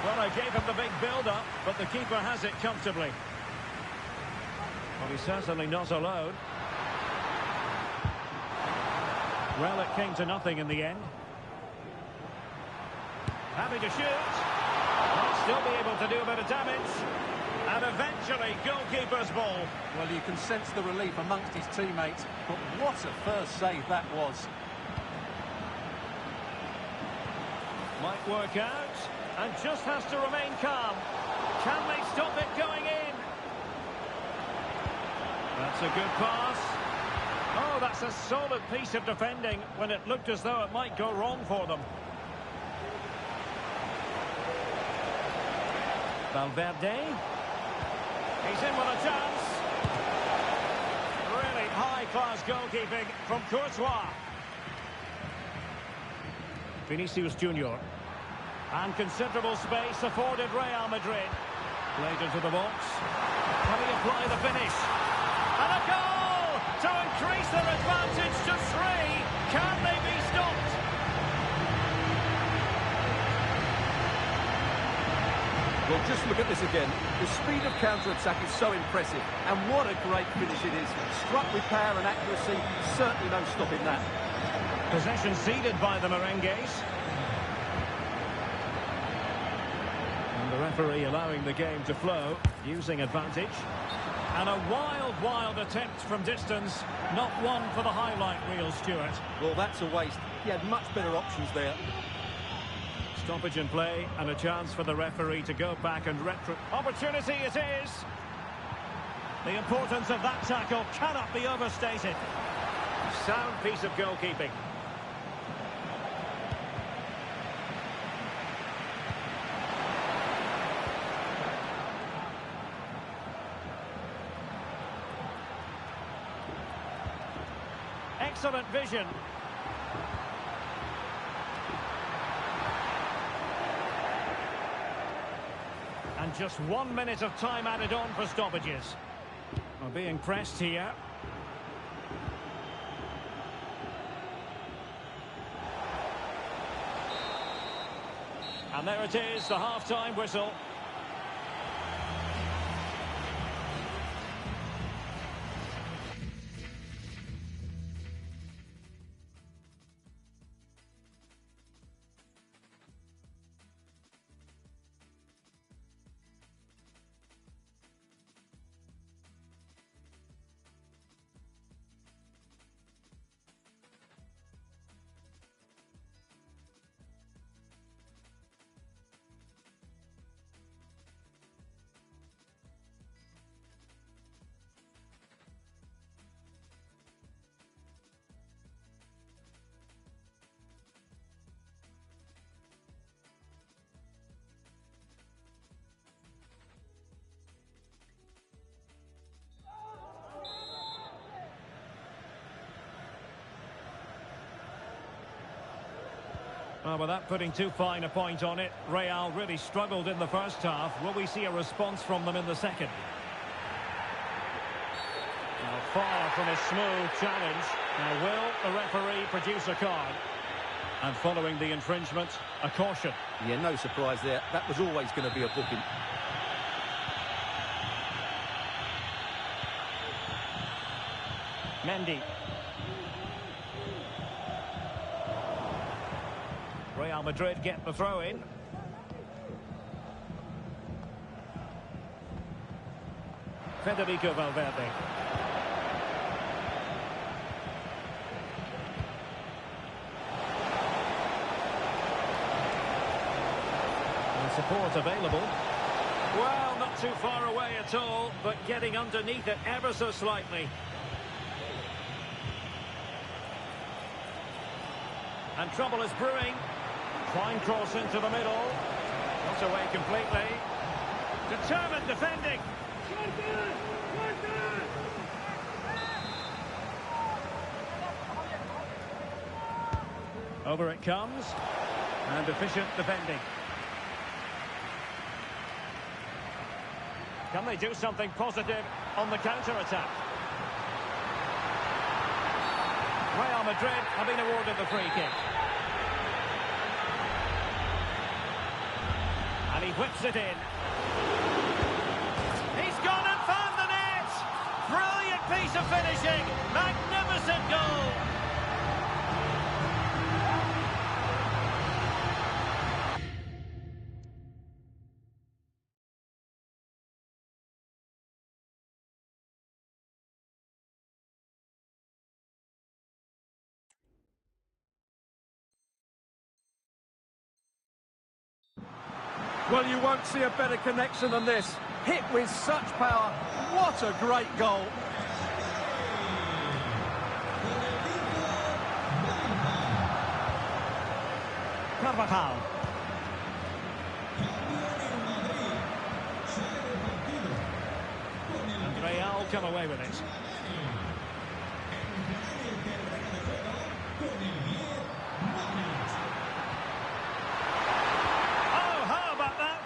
Well, I gave him the big build-up, but the keeper has it comfortably. Well, he's certainly not alone. Well, it came to nothing in the end. Happy to shoot. Might still be able to do a bit of damage. And eventually, goalkeeper's ball. Well, you can sense the relief amongst his teammates, but what a first save that was. Might work out, and just has to remain calm. Can they stop it going in? That's a good pass. Oh, that's a solid piece of defending when it looked as though it might go wrong for them. Valverde. He's in with a chance. Really high-class goalkeeping from Courtois. Vinicius Junior. And considerable space afforded Real Madrid. Played into the box. Can he apply the finish? And a goal to increase their advantage to 3. Can they be stopped? Well, just look at this again. The speed of counter-attack is so impressive. And what a great finish it is. Struck with power and accuracy. Certainly no stopping that. Possession ceded by the Merengues. And the referee allowing the game to flow, using advantage. And a wild attempt from distance. Not one for the highlight reel, Stuart. Well, that's a waste. He had much better options there. Stoppage in play and a chance for the referee to go back and opportunity it is. The importance of that tackle cannot be overstated. Sound piece of goalkeeping. Excellent vision. And just 1 minute of time added on for stoppages. We're being pressed here. And there it is, the half-time whistle. Well, without putting too fine a point on it, Real really struggled in the first half. Will we see a response from them in the second? Now, far from a smooth challenge. Now, will the referee produce a card? And following the infringement, a caution. Yeah, no surprise there. That was always going to be a booking. Mendy. Real Madrid get the throw in. Federico Valverde. And support available. Well, not too far away at all, but getting underneath it ever so slightly. And trouble is brewing. Fine cross into the middle. Not away completely. Determined defending. Over it comes. And efficient defending. Can they do something positive on the counter-attack? Real Madrid have been awarded the free kick. he whips it in. He's gone and found the net! Brilliant piece of finishing! Magnificent goal! Well, you won't see a better connection than this. Hit with such power. What a great goal. Carvajal. And Real come away with it.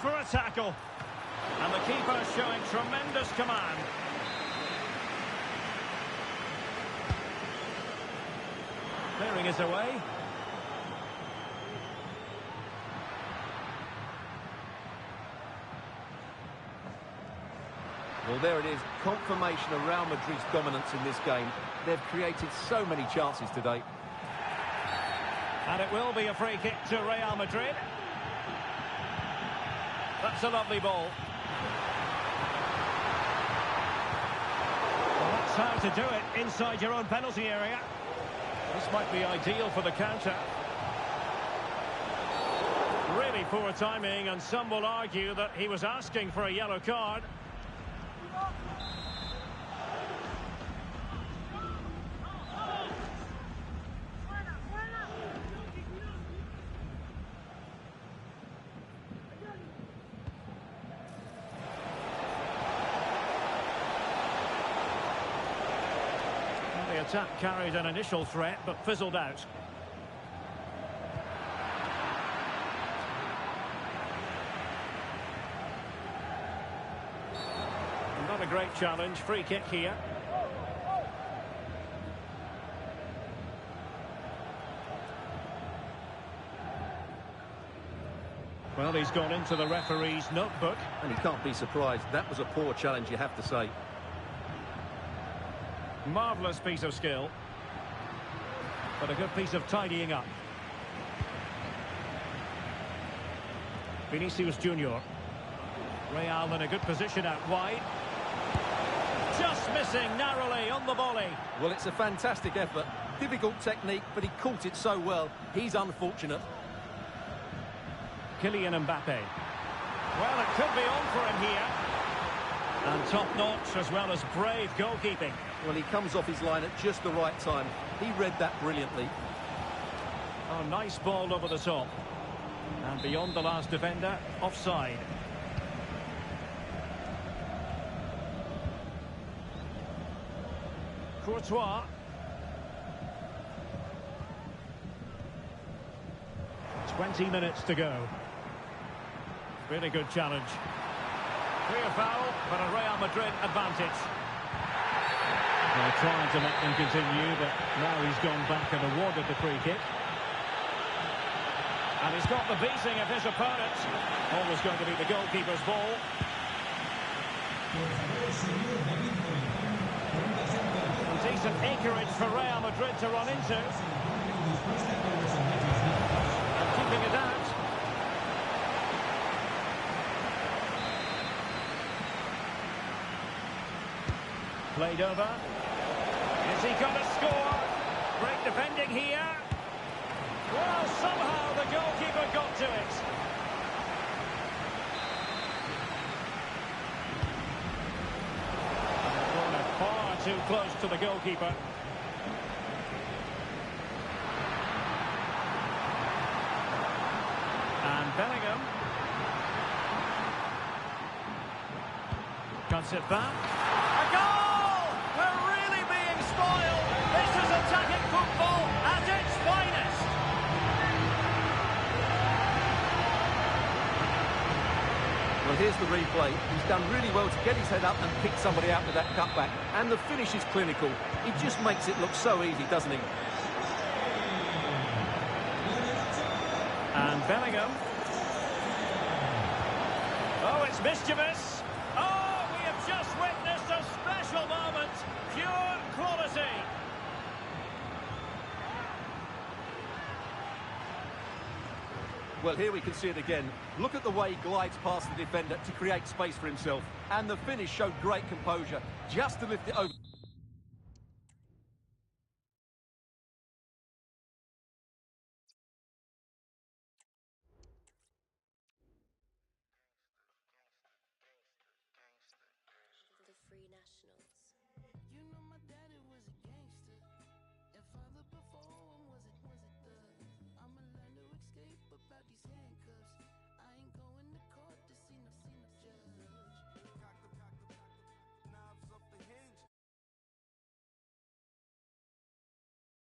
For a tackle, and the keeper showing tremendous command. Clearing is away. Well, there it is, confirmation of Real Madrid's dominance in this game. They've created so many chances today. And it will be a free kick to Real Madrid. That's a lovely ball. Well, that's how to do it inside your own penalty area. This might be ideal for the counter. Really poor timing, and some will argue that he was asking for a yellow card. The attack carried an initial threat, but fizzled out. Not a great challenge. Free kick here. Well, he's gone into the referee's notebook. And he can't be surprised. That was a poor challenge, you have to say. Marvellous piece of skill, but a good piece of tidying up. Vinicius Junior. Real in a good position out wide. Just missing narrowly on the volley. Well, it's a fantastic effort. Difficult technique, but he caught it so well. He's unfortunate. Kylian Mbappe. Well, it could be on for him here. And top-notch as well as brave goalkeeping. Well, he comes off his line at just the right time. He read that brilliantly. Oh, nice ball over the top. And beyond the last defender, offside. Courtois. "20 minutes to go. Really good challenge. Clear foul, but a Real Madrid advantage. They're trying to let them continue, but now he's gone back and awarded the free kick. And he's got the beating of his opponent. Always going to be the goalkeeper's ball. And decent acreage for Real Madrid to run into. And keeping it out. Played over. Is he going to score? Great defending here. Well, somehow the goalkeeper got to it. Corner far too close to the goalkeeper. And Bellingham cuts it back. A goal! This is attacking football at its finest. Well, here's the replay. He's done really well to get his head up and pick somebody out with that cutback. And the finish is clinical. He just makes it look so easy, doesn't he? And Bellingham. Oh, it's mischievous. Oh, we have just witnessed a special moment. Pure quality. Well, here we can see it again. Look at the way he glides past the defender to create space for himself. And the finish showed great composure, just to lift it over. The Free Nationals.